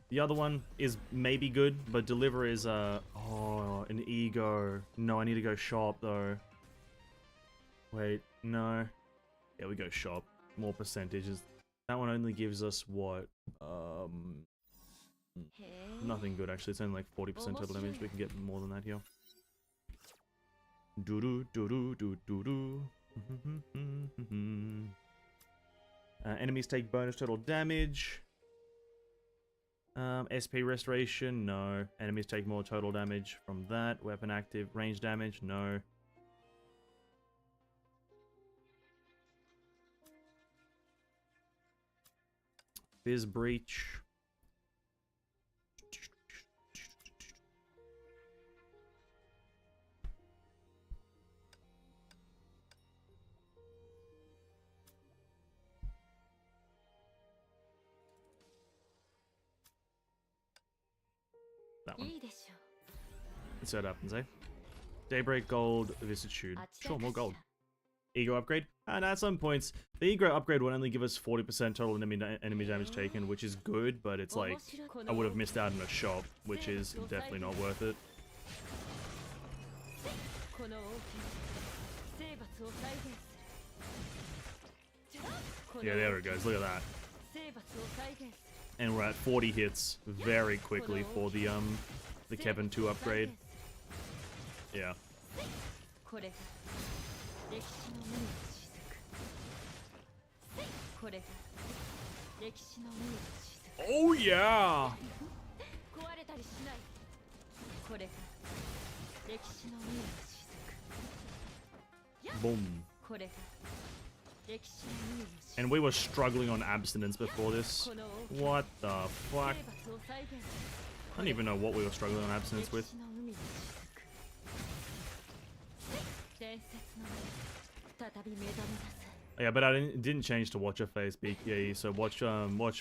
The other one is maybe good, but Deliverer is, oh, an ego. No, I need to go shop, though. Wait, no. Yeah, we go shop. More percentages. That one only gives us, what? Nothing good, actually. It's only like 40% total damage. We can get more than that here. Doo-doo, doo-doo, doo-doo-doo. Enemies take bonus total damage. SP restoration, no. Enemies take more total damage from that. Weapon active, range damage, no. Fizz breach. That one. Let's see what happens, eh? Daybreak, gold, vicissitude. Sure, more gold. ego upgrade. And at some points, the ego upgrade would only give us 40% total enemy damage taken, which is good, but it's like, I would have missed out on a shop, which is definitely not worth it. Yeah, there it goes. Look at that. And we're at 40 hits very quickly for the Kevin 2 upgrade. Yeah. Oh yeah! Boom. And we were struggling on abstinence before this. What the fuck? I don't even know what we were struggling on abstinence with. Yeah, but I didn't change to watch her face BKE, so watch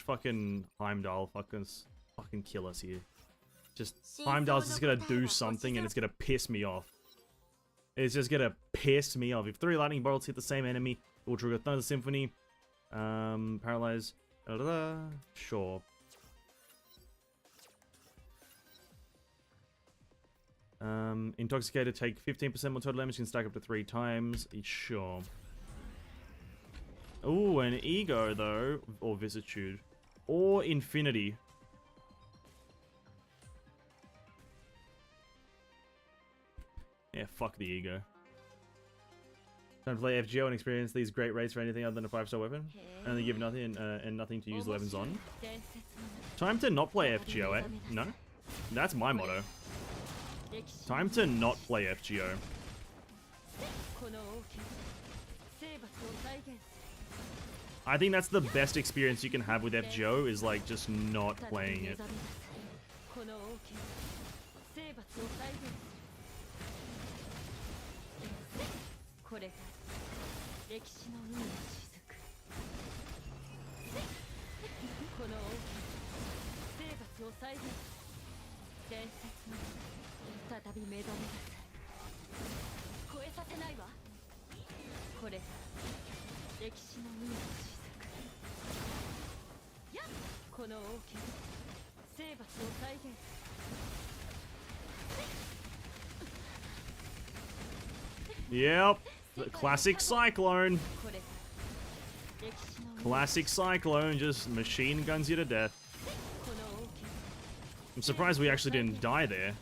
fucking Heimdall fucking kill us here. Just Heimdall's just gonna do something and it's gonna piss me off. It's just gonna piss me off. If 3 lightning bolts hit the same enemy, it will trigger Thunder Symphony. Paralyze. Sure. Intoxicated, take 15% more total damage, can stack up to 3 times. Sure. Ooh, an ego though, or vicissitude, or infinity. Yeah, fuck the ego. Time to play FGO and experience these great rates for anything other than a 5-star weapon. Only give nothing and nothing to use the weapons on. Time to not play FGO, eh? No? That's my motto. Time to not play FGO. I think that's the best experience you can have with FGO, is like just not playing it. Yep, the classic Cyclone. Classic Cyclone, just machine guns you to death. I'm surprised we actually didn't die there.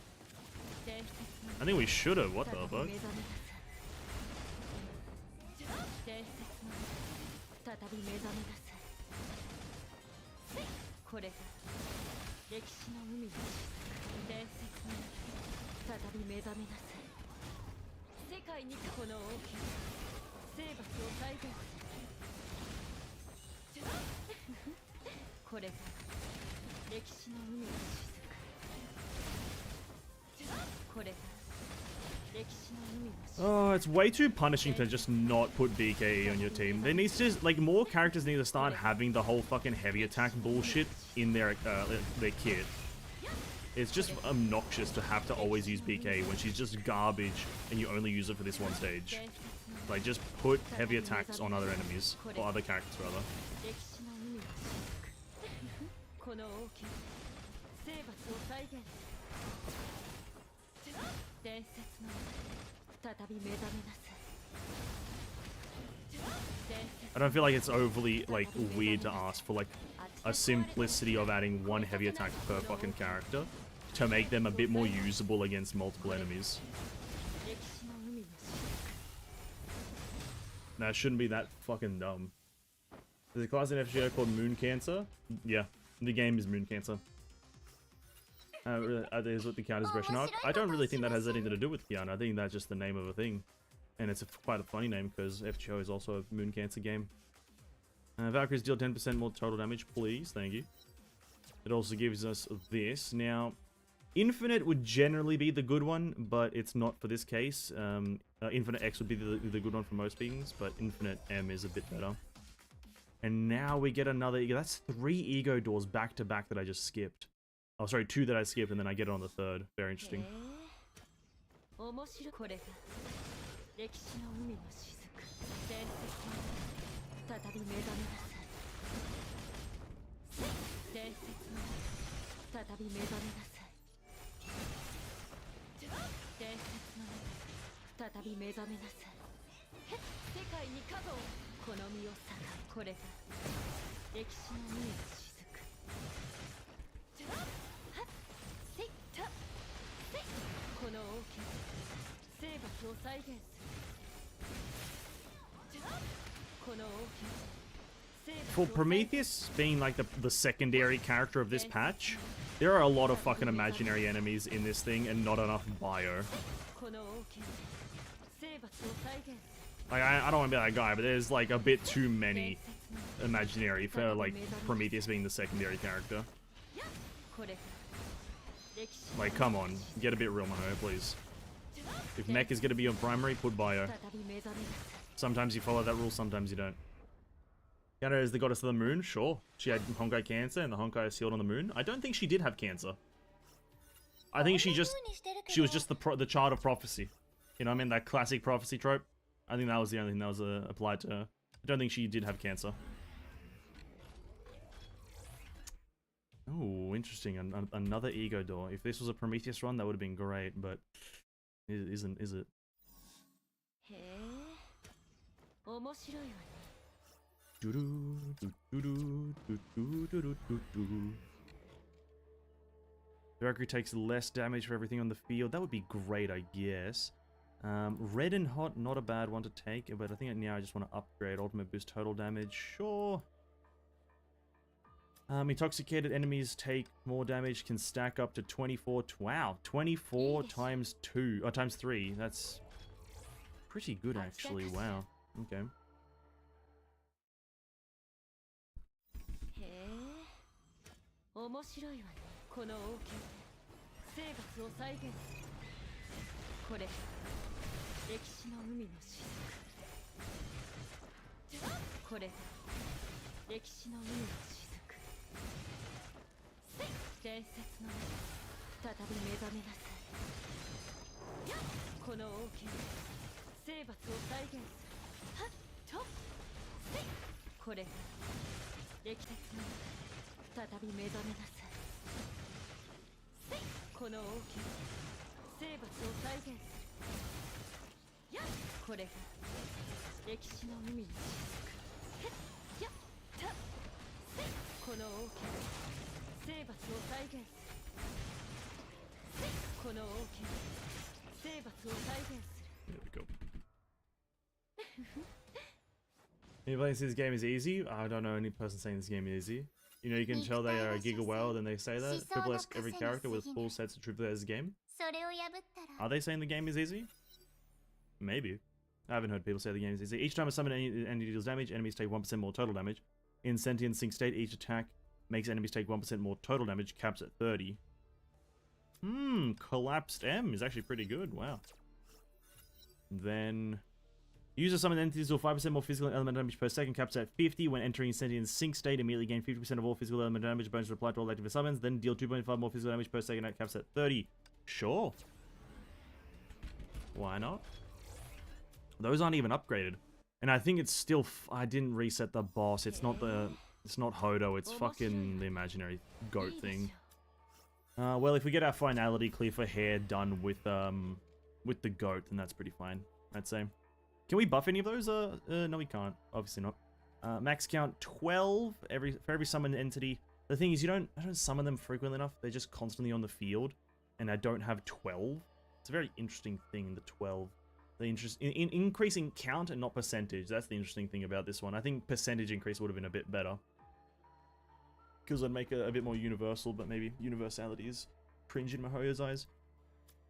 I think we should have. What the fuck? Oh, it's way too punishing to just not put BKE on your team. There needs to, like, more characters need to start having the whole fucking heavy attack bullshit in their kit. It's just obnoxious to have to always use BKE when she's just garbage and you only use it for this one stage. Like, just put heavy attacks on other enemies, or other characters rather. I don't feel like it's overly, like, weird to ask for, like, a simplicity of adding one heavy attack per fucking character to make them a bit more usable against multiple enemies. That shouldn't be that fucking dumb. There's a class in FGO called Moon Cancer. Yeah, the game is Moon Cancer. Is what the Kiana's aggression arc. I don't really think that has anything to do with Kiana. I think that's just the name of a thing. And it's quite a funny name because FGO is also a Moon Cancer game. Valkyries deal 10% more total damage, please. Thank you. It also gives us this. Now, Infinite would generally be the good one, but it's not for this case. Infinite X would be the good one for most things, but Infinite M is a bit better. And now we get another ego. That's 3 ego doors back to back that I just skipped. Oh, sorry, 2 that I skipped, and then I get it on the 3rd. Very interesting. 伝説の再び目覚めなさい伝説の再び目覚めなさい伝説の再び目覚めなさい世界に加護をこの身を裂かこれが歴史の海の雫せいたせいこの王家生罰を再現するこの王家 For Prometheus being like the secondary character of this patch, there are a lot of fucking imaginary enemies in this thing and not enough bio. Like, I don't want to be that guy, but there's like a bit too many imaginary for like Prometheus being the secondary character. Like, come on, get a bit real, Hare, please. If mech is going to be your primary, put bio. Sometimes you follow that rule, sometimes you don't. Hare is the goddess of the moon, sure. She had Honkai cancer and the Honkai is healed on the moon. I don't think she did have cancer. I think she was just the child of prophecy. You know what I mean? That classic prophecy trope. I think that was the only thing that was applied to her. I don't think she did have cancer. Oh, interesting. Another ego door. If this was a Prometheus run, that would have been great, but it isn't, is it? Valkyrie takes less damage for everything on the field. That would be great, I guess. Red and hot, not a bad one to take, but I think now I just want to upgrade. Ultimate boost total damage, sure. Intoxicated enemies take more damage, can stack up to 24. Wow, 24 times 2, or times 3. That's pretty good, actually. Wow. Okay. There we go. Anybody says this game is easy? I don't know any person saying this game is easy. You know, you can tell they are a Giga Whale and they say that. Triple S every character with full sets of Triple S game. Are they saying the game is easy? Maybe. I haven't heard people say the game is easy. Each time a summon enemy deals damage, enemies take 1% more total damage. In Sentient Sync state, each attack makes enemies take 1% more total damage, caps at 30. Collapsed M is actually pretty good, wow. Then, user summon entities deal 5% more physical and elemental damage per second, caps at 50. When entering Sentient Sync state, immediately gain 50% of all physical elemental damage, bonus applied to all active summons, then deal 2.5 more physical damage per second, at caps at 30. Sure. Why not? Those aren't even upgraded. And I think it's still, I didn't reset the boss. It's not Hodo, it's fucking the imaginary goat thing. Well, if we get our finality clear for Hare done with the goat, then that's pretty fine, I'd say. Can we buff any of those? No we can't, obviously not. Max count 12 for every summoned entity. The thing is, I don't summon them frequently enough. They're just constantly on the field, and I don't have 12. It's a very interesting thing, the 12. The in increasing count and not percentage. That's the interesting thing about this one. I think percentage increase would have been a bit better, because I'd make it a bit more universal, but maybe universality is cringe in Mihoyo's eyes.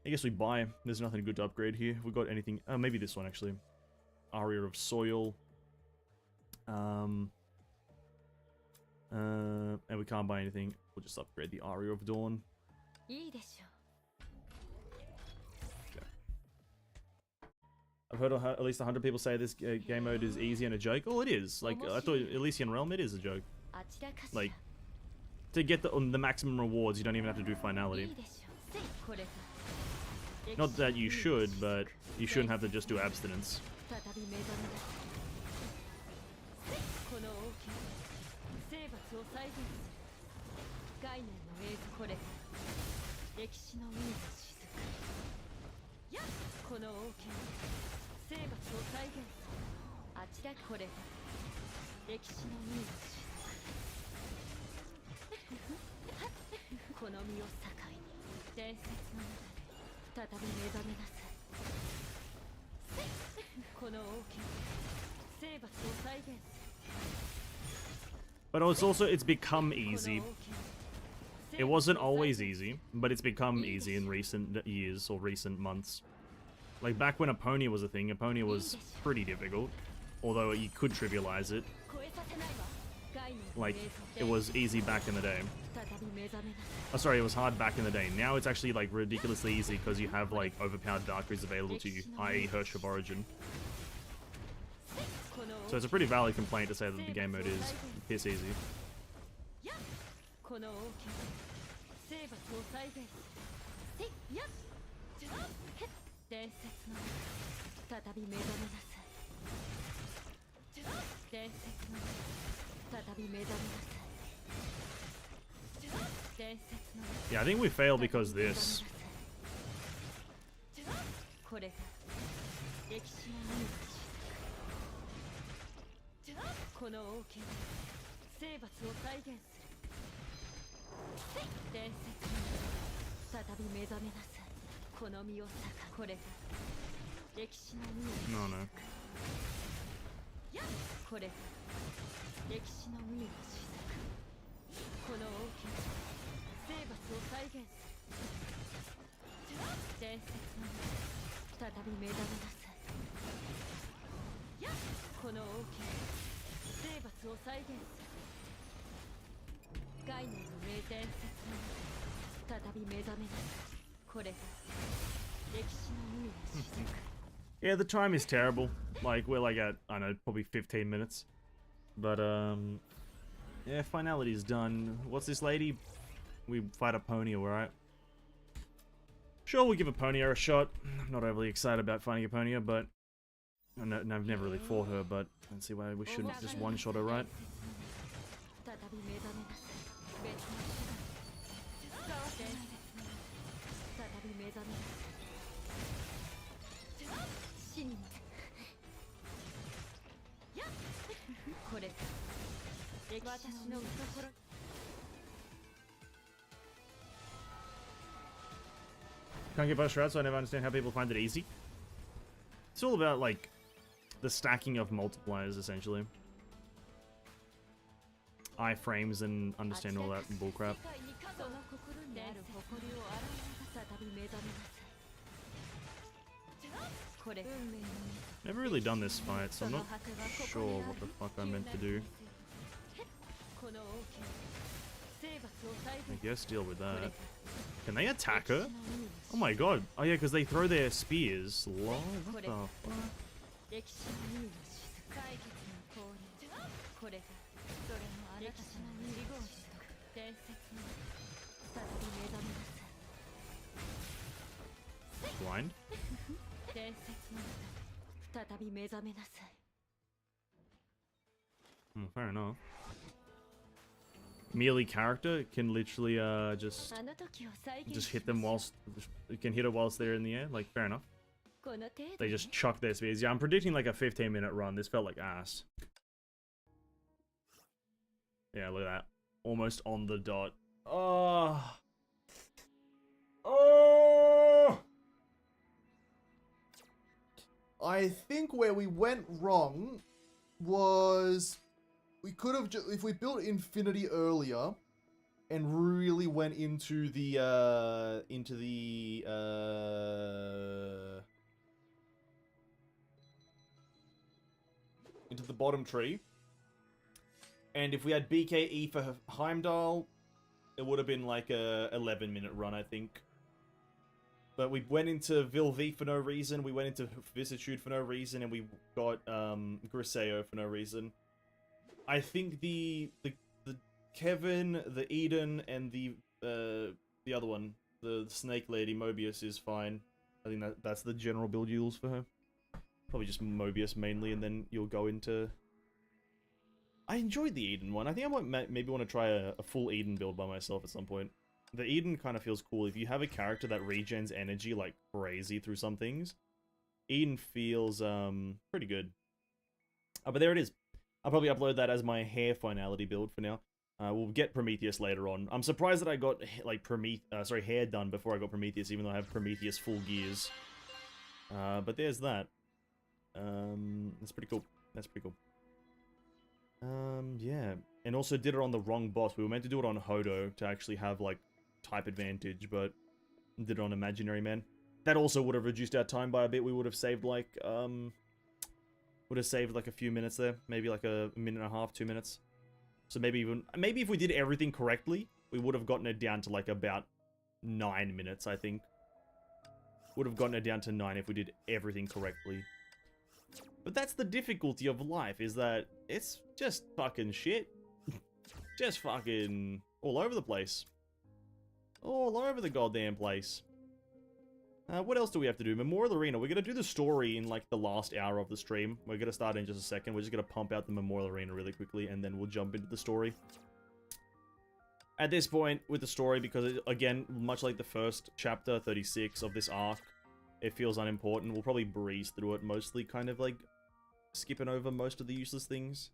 I guess we buy. There's nothing good to upgrade here. If we got anything, maybe this one actually. Aria of Soil. And we can't buy anything. We'll just upgrade the Aria of Dawn. I've heard at least 100 people say this game mode is easy and a joke. Oh, it is. Like, I thought Elysian Realm, it is a joke. Like, to get the maximum rewards, you don't even have to do finality. Not that you should, but you shouldn't have to just do abstinence. 再び目覚めなさい。この王家生罰を再現する概念の映像。これが歴史の海の雫。やっこの王家生罰を再現するあちら。これが歴史の海の雫。この身を境に伝説の中で再び目覚めなさい。この王家生罰を再現する。 But it's become easy. It wasn't always easy, but it's become easy in recent years or recent months. Like back when Epona was a thing, Epona was pretty difficult, although you could trivialize it. Like, it was easy back in the day. Oh, sorry, it was hard back in the day. Now it's actually like ridiculously easy because you have like overpowered Darkries available to you, i.e. Hare of Origin. So it's a pretty valid complaint to say that the game mode is piss easy. Yeah, I think we fail because this. この王家生罰を再現する伝説の再び目覚めなさい。この身を裂かこれが歴史の海の No, no. これが歴史の海の雫。この王家生罰を再現する伝説の再び目覚めなさい。この王家生罰を再現する概念の名伝説の再び目覚めなさい。これが歴史の海の雫。 Yeah, the time is terrible. Like, we're like at, I don't know, probably 15 minutes. But, yeah, finality is done. What's this lady? We fight Epona, right? Sure, we'll give Epona a shot. I'm not overly excited about fighting Epona, but and I've never really fought her, but let's see why we shouldn't just one-shot her, right? Can't get by strats, so I never understand how people find it easy. It's all about, like, the stacking of multipliers, essentially. Iframes and understand all that bullcrap. Never really done this fight, so I'm not sure what the fuck I'm meant to do. I guess deal with that. Can they attack her? Oh my god. Oh yeah, because they throw their spears. Lol, what the fuck? Blind? Fair enough. Melee character can literally just hit them whilst can hit it whilst they're in the air. Like, fair enough. They just chuck their spears. Yeah, I'm predicting like a 15-minute run. This felt like ass. Yeah, look at that. Almost on the dot. Oh. Oh. I think where we went wrong was we could have if we built Infinity earlier and really went into the bottom tree. And if we had BKE for Heimdall, it would have been like a 11-minute run, I think. But we went into Vilvi for no reason, we went into Vicissitude for no reason, and we got Griseo for no reason. I think the Kevin, the Eden, and the other one, the Snake Lady, Mobius, is fine. I think that's the general build rules for her. Probably just Mobius mainly, and then you'll go into... I enjoyed the Eden one. I think I might maybe want to try a full Eden build by myself at some point. The Eden kind of feels cool. If you have a character that regens energy like crazy through some things, Eden feels pretty good. But there it is. I'll probably upload that as my Hare finality build for now. We'll get Prometheus later on. I'm surprised that I got like Hare done before I got Prometheus, even though I have Prometheus full gears. But there's that. That's pretty cool. That's pretty cool. Yeah. And also did it on the wrong boss. We were meant to do it on Hodo to actually have like type advantage, but did it on Imaginary Man. That also would have reduced our time by a bit. We would have saved like a few minutes there. Maybe like a minute and a half, 2 minutes. So maybe if we did everything correctly, we would have gotten it down to like about 9 minutes, I think. Would have gotten it down to 9 if we did everything correctly. But that's the difficulty of life, is that it's just fucking shit. Just fucking all over the place. All over the goddamn place. What else do we have to do? Memorial Arena. We're going to do the story in like the last hour of the stream. We're going to start in just a second. We're just going to pump out the Memorial Arena really quickly, and then we'll jump into the story. At this point with the story, because again, much like the first chapter 36 of this arc, it feels unimportant. We'll probably breeze through it, mostly kind of like skipping over most of the useless things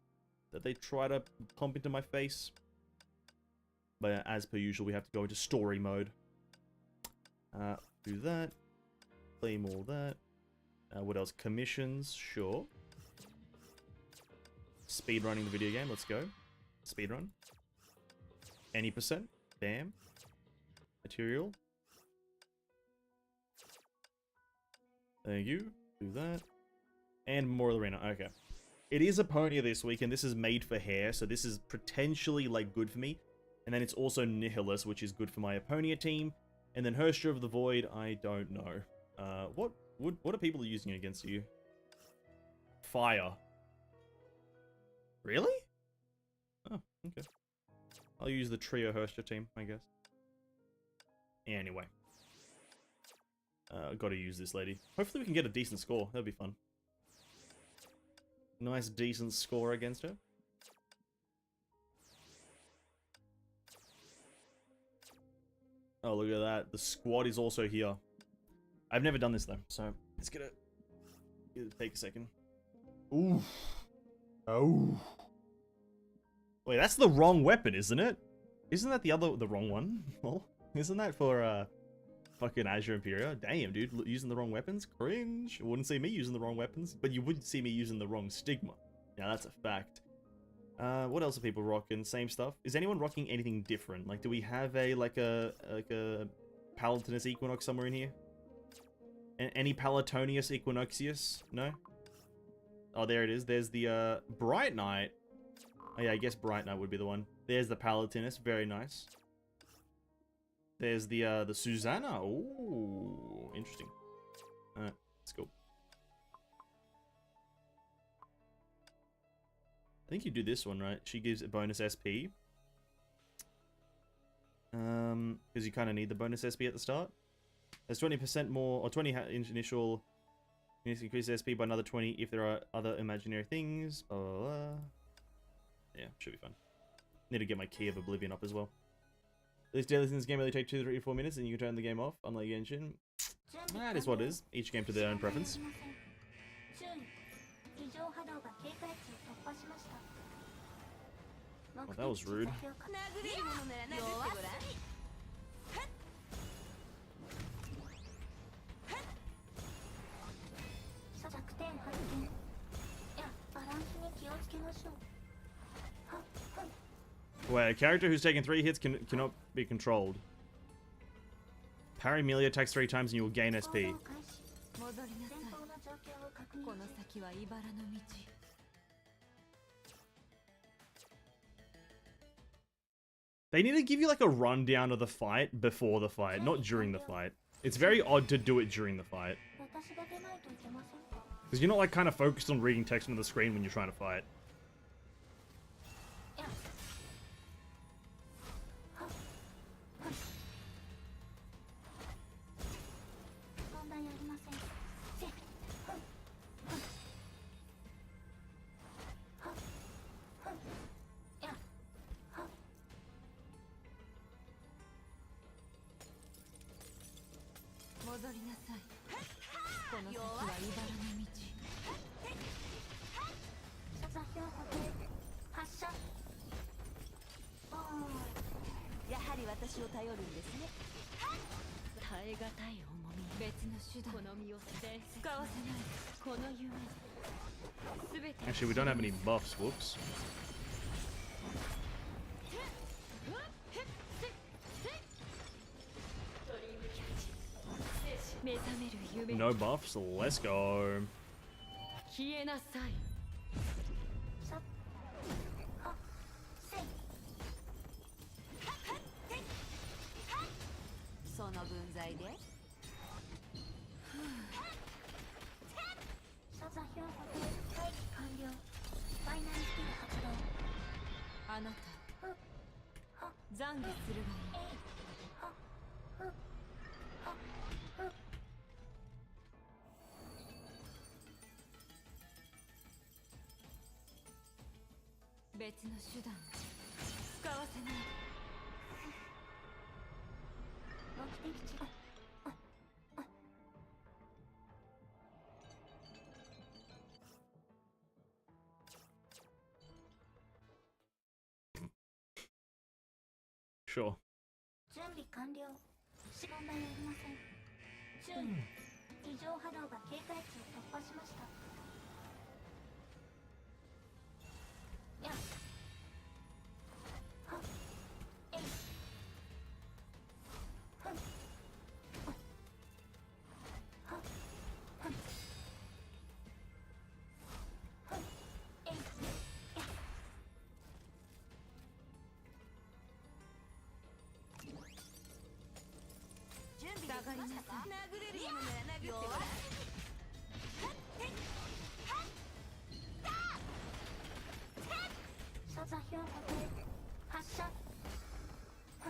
that they try to pump into my face. But as per usual, we have to go into story mode. Do that. Claim all that. What else? Commissions, sure. Speedrunning the video game, let's go. Speedrun. Any percent. Bam. Material. Thank you. Do that. And Memorial Arena. Okay. It is Aponia this week, and this is made for Hare, so this is potentially, like, good for me. And then it's also Nihilus, which is good for my Aponia team. And then Herstra of the Void, I don't know. What are people using against you? Fire. Really? Oh, okay. I'll use the Trio Herstra team, I guess. Anyway. Gotta use this lady. Hopefully we can get a decent score. That'd be fun. Nice, decent score against her. Oh, look at that. The squad is also here. I've never done this, though, so it's gonna take a second. Ooh. Oh. Wait, that's the wrong weapon, isn't it? Isn't that the wrong one? Well, isn't that for, fucking Azure Imperia? Damn, dude, using the wrong weapons? Cringe. You wouldn't see me using the wrong weapons, but you would see me using the wrong Stigma. Now, that's a fact. What else are people rocking? Same stuff. Is anyone rocking anything different? Like, do we have a Palatinus Equinox somewhere in here? Any Palatonius Equinoxius? No? Oh, there it is. There's the, Bright Knight. Oh, yeah, I guess Bright Knight would be the one. There's the Palatinus. Very nice. There's the Susanna. Ooh, interesting. Alright, let's go. I think you do this one, right? She gives a bonus SP. Because you kind of need the bonus SP at the start. There's 20% more, or 20 initial increase SP by another 20 if there are other imaginary things. Blah, blah, blah. Yeah, should be fun. Need to get my Key of Oblivion up as well. These daily things in this game only take 2, 3, 4 minutes and you can turn the game off, unlike Genshin. That is what it is. Each game to their own preference. Oh, that was rude. Wait, a character who's taken 3 hits cannot be controlled. Parry melee attacks 3 times and you will gain SP. They need to give you like a rundown of the fight before the fight, not during the fight. It's very odd to do it during the fight. Because you're not like kind of focused on reading text on the screen when you're trying to fight. 私を頼るんですね。耐え難い重み、別の手段、この身を捨て使わせない。この夢すべて Actually, we don't have any buffs. Whoops. 目覚める夢 No buffs. Let's go. 消えなさい。その分際で所座標高待機完了。ファイナルスキル発動。あなた懺悔するがいい。別の手段使わせない。目的地が Sure. 準備完了。問題ありません。注意。異常波動が警戒値を突破しました。やっはっえいはっはっはっはっえいやっ準備できましたか？殴れるようなら殴ってごらん。所座標固定発射。は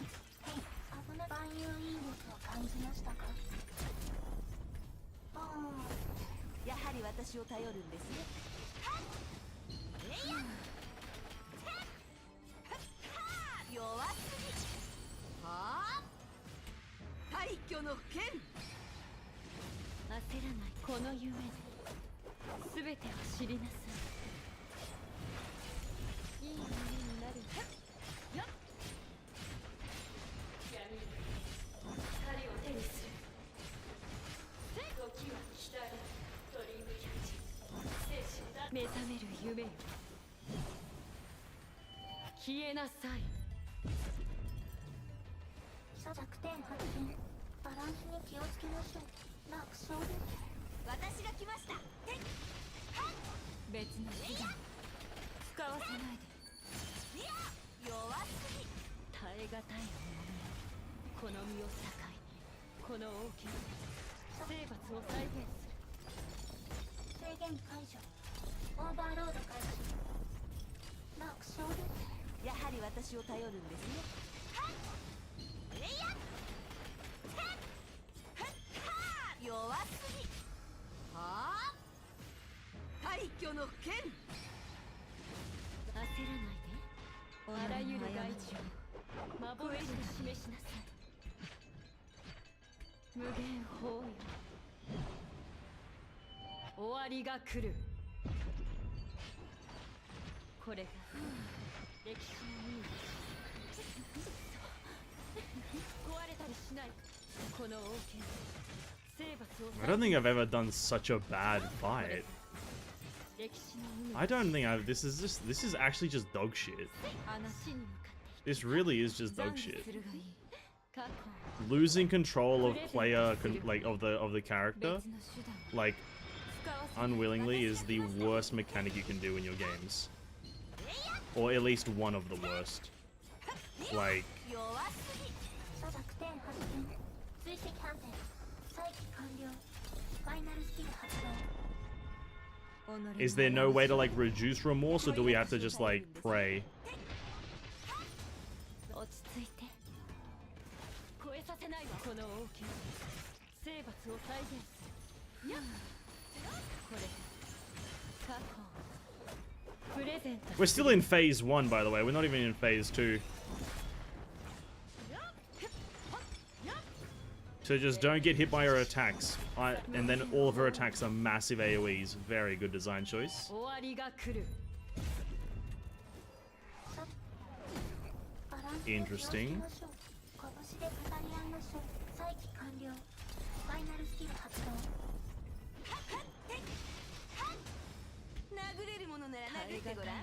い、危ない。万有引力を感じましたか？やはり私を頼るんですね。弱すぎ。はあ？廃墟の剣。焦らない。この夢で全てを知りなさい。いい夢になる。よっ。闇に光を手にする。時は来たり。ドリームキャッチ。精神だ。目覚める夢よ。消えなさい。弱点発見。バランスに気をつけましょう。楽勝です。私が来ました。別の手段使わせないで。弱すぎ。耐え難い重み。この身を境にこの王家生罰を再現する。制限解除。オーバーロード開始。楽勝です。やはり私を頼るんですね。弱すぎ。はあ？廃墟の剣。焦らないで。あらゆる害虫を幻で示しなさい。無限包囲。終わりが来る。これが歴史の意味です。壊れたりしない。この王権生罰を I don't think I've ever done such a bad fight. 歴史の意味。 I don't think I've. This is actually just dog shit. 話に向かって This really is just 懺 dog 悔 shit. するがいい。過去 Losing control of player, like of the character, 別の手段 like 使わせない。 unwillingly, is the worst mechanic you can do in your games, or at least one of the worst. Like, 弱すぎ。所弱点発見。追跡判定。再起完了。ファイナルスキル発動。 is there no way to like reduce remorse, or do we have to just like pray? 落ち着いて。超えさせないわ。この王権生罰を再現する。やっ。これ過去プレゼント。 We're still in phase 1, by the way. We're not even in phase 2. So just don't get hit by her attacks. And then all of her attacks are massive AoEs. Very good design choice. 終わりが来る。バランスに気をつけ Interesting. ましょう。こ勝再起完了ファイナルスキル発動殴れるものなら殴ってごらん。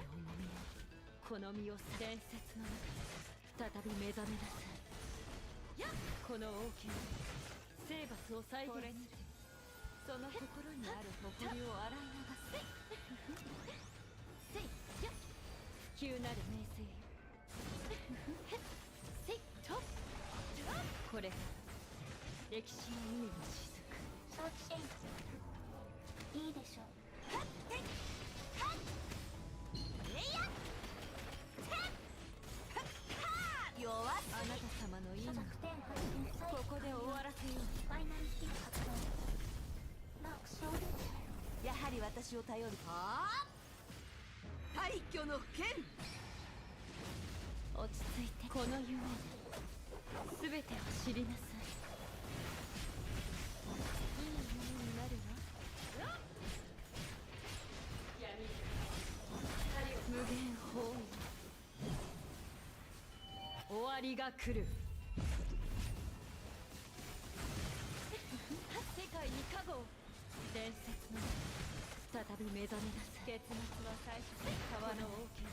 この身を伝説の中再び目覚めなさい。この王家生罰を再現する。その心にある誇りを洗い流せ。せいや不朽なる名声。せいとこれが歴史の海の雫。承知シェイいいでしょうあなた様の命所属点発見再起ここで終わらせよう。ファイナルスキル発動マーク勝利やはり私を頼る。はあ大挙の剣。落ち着いて。この夢すべてを知りなさい。いい夢になるわ。無限包囲。終わりが来る。世界に加護を。伝説の再び目覚めなさい。結末は最初に川の王家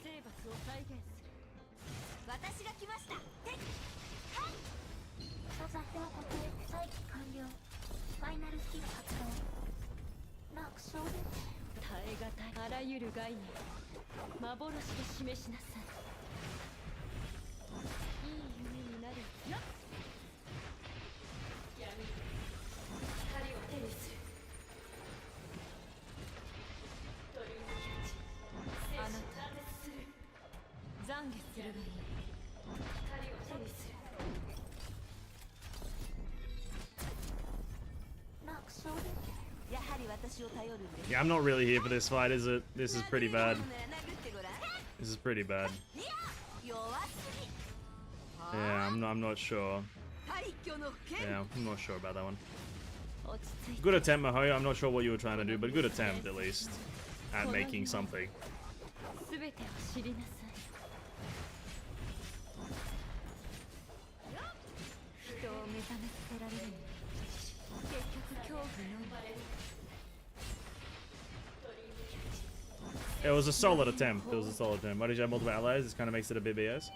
生罰を再現する。私が来ました。所座標固定再起完了ファイナルスキル発動マーク勝利耐え難いあらゆる概念幻で示しなさい。いい夢になる。やっ闇光を手にする。鳥のキャッチあなたする懺悔するがいい。光を手にする。マーク勝利やはり私を頼るんです。 Yeah, I'm not really here for this fight, is it? This is pretty bad. This is pretty bad. Yeah, I'm not sure. Yeah, I'm not sure about that one. Good attempt, Mahoyo. I'm not sure what you were trying to do, but good attempt at least at making something. すべてを知りなさい。人を目覚めさせられるのは結局恐怖のみ。 It was a solid attempt. It was a solid attempt. Why did you have multiple allies? This kind of makes it a bit BS.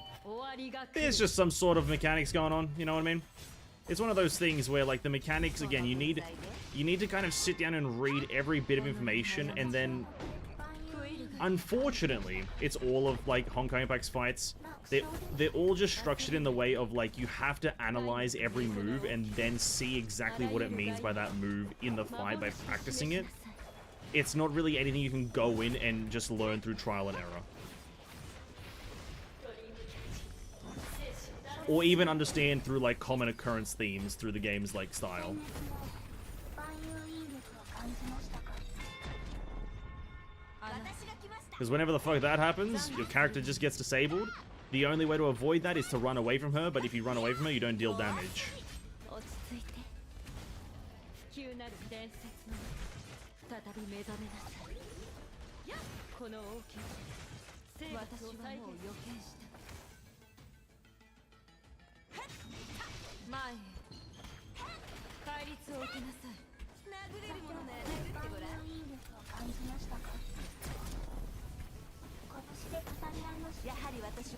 There's just some sort of mechanics going on. You know what I mean? It's one of those things where, like, the mechanics again, you need to kind of sit down and read every bit of information, and then, unfortunately, it's all of like Honkai Impact's fights. They're all just structured in the way of like you have to analyze every move and then see exactly what it means by that move in the fight by practicing it. It's not really anything you can go in and just learn through trial and error. Or even understand through like common occurrence themes through the game's like style. 万有引力を感じましたか Because whenever the fuck that happens, your character just gets disabled. The only way to avoid that is to run away from her, but if you run away from her, you don't deal damage. 落ち着いて。不朽なる伝説の再び目覚めなさい。やっこの王家生活を再現。私はもう予見した。前へ戒律を受けなさい。殴れるものなら殴ってごらん。万有引力を感じましたか拳で語り合いましたやはり私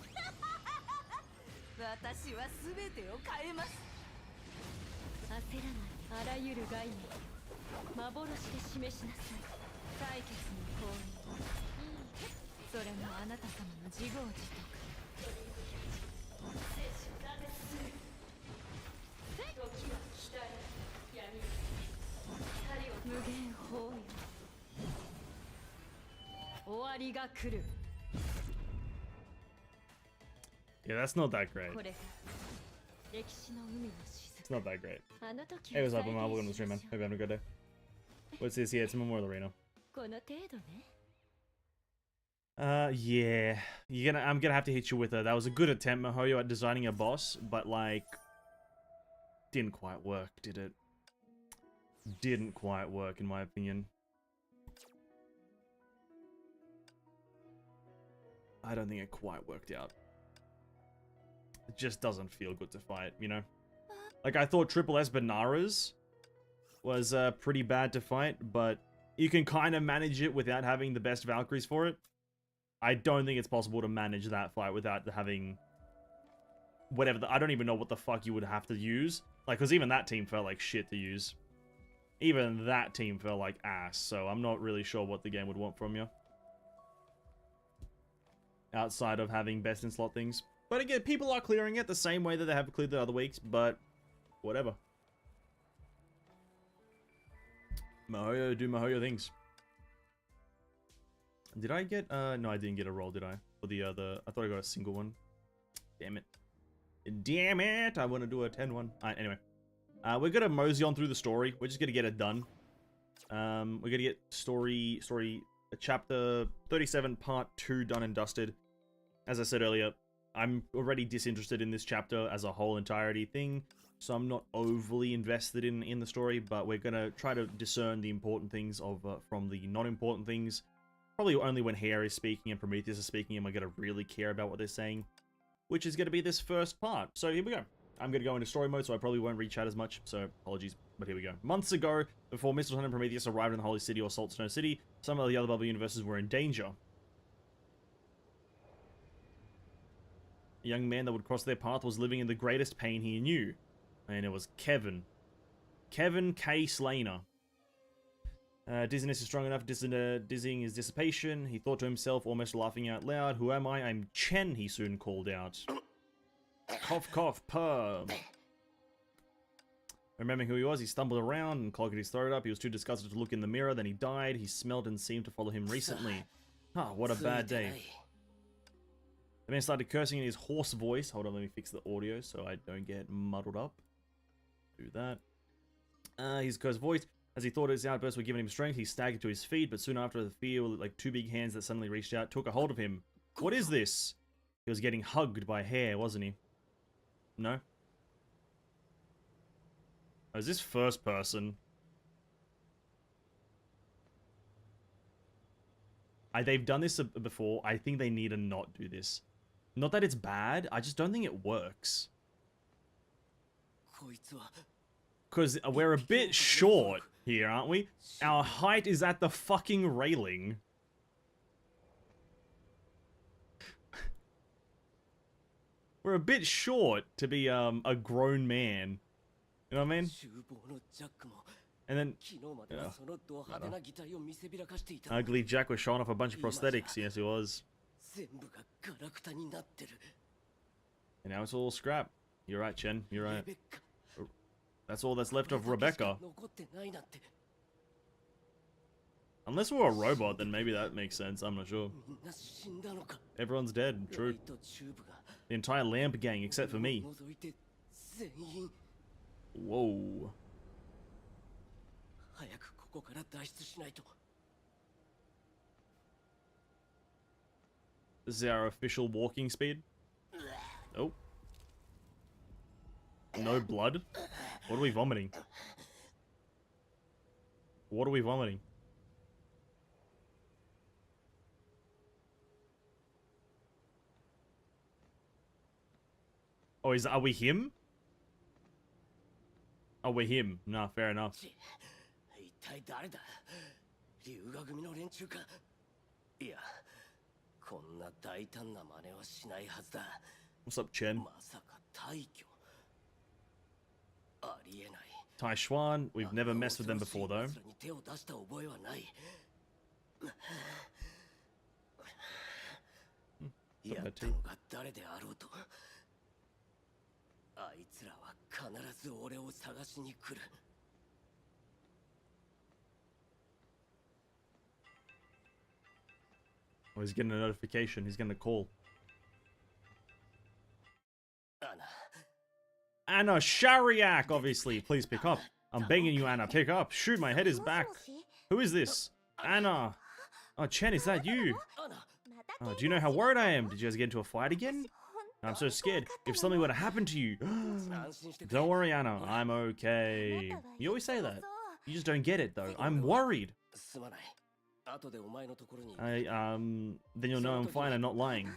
は全てを変えます。焦らない。あらゆる概念幻で示しなさい。採決の行為。それもあなた様の自業自得。無限包囲。終わりが来る。 Yeah, that's not that great. これが歴史の海の雫。 It's not that great. あの時 Hey, を what's up, 再 I'm 現 welcome to the し stream, ま man. しょ Hope you're having a good day. What's this? Yeah, it's Memorial Arena. う。この程度ね。 Yeah. I'm gonna have to hit you with that. That was a good attempt, Mahoyo, at designing a boss, but like didn't quite work, did it? Didn't quite work in my opinion. I don't think it quite worked out. It just doesn't feel good to fight, you know? Like, I thought Triple S Benaras was pretty bad to fight, but you can kind of manage it without having the best Valkyries for it. I don't think it's possible to manage that fight without having whatever. I don't even know what the fuck you would have to use. Like, because even that team felt like shit to use. Even that team felt like ass, so I'm not really sure what the game would want from you. Outside of having best in slot things. But again, people are clearing it the same way that they have cleared the other weeks, but whatever. Mahoyo do Mahoyo things. Did I get, no, I didn't get a roll, did I? For the other, I thought I got a single one. Damn it. Damn it! I want to do a 10-1. Alright, anyway. We're gonna mosey on through the story. We're just gonna get it done. We're gonna get chapter 37, part 2 done and dusted. As I said earlier, I'm already disinterested in this chapter as a whole entirety thing, so I'm not overly invested in the story, but we're gonna try to discern the important things from the non-important things. Probably only when Hare is speaking and Prometheus is speaking am I gonna really care about what they're saying, which is gonna be this first part. So here we go. I'm gonna go into story mode, so I probably won't read chat as much, so apologies, but here we go. Months ago, before Mistletoe and Prometheus arrived in the Holy City or Salt Snow City, some of the other bubble universes were in danger. A young man that would cross their path was living in the greatest pain he knew, and it was Kevin. Kevin K. Slainer. Dizziness is strong enough, dizzying is dissipation. He thought to himself, almost laughing out loud, "Who am I? I'm Chen," he soon called out. Cough, cough, purr. Remembering who he was, he stumbled around and clogged his throat up. He was too disgusted to look in the mirror, then he died. He smelled and seemed to follow him recently. Ah, what a bad day. The man started cursing in his hoarse voice. Hold on, let me fix the audio so I don't get muddled up. Do that. His cursed voice. As he thought his outbursts were giving him strength, he staggered to his feet, but soon after, the fear, like two big hands that suddenly reached out, took a hold of him. What is this? He was getting hugged by Hare, wasn't he? No? Oh, is this first person? They've done this before. I think they need to not do this. Not that it's bad, I just don't think it works. Because we're a bit short here, aren't we? Our height is at the fucking railing. We're a bit short to be a grown man. You know what I mean? And then Ugly Jack was showing off a bunch of prosthetics. Yes, he was. And now it's all scrap. You're right, Chen. You're right. That's all that's left of Rebecca. Unless we're a robot, then maybe that makes sense. I'm not sure. Everyone's dead. True. The entire lamp gang, except for me. Whoa. This is our official walking speed. Oh. No blood? What are we vomiting? What are we vomiting? Oh, are we him? Oh, we're him. Nah, fair enough. What's up, Chen? Taishuan, we've never messed with them before, though. Oh, he's getting a notification. He's gonna call. Anna Shariak, obviously. Please pick up. I'm begging you, Anna. Pick up. Shoot, my head is back. Who is this? Anna. Oh, Chen, is that you? Oh, do you know how worried I am? Did you guys get into a fight again? I'm so scared. If something were to happen to you. Don't worry, Anna. I'm okay. You always say that. You just don't get it, though. I'm worried. Then you'll know I'm fine and not lying.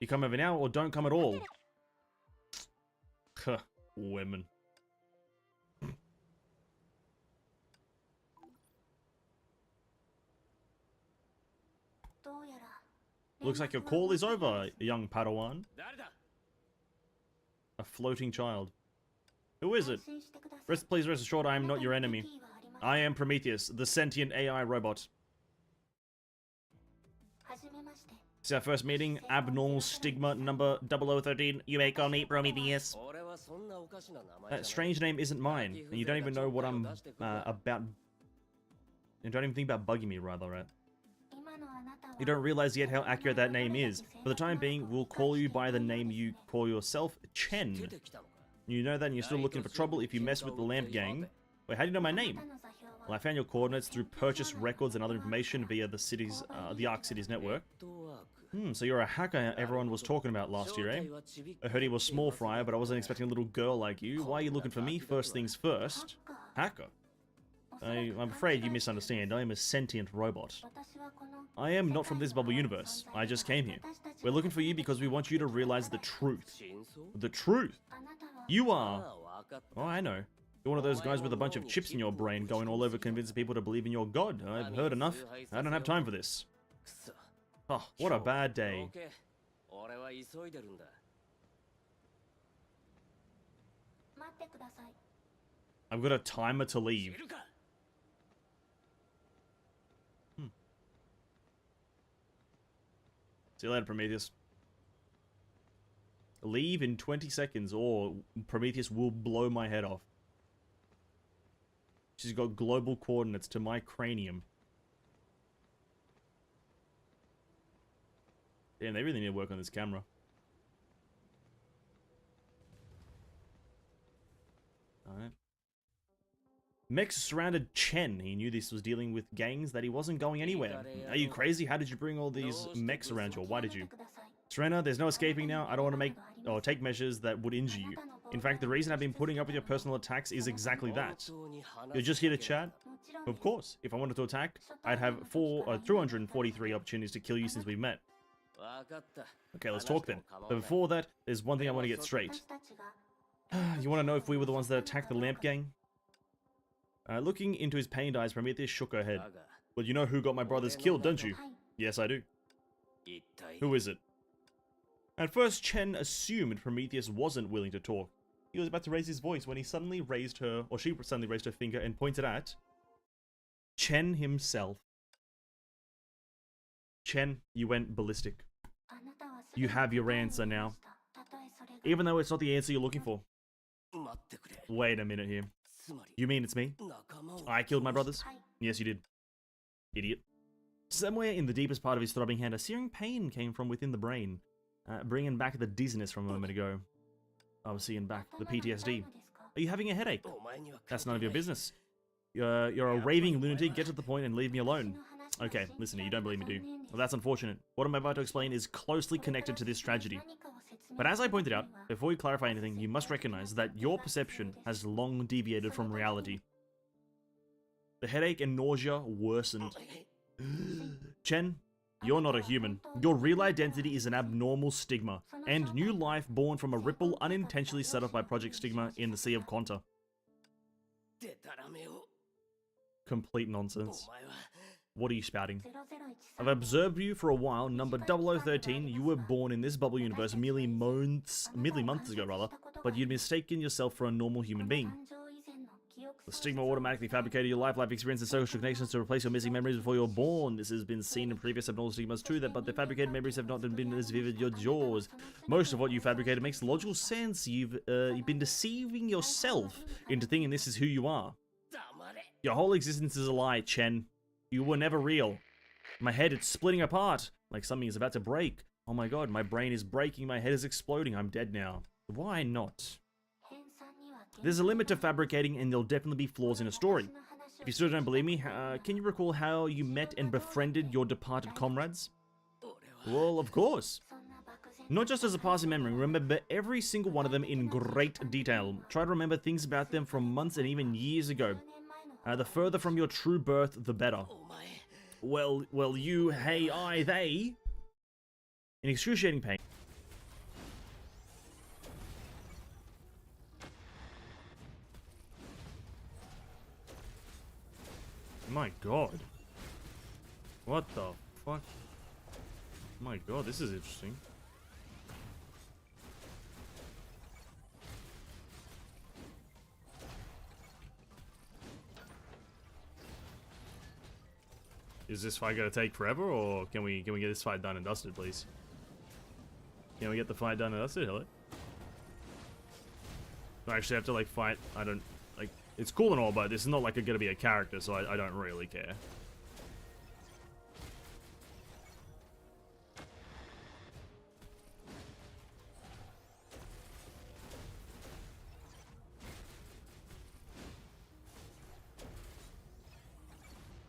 You come over now or don't come at all. Huh, women. Looks like your call is over, young Padawan. A floating child. Who is it? Please rest assured I am not your enemy. I am Prometheus, the sentient AI robot. This is our first meeting. Abnormal stigma number 0013. You may call me Prometheus. That strange name isn't mine, and you don't even know what I'm about. You don't even think about bugging me, rather, right? You don't realize yet how accurate that name is. For the time being, we'll call you by the name you call yourself, Chen. You know that and you're still looking for trouble if you mess with the Lamp Gang. Wait, how do you know my name? Well, I found your coordinates through purchase records and other information via the Ark Cities network. So you're a hacker everyone was talking about last year, eh? I heard he was small fry, but I wasn't expecting a little girl like you. Why are you looking for me? First things first. Hacker? I'm afraid you misunderstand. I am a sentient robot. I am not from this bubble universe. I just came here. We're looking for you because we want you to realize the truth. The truth? You are... Oh, I know. You're one of those guys with a bunch of chips in your brain going all over convincing people to believe in your god. I've heard enough. I don't have time for this. Oh, what a bad day. I've got a timer to leave. See you later, Prometheus. Leave in 20 seconds or Prometheus will blow my head off. She's got global coordinates to my cranium. Damn, they really need to work on this camera. Alright. Mex surrounded Chen. He knew this was dealing with gangs, that he wasn't going anywhere. Are you crazy? How did you bring all these mechs around you? Or why did you? Serena, there's no escaping now. I don't want to make or take measures that would injure you. In fact, the reason I've been putting up with your personal attacks is exactly that. You're just here to chat? Of course. If I wanted to attack, I'd have 243 opportunities to kill you since we met. Okay, let's talk then. But before that, there's one thing I want to get straight. You want to know if we were the ones that attacked the Lamp Gang? Looking into his pained eyes, Prometheus shook her head. Well, you know who got my brothers killed, don't you? Yes, I do. Who is it? At first, Chen assumed Prometheus wasn't willing to talk. He was about to raise his voice when he suddenly raised her, or she suddenly raised her finger and pointed at Chen himself. Chen, you went ballistic. You have your answer now. Even though it's not the answer you're looking for. Wait a minute here. You mean it's me? I killed my brothers? Yes, you did. Idiot. Somewhere in the deepest part of his throbbing hand, a searing pain came from within the brain, bringing back the dizziness from a moment ago. I was seeing back the PTSD. Are you having a headache? That's none of your business. You're a raving lunatic. Get to the point and leave me alone. Okay, listen, you don't believe me, do you? Well, that's unfortunate. What I'm about to explain is closely connected to this tragedy. But as I pointed out, before we clarify anything, you must recognize that your perception has long deviated from reality. The headache and nausea worsened. Chen, you're not a human. Your real identity is an abnormal stigma, and new life born from a ripple unintentionally set off by Project Stigma in the Sea of Quanta. Complete nonsense. What are you spouting? I've observed you for a while. Number 0013, you were born in this bubble universe merely months ago, rather, but you'd mistaken yourself for a normal human being. The stigma automatically fabricated your life experience and social connections to replace your missing memories before you were born. This has been seen in previous abnormal stigmas too, but the fabricated memories have not been as vivid as yours. Most of what you fabricated makes logical sense. You've been deceiving yourself into thinking this is who you are. Your whole existence is a lie, Chen. You were never real. My head, it's splitting apart, like something is about to break. Oh my god, my brain is breaking, my head is exploding, I'm dead now. Why not? There's a limit to fabricating, and there'll definitely be flaws in a story. If you still don't believe me, can you recall how you met and befriended your departed comrades? Well, of course. Not just as a passing memory, remember every single one of them in great detail. Try to remember things about them from months and even years ago. The further from your true birth, the better. Well, you, hey, I, they. In excruciating pain. My god. What the fuck? My god, this is interesting. Is this fight gonna take forever, or can we get this fight done and dusted, please? Can we get the fight done and dusted? Hello? Do I actually have to like fight? I don't like. It's cool and all, but this is not like gonna be a character, so I don't really care.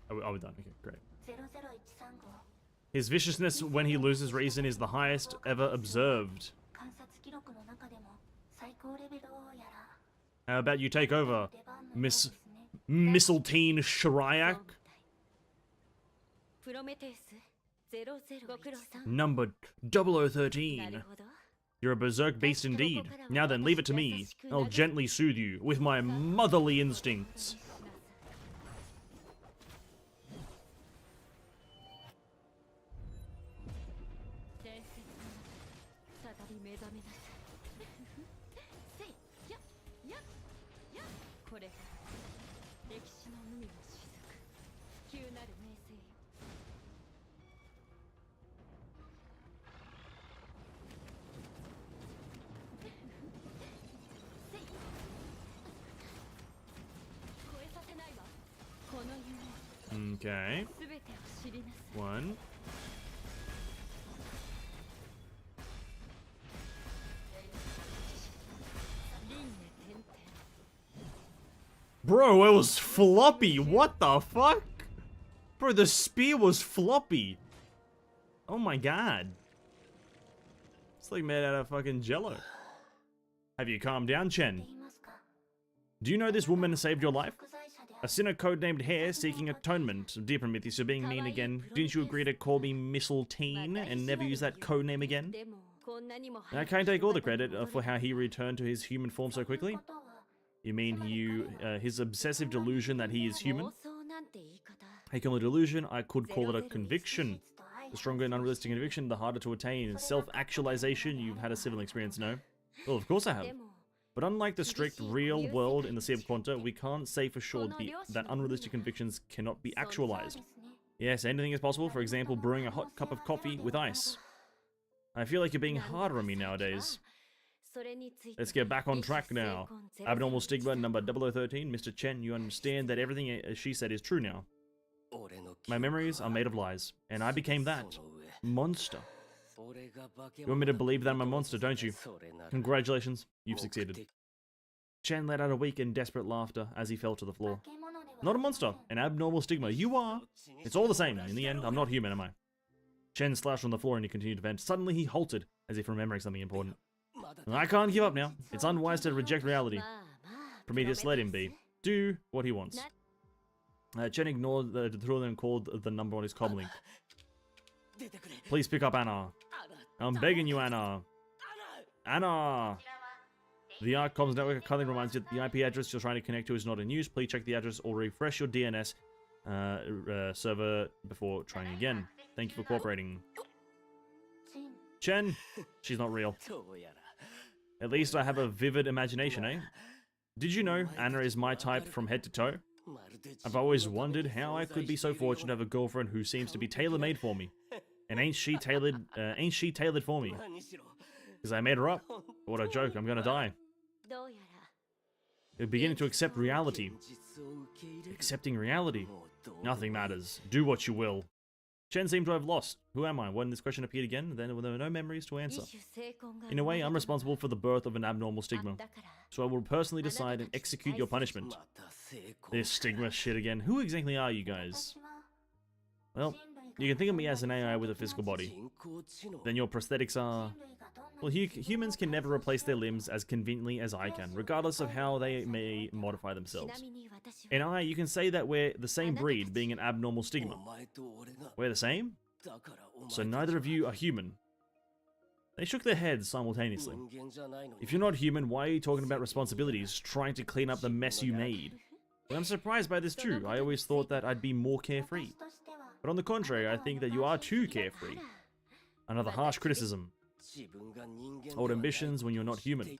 Are we done? Okay, great. 00135 His viciousness when he loses reason is the highest ever observed. 観察記録の中でも最高レベルをや How about you take ら over, 出番のよう Miss ですね Misseltine Shiryak? プロメテウス00ご苦労さん Number な 0013. るほど You're a berserk beast indeed. Now then, leave it to me. I'll gently soothe you with my motherly instincts. 伝説の再び目覚めなさいせいやややこれが歴史の海の雫急なる名声よせい超えさせないわこの夢 Okay. すべてを知りなさい One. Bro, it was floppy. What the fuck? Bro, the spear was floppy. Oh my god. It's like made out of fucking jello. Have you calmed down, 言 Chen? いますか Do you know this woman saved your life? 不在者であ A る sinner codenamed Hare seeking atonement. Dear Prometheus, you're being mean again. Didn't you agree to call me Misseltine and never use that codename again? でもこんなにも I can't take all the credit for how he returned to his human form so という quickly. ことは You mean his obsessive delusion that he is human? 妄想なんて言い方 I call it illusion, I could call it a 事 conviction. 実と相 The 反 stronger and unrealistic conviction, the harder to attain. Self-actualization, you've had a similar experience, no? Well, of course I have. でも But unlike the strict real world in the Sea of Quanta, we can't say for sure that unrealistic convictions cannot be そうで actualized. すね Yes, anything is possible. For example, brewing a hot cup of coffee with ice. I feel like you're being harder on me nowadays. それについて Let's get back on track now. Abnormal stigma number 0013. Mr. Chen, you understand that everything she said is true now. My memories are made of lies, and I became that. Monster. You want me to believe that I'm a monster, don't you? Congratulations, you've succeeded. Chen let out a weak and desperate laughter as he fell to the floor. 化け物では Not a monster, an abnormal stigma. You are. It's all the same. In the end, I'm not human, am I? Chen slouched on the floor and he continued to vent. Suddenly, he halted, as if remembering something important. I can't give up now. It's unwise to reject reality. まあまあ Prometheus, let him be. Do what he wants. Chen ignored the two and called the number on his comlink. Please pick up Anna. I'm begging you, Anna. Anna! The ARC comms network currently reminds you that the IP address you're trying to connect to is not in use. Please check the address or refresh your DNS server before trying again. Thank you for cooperating. ジン Chen! She's not real. At least I have a vivid imagination, eh? Did you know Anna is my type from head to toe? I've always wondered how I could be so fortunate to have a girlfriend who seems to be tailor-made for me. And ain't she tailored for me? Because I made her up. What a joke, I'm gonna die. どうやら You're beginning to accept reality. Accepting reality. Nothing matters. Do what you will. Chen seemed to have lost. Who am I? When this question appeared again, then there were no memories to 二 answer. 種成婚が In a way, I'm responsible for the birth of an abnormal あ stigma. ったから So I will personally decide and execute your punishment. This stigma shit again. Who exactly are you guys? 私は Well, 人類 you が can think of me as an AI with a physical body. Then your prosthetics are... 人類がどんな Well, humans can never replace their limbs as conveniently as I can, regardless of how they may modify ち themselves. なみに私は And you can say that we're the same breed, being an abnormal stigma. We're the same? So neither of you are human. They shook their heads simultaneously. If you're not human, why are you talking about responsibilities, trying to clean up the mess you made? But I'm surprised by this too. I always thought that I'd be more carefree. 私としては But on the contrary, I think that you are too carefree. Another harsh criticism. Old ambitions when you're not human.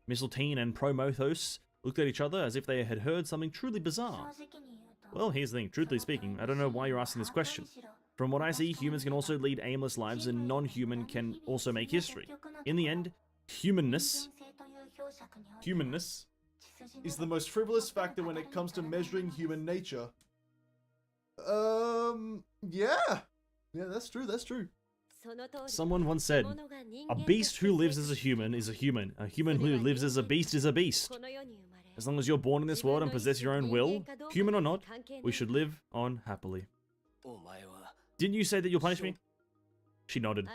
Mistletoe and Promothos looked at each other as if they had heard something truly 正 bizarre. 直に言うと Well, here's the thing. Truthfully speaking, I don't know why you're asking this question. From what I see, humans can also lead aimless lives and non-human can also make history. In the end, humanness is the most frivolous factor when it comes to measuring human nature. Yeah. Yeah, that's true, that's true. Someone once said, a beast who lives as a human is a human. A human who lives as a beast is a beast. As long as you're born in this world and possess your own will, human or not, we should live on happily. Didn't you say that you'll punish me? She nodded.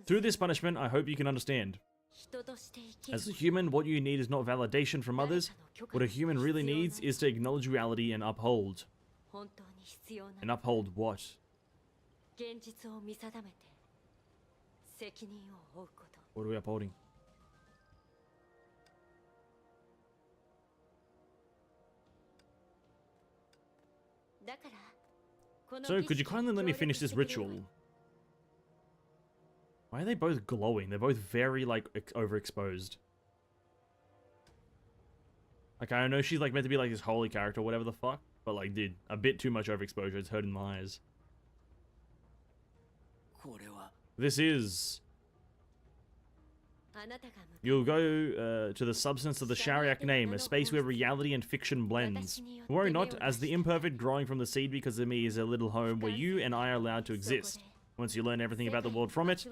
Through this punishment, I hope you can understand. As a human, what you need is not validation from others. What a human really needs is to acknowledge reality and uphold. And uphold what? 現実を見定めて責任を負うこと。 What are we upholding? So, could you kindly let me finish this ritual? Why are they both glowing? They're both very, like, overexposed. Like, I know she's, like, meant to be, like, this holy character or whatever the fuck. But, like, dude, a bit too much overexposure. It's hurting my eyes. This is... You'll go to the substance of the Shariak name, a space where reality and fiction blends. Worry not, as the imperfect growing from the seed because of me is a little home where you and I are allowed to exist. Once you learn everything about the world from it,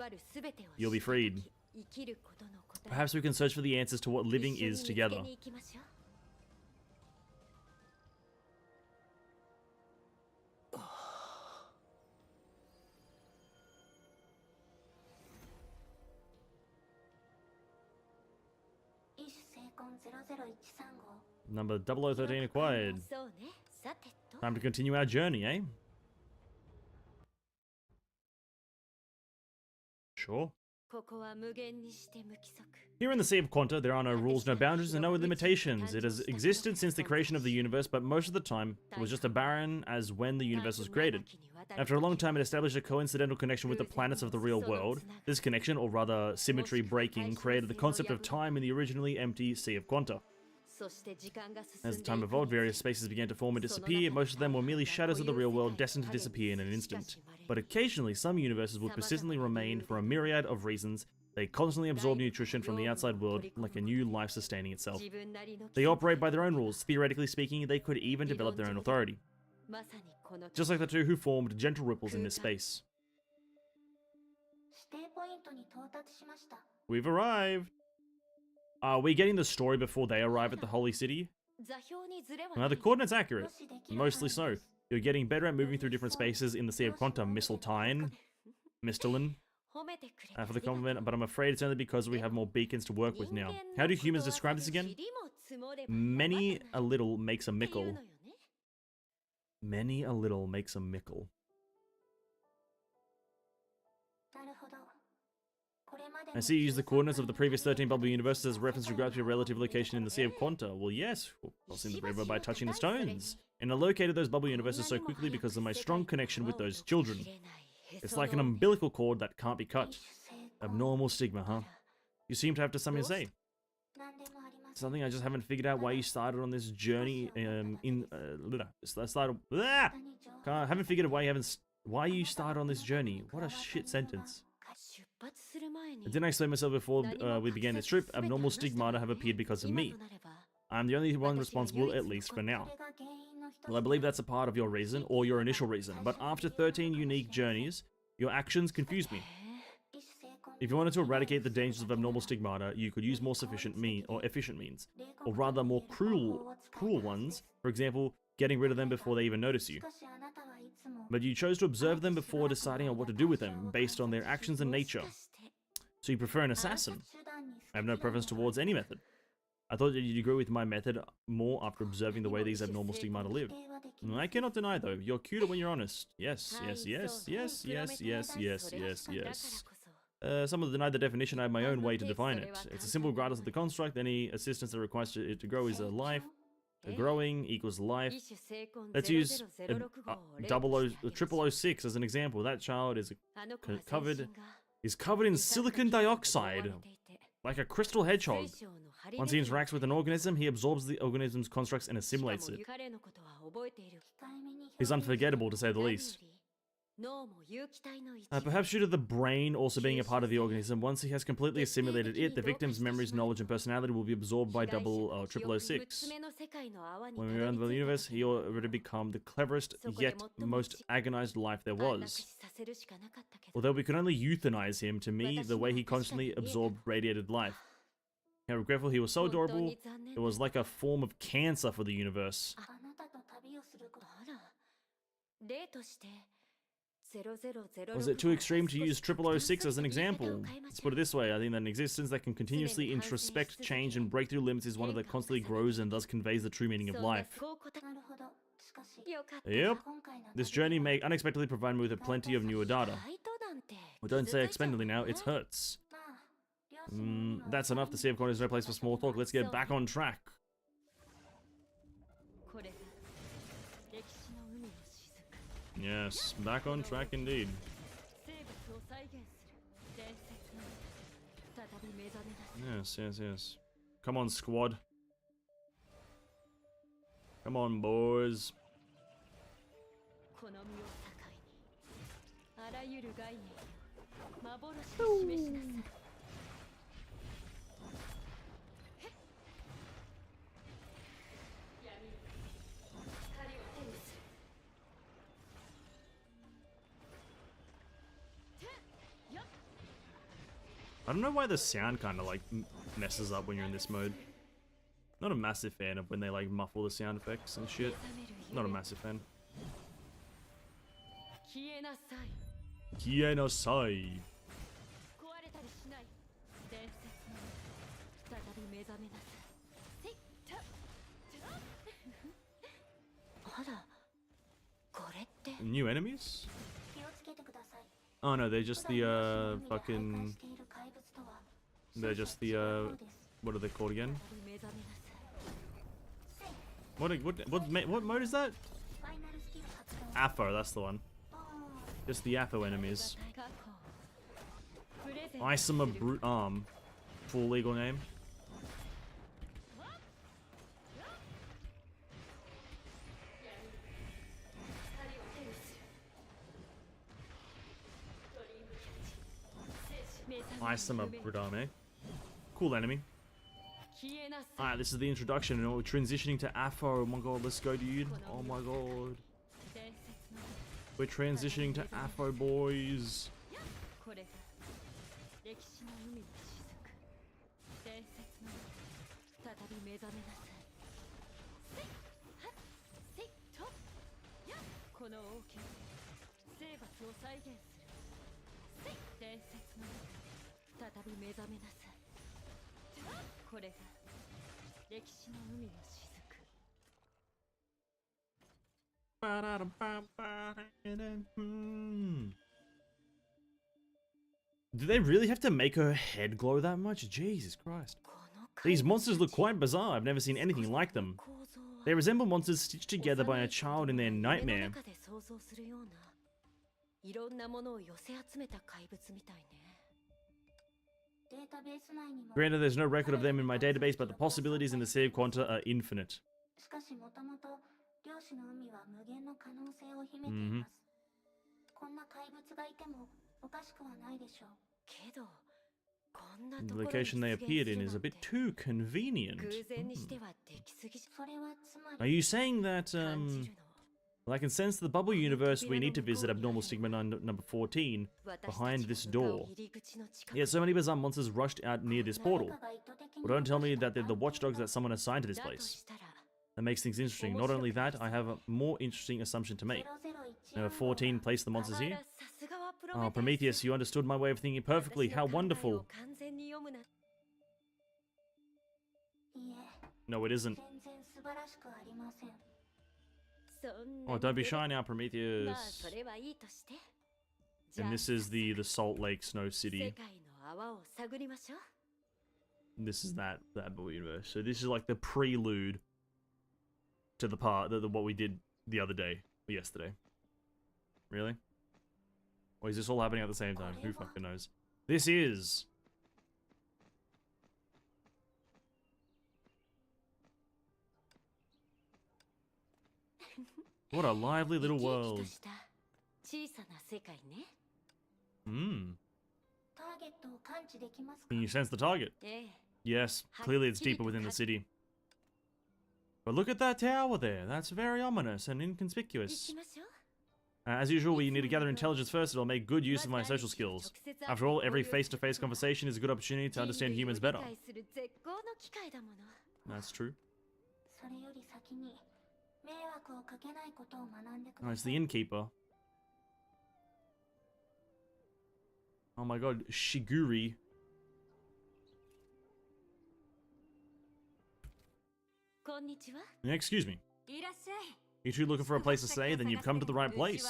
you'll be freed. Perhaps we can search for the answers to what living is together. Number 0013 acquired. Time to continue our journey, eh? Sure. Here in the Sea of Quanta, there are no rules, no boundaries, and no limitations. It has existed since the creation of the universe, but most of the time, it was just as barren as when the universe was created. After a long time, it established a coincidental connection with the planets of the real world. This connection, or rather symmetry breaking, created the concept of time in the originally empty Sea of Quanta. As the time evolved, various spaces began to form and disappear. Most of them were merely shadows of the real world, destined to disappear in an instant. But occasionally, some universes would persistently remain for a myriad of reasons. They constantly absorb nutrition from the outside world, like a new life sustaining itself. They operate by their own rules. Theoretically speaking, they could even develop their own authority. Just like the two who formed gentle ripples in this space. We've arrived! Are we getting the story before they arrive at the Holy City? Now, the coordinates accurate. Mostly so. You're getting better at moving through different spaces in the Sea of Quanta, Mistletoe. For the compliment, but I'm afraid it's only because we have more beacons to work with now. How do humans describe this again? Many a little makes a mickle. Many a little makes a mickle. I see you use the coordinates of the previous 13 bubble universes as reference to grab to your relative location in the Sea of Quanta. Well, yes, crossing the river by touching the stones. And I located those bubble universes so quickly because of my strong connection with those children. It's like an umbilical cord that can't be cut. Abnormal stigma, huh? You seem to have something to say. Something I just haven't figured out why you started on this journey. Haven't figured out why you started on this journey. What a shit sentence. Didn't I explain myself before we began this trip? Abnormal stigmata have appeared because of me. I'm the only one responsible, at least for now. Well, I believe that's a part of your reason, or your initial reason, but after 13 unique journeys, your actions confuse me. If you wanted to eradicate the dangers of abnormal stigmata, you could use more efficient means, or rather more cruel ones, for example, getting rid of them before they even notice you. But you chose to observe them before deciding on what to do with them, based on their actions and nature. So you prefer an assassin? I have no preference towards any method. I thought that you'd agree with my method more after observing the way these abnormal stigmata live. I cannot deny, though, you're cuter when you're honest. Yes, yes, yes, yes, yes, yes, yes, yes, yes. Someone denied the definition. I have my own way to define it. It's a simple regardless of the construct. Any assistance that requires it to grow is a life. Growing equals life. Let's use triple 006 as an example. That child is covered in silicon dioxide, like a crystal hedgehog. Once he interacts with an organism, he absorbs the organism's constructs and assimilates it. He's unforgettable, to say the least. Perhaps due to the brain also being a part of the organism, once he has completely assimilated it, the victim's memories, knowledge, and personality will be absorbed by 006. When we run the universe, he already become the cleverest, yet most agonized life there was. Although we could only euthanize him, to me, the way he constantly absorbed radiated life. How regretful, he was so adorable, it was like a form of cancer for the universe. Was it too extreme to use 0006 as an example? Let's put it this way, I think that an existence that can continuously introspect, change, and break through limits is one that constantly grows and thus conveys the true meaning of life. Yep. This journey may unexpectedly provide me with plenty of newer data. Well, don't say expendedly now, it hurts. That's enough. The Sea of Corn is no place for small talk. Let's get back on track. Yes, back on track indeed. Yes. Come on, squad. Come on, boys. I don't know why the sound kind of like messes up when you're in this mode. Not a massive fan of when they like muffle the sound effects and shit. Not a massive fan. Kienasai. New enemies? Oh no, they're just the fucking... They're just the what are they called again? What mode is that? Afo, that's the one. Just the Afo enemies. Isoma Brute Arm. Full legal name. Isoma Brute Arm, eh? Cool enemy. Alright, this is the introduction, and we're transitioning to Afo. Oh my god, let's go, dude. Oh my god. We're transitioning to Afo, boys. Do they really have to make her head glow that much? Jesus Christ. These monsters look quite bizarre. I've never seen anything like them. They resemble monsters stitched together by a child in their nightmare. Granted, there's no record of them in my database, but the possibilities in the Sea of Quanta are infinite. The location they appeared in is a bit too convenient. Are you saying that, well, I can sense the bubble universe we need to visit abnormal stigma number 14 behind this door. Yeah, so many bizarre monsters rushed out near this portal. Well, don't tell me that they're the watchdogs that someone assigned to this place. That makes things interesting. Not only that, I have a more interesting assumption to make. Number 14 placed the monsters here. Oh, Prometheus, you understood my way of thinking perfectly. How wonderful. No, it isn't. Oh, don't be shy now, Prometheus. And this is the Salt Lake Snow 世 City. 界の泡を探りましょう。 This is that bubble universe. So this is like the prelude to the part that what we did the other day or yesterday. Really? Or is this all happening at the same time? Who fucking knows? This is what a lively little 生き生き world. とした小さな世界ね。 Hmm. ターゲットを感知できますか Can you sense the target? ええ。 Yes, clearly it's deeper within the city. But look at that tower there. That's very ominous and 行 inconspicuous. きましょう。 As usual, we need to gather intelligence first. It'll make good use of my social skills. After all, every face-to-face conversation is a good opportunity to understand humans better. 人類を理解する絶好の機会だもの。 That's true. それより先に迷惑をかけないことを学んでく Oh, だ it's さ the い。 innkeeper. Oh my god, Shiguri. こんにちは。 Excuse me. いらっしゃい。 You two looking for a place to stay? Then you've come to the right place.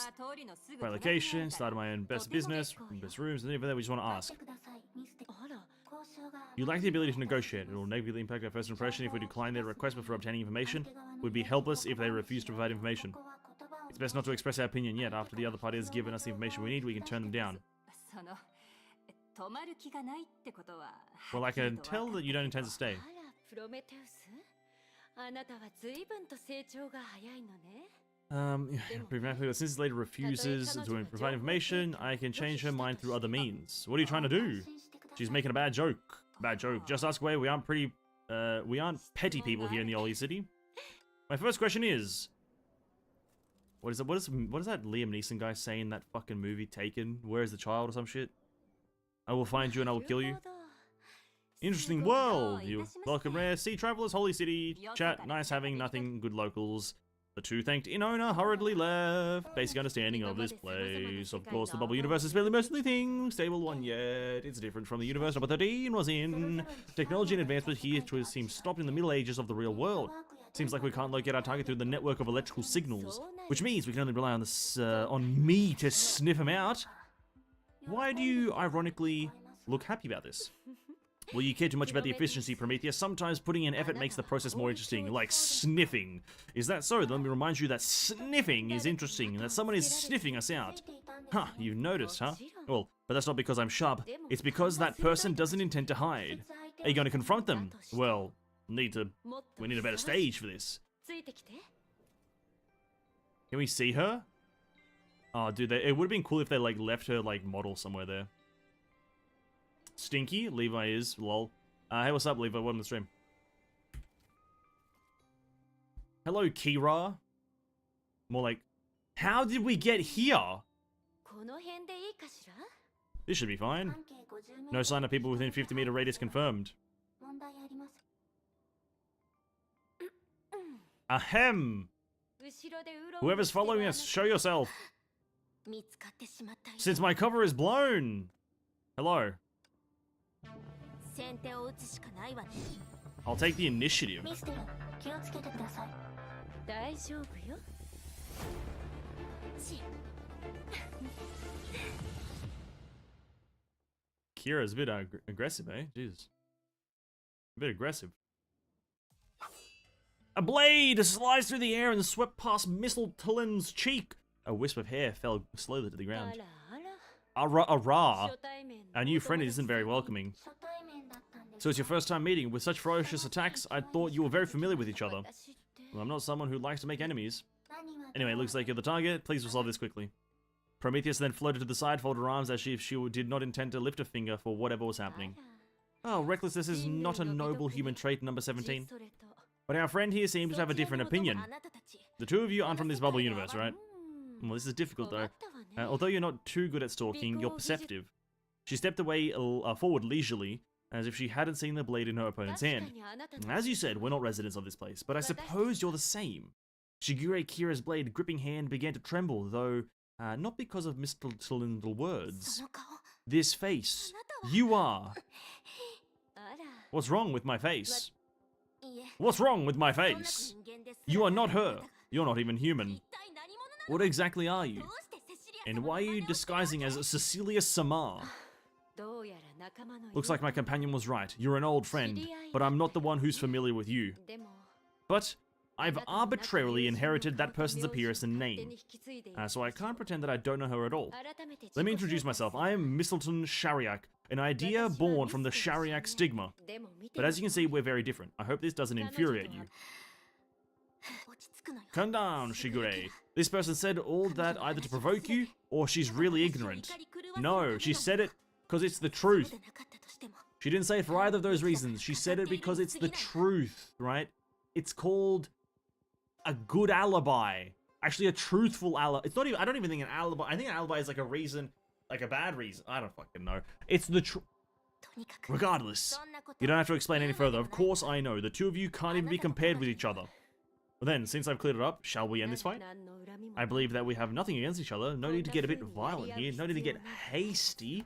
Right location, started my own best business, best rooms, and anything that we just want to 待っ ask. てください、ミステリー。あら、交渉が You lack the ability to negotiate. It will negatively impact our first impression if we decline their request before obtaining information. We'd be helpless if they refuse to provide information. ここは言葉を It's best not to express our opinion yet. After the other party has given us the information we need, we can turn them down. その泊まる気がないってことは Well, I can tell that you don't intend to stay. あら、プロメテウス。あなたは随分と成長が早いのね。 Since this lady refuses to provide information, I can change her mind through other means. What are you trying to do? 安心してください She's making a bad joke. Bad joke. Just ask away. We aren't petty people here in the Holy City. My first question is, what is that Liam Neeson guy saying in that fucking movie Taken? Where is the child or some shit? I will find you and I will kill you. なるほど Interesting world. You welcome rare sea travelers, Holy City. Chat, nice having nothing, good locals. The two thanked Inona hurriedly left. Basic understanding of this place. Of course, the bubble universe is fairly mostly thing. Stable one yet. It's different from the universe number 13 was in. Technology and advancement here seems stopped in the Middle Ages of the real world. Seems like we can't locate our target through the network of electrical signals, which means we can only rely on this on me to sniff him out. Why do you, ironically, look happy about this? Well, you care too much about the efficiency, Prometheus. Sometimes putting in effort makes the process more interesting, like sniffing. Is that so? Then let me remind you that sniffing is interesting, and that someone is sniffing us out. Huh, you've noticed, huh? Well, but that's not because I'm sharp. It's because that person doesn't intend to hide. Are you going to confront them? Well, we need a better stage for this. ついてきて。 Can we see her? Oh, dude, it would have been cool if they, like, left her, like, model somewhere there. Stinky? Levi is. Lol. Hey, what's up, Levi? Welcome to the stream. Hello, Kira. More like, how did we get here? この辺でいいかしら？ This should be fine. 半径50 No sign of people within 50 meter radius confirmed. 問題ありません。 Ahem! 後ろでうろうろ Whoever's してる following あな us, た show yourself. 見つかってしまったよ。 Since my cover is blown. Hello. 先手を打つしかないわね。 I'll take the initiative. ミステリー、気をつけてください。大丈夫よ。ち Kira's a bit aggressive, eh? Jeez. A bit aggressive. A blade sliced through the air and swept past Mistletoe's cheek. A wisp of hair fell slowly to the あ ground. らあら。 Ara. 初対面の Our new お友 friend 達 isn't very welcoming. 初対面だったんです。 So it's your first time meeting. With such ferocious attacks, I thought you were very familiar with each other. 私って Well, I'm not someone who likes to make enemies. 何は Anyway, it looks like you're the target. Please resolve this quickly. Prometheus then floated to the side, folded her arms as if she did not intend to lift a finger for whatever was あ happening. ら Oh, recklessness is not a noble human trait, number 17. それと But our friend here seems to have a different opinion. あなたたち The two of you aren't from this bubble universe, right? うん Well, this is difficult, 困 though. ったわね Although you're not too good at stalking, you're perceptive. She stepped away forward leisurely, as if she hadn't seen the blade in her opponent's 確か hand. にあなたたち As you said, we're not residents of this place, but I suppose you're the same. Shigure Kira's blade gripping hand began to tremble, though not because of Mistletoe's words. その顔。 This face. You are. あら What's wrong with my face? いえ What's wrong with my そんな face? 人間ですら You are not ないあな her. たが You're not even human. 一体何者なの What exactly are you? どうしてセシリア And why are you disguising as Cecilia Samar? どうやら仲間のよう Looks like my companion was right. You're an old friend, but I'm not the one who's familiar with you. でも But I've arbitrarily inherited that person's appearance and name, so I can't pretend that I don't know her at all. 改めて Let me introduce myself. I am Mistleton Shariak, an idea born from the Shariak stigma. でも見て But as you can see, we're very different. I hope this doesn't infuriate you. 落ち着くのよ Calm down, Shigure. This person said all that either to provoke you, or she's really ignorant. No, she said it because it's the そう truth. でなかったとしても She didn't say it for either of those reasons. She said it because it's the truth, right? It's called a good alibi. Actually, a truthful alibi. It's not even, I don't even think an alibi. I think an alibi is like a reason, like a bad reason. I don't fucking know. It's the truth. とにかく Regardless, そんなこと you don't have to explain any further. Of course, I know. The two of you can't even be compared with each other. Well then, since I've cleared it up, shall we end this fight? 何の恨みも I believe that we have nothing against each other. No need to get a bit violent here. No need to get hasty.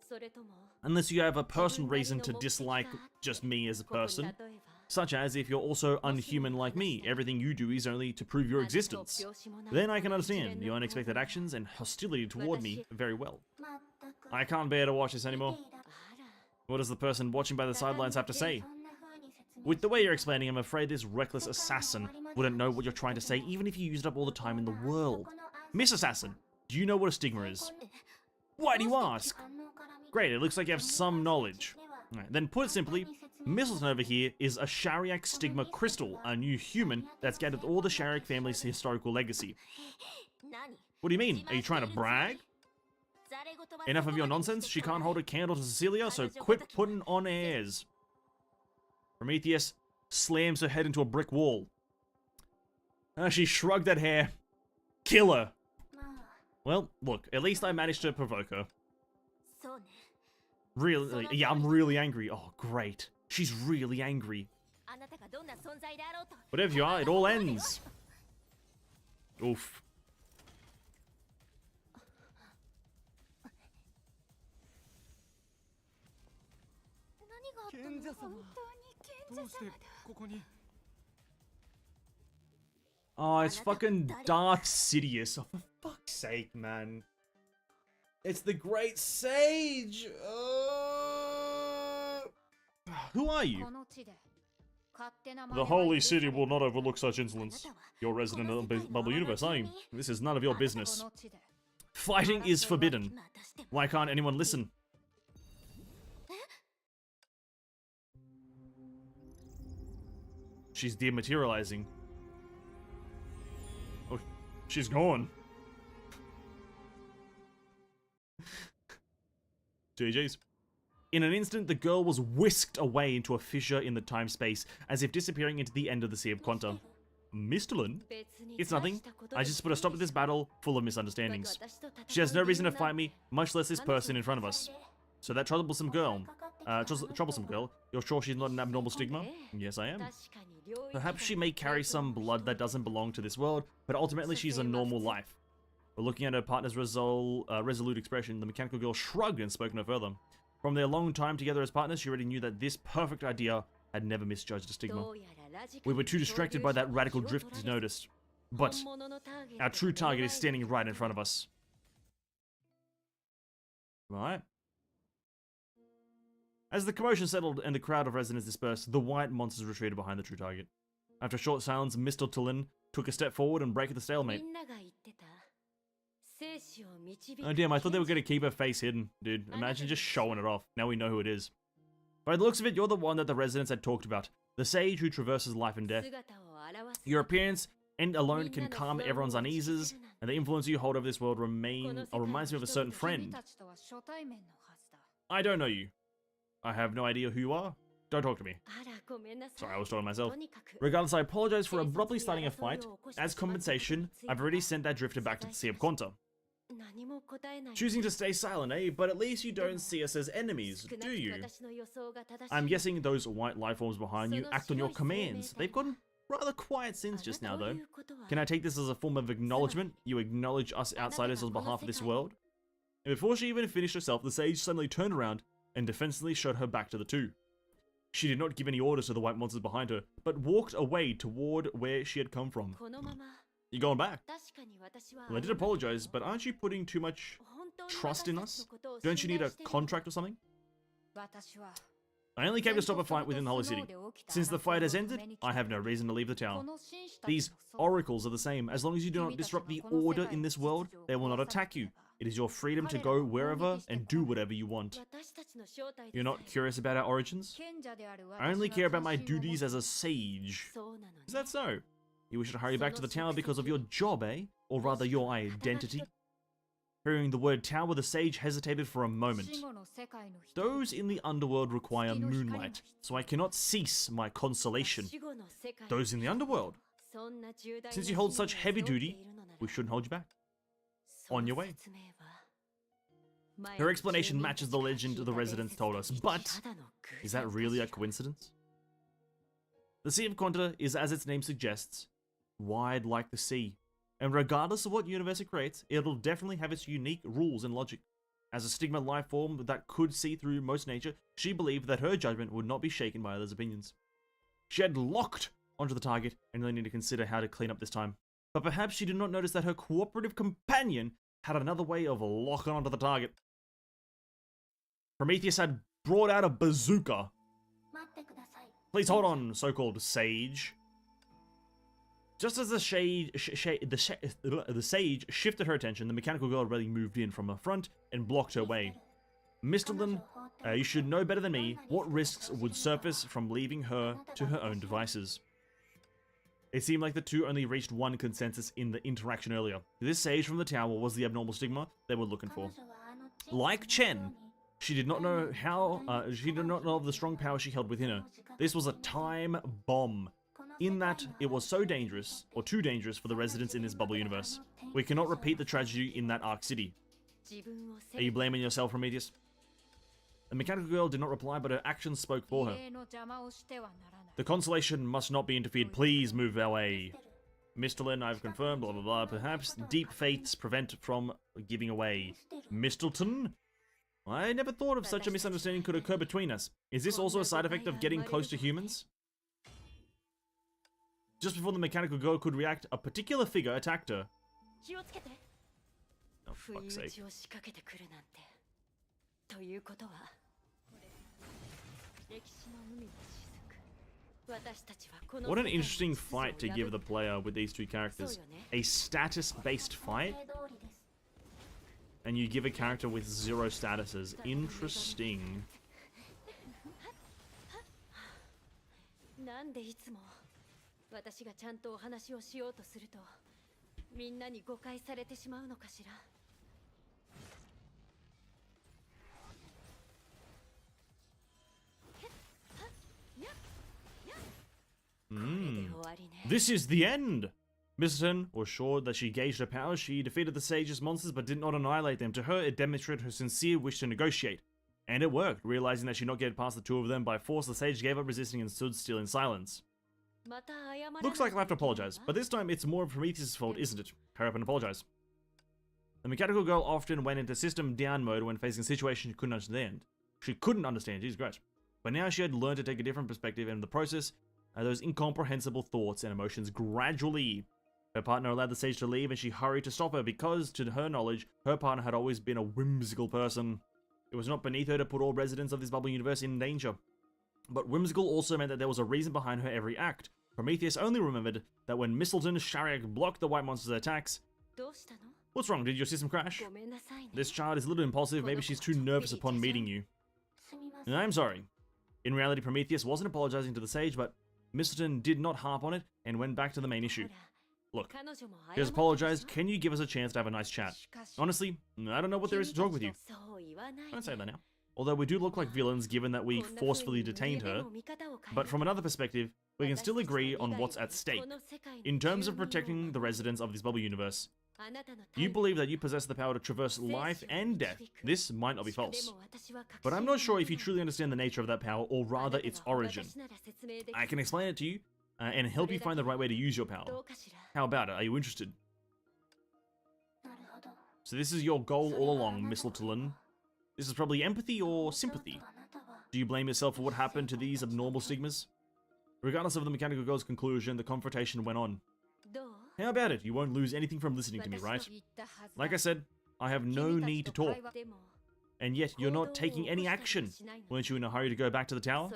それとも Unless you have a personal reason to dislike just me as a ここに person. 例えば Such as if you're also unhuman like me, everything you do is only to prove your existence. Then I can understand your unexpected actions and hostility toward me very well. まったく I can't bear to watch this anymore. 見ていら あら What does the person watching by the sidelines have to say? そんな風に説明 With the way you're explaining, I'm afraid this reckless assassin wouldn't know what you're trying to say even if you used up all the time in the world. Miss Assassin, do you know what a stigma is? Why do you ask? Great, it looks like you have some knowledge. Alright, then put it simply, Mistleton over here is a Shariak stigma crystal, a new human that's gathered all the Shariak family's historical legacy. 何 What do you mean? Are you trying to brag? ざれ言は Enough of your nonsense? She can't hold a candle to Cecilia, so quit putting on airs. Prometheus slams her head into a brick wall. She shrugged at Hare. Kill her. まあ Well, look, at least I managed to provoke her. そうね Really, yeah, I'm really angry. Oh, great. She's really angry. あなたがどんな存在であろうと Whatever you are, it all ends. Oof. 何があったの賢者様本当に賢者どうして様だここに Oh, it's fucking Darth Sidious. Oh, for fuck's sake, man. It's the Great Sage. Who are you? この地で勝手な The Holy City will not overlook such insolence. You're resident of the Bubble Universe, aren't you? This is none of your business. この地で Fighting is forbidden. またしても Why can't anyone listen? She's dematerializing. Oh, she's gone. GG's. In an instant, the girl was whisked away into a fissure in the time-space, as if disappearing into the end of the Sea of Quanta. Mistolin? 別に It's 大 nothing. したこと I で just put a stop to this battle full of misunderstandings. 私と戦う She has no reason to 理由 fight me, much less this person in front of us. So that troublesome girl, troublesome girl, you're sure she's not an abnormal stigma? Yes, I am. 確かに領域 Perhaps she may carry some blood that doesn't belong to this world, but ultimately she's a normal life. But looking at her partner's resolute expression, the mechanical girl shrugged and spoke no further. From their long time together as partners, she already knew that this perfect idea had never misjudged a stigma. どうやらラジカ We ル were too distracted by that radical drift to notice. But 本物のターゲット our true が目の target is 前に standing right in front of us. Right. As the commotion settled and the crowd of residents dispersed, the white monsters retreated behind the true target. After a short silence, Mr. Tulin took a step forward and broke the stalemate. みんなが言ってた生死を導く Oh damn, I thought they were going to keep her face hidden. Dude, imagine just showing it off. Now we know who it is. By the looks of it, you're the one that the residents had talked about. The sage who traverses life and death. 姿を表す Your appearance and alone can calm everyone's uneases, and the influence you hold over this world reminds me of a certain 君 friend. たちとは初対面のはずだ I don't know you. I have no idea who you are. Don't talk to me. あらごめんなさい Sorry, I was talking to myself. とにかく Regardless, I apologize for abruptly starting a fight. As compensation, I've already sent that drifter back to the Sea of Quanta. 何も答えない Choosing to stay silent, eh? But at least you don't see us as enemies, 少なく do とも you? 私の予想が正しい I'm guessing those white life forms behind you act on your commands. They've gotten rather quiet since just now, あなた though. ということは Can I take this as a form of acknowledgement? You acknowledge us outsiders on behalf of this world? And before she even finished herself, the sage suddenly turned around and defensively showed her back to the two. She did not give any orders to the white monsters behind her, but walked away toward where she had come from. このまま You're going back. 確かに私は Well, I did apologize, but aren't you putting too much 本当に trust in 私たち us? のことを Don't you need a 信頼してる contract or something? 私は I only came to stop a fight within the Holy City. Since the fight has ended, I have no reason to leave the tower. These oracles are the same. As long as you do not disrupt the order in this world, they will not attack you. It is your freedom to go wherever and do whatever you want. 私たちの正体で You're not curious about our origins? 賢者である I only care about my duties as a sage. そうなの Is that so? You wish to hurry back to the tower because of your job, eh? Or rather, your identity? Hearing the word tower, the sage hesitated for a moment. 死後の世界の人 Those in the underworld require moonlight, so I cannot cease my consolation. 死後の世界 Those in the underworld, そんな重大な since you hold such 使命 heavy を背負って duty, いるのなら we shouldn't hold you back. その on your way. 説明は前 Her に explanation 住民 matches た the ちが legend 聞い the た residents told us, 伝説 but ただの偶 is that 然 really a 確か coincidence? The Sea of Quanta is, as its name suggests, wide like the sea. And regardless of what universe it creates, it'll definitely have its unique rules and logic. As a stigma life form that could see through most nature, she believed that her judgment would not be shaken by others' opinions. She had locked onto the target and really needed to consider how to clean up this time. But perhaps she did not notice that her cooperative companion had another way of locking onto the target. Prometheus had brought out a bazooka. 待ってください。 Please hold on, so-called sage. Just as the sage shifted her attention, the mechanical girl really moved in from the front and blocked her way. Mistleton, you should know better than me what risks would surface from leaving her to her own devices. It seemed like the two only reached one consensus in the interaction earlier. This sage from the tower was the abnormal stigma they were looking for. 彼女はあの小さな Like Chen, ように she did not know she did not know of the strong power she held within her. This was a time bomb. In that, it was so dangerous, or too dangerous for the residents in this bubble universe. We cannot repeat the tragedy in that Ark City. 自分を Are you blaming yourself, Prometheus? The mechanical girl did not reply, but her actions spoke for her. 異例の邪魔をしてはならない The constellation must not be interfered. Please move away. Mistleton, I've confirmed, blah blah blah. Perhaps deep faiths prevent from giving away. Mistleton? I never thought of such a misunderstanding could occur between us. Is this also a side effect of getting close to humans? Just before the mechanical girl could react, a particular figure attacked her. 気をつけて Oh, 不意 fuck's 打 sake. ちを仕掛けてくるなんてということは歴史の海の雫私たちはこの What an 世界の interesting 秩序を fight to give the player with these two characters. A status-based 想 fight, 定通りです。 and you give a character with 0 statuses. Interesting. なんでいつも私がちゃんとお話をしようとするとみんなに誤解されてしまうのかしら Mm. 終わりね This is the end! Mistleton was sure that she gauged her power. She defeated the sage's monsters but did not annihilate them. To her, it demonstrated her sincere wish to negotiate. And it worked. Realizing that she not get past the two of them by force, the sage gave up resisting and stood still in silence. また謝らな Looks like I'll have to apologize, but this time it's more of Prometheus' fault, isn't it? Hurry up and apologize. The mechanical girl often went into system down mode when facing a situation she couldn't understand. She couldn't understand, Jesus Christ. But now she had learned to take a different perspective, and in the process, those incomprehensible thoughts and emotions gradually. Her partner allowed the sage to leave, and she hurried to stop her because, to her knowledge, her partner had always been a whimsical person. It was not beneath her to put all residents of this bubble universe in danger. But whimsical also meant that there was a reason behind her every act. Prometheus only remembered that when Mistleton Shariak blocked the white monster's attacks. どうしたの What's wrong? Did your system crash? ごめんなさいね This child is a little impulsive. Maybe she's too nervous upon meeting you. すみません。 I'm sorry. In reality, Prometheus wasn't apologizing to the sage, but Mistleton did not harp on it and went back to the main issue. ほら Look, 彼女も he has 謝ったでしょ apologized. Can you give us a chance to have a nice chat? しかし Honestly, I don't know what there is to talk with you. そう言わないで Don't say that now. Although we do look like villains given that we こんな風に forcefully detained 家 her, の見方を変え but る from another perspective, we can still 私たちの agree on 利害 what's よ at り stake. この世界の In terms of 住民を protecting the residents of this bubble universe, あなたの you 態度 believe that you possess the power to traverse 生死を life and death. 導く This might not be で false. も私は確 But I'm 信 not sure に if you 持 truly understand the nature of that power, or あ rather なた its が origin. 私なら説明でき I る can explain it to you and help you find the right way to use your power. どうかしら How about it? Are you interested? なるほど。 So this is your goal all along, Mistleton. This is probably empathy or ちょっと sympathy. あなたは Do you blame yourself for what happened to these abnormal stigmas? Regardless of the mechanical girl's conclusion, the confrontation went on. どう How about it? You won't lose anything from listening to me, right? Like I said, I have no need to talk. And yet, you're not taking any action. Weren't you in a hurry to go back to the tower?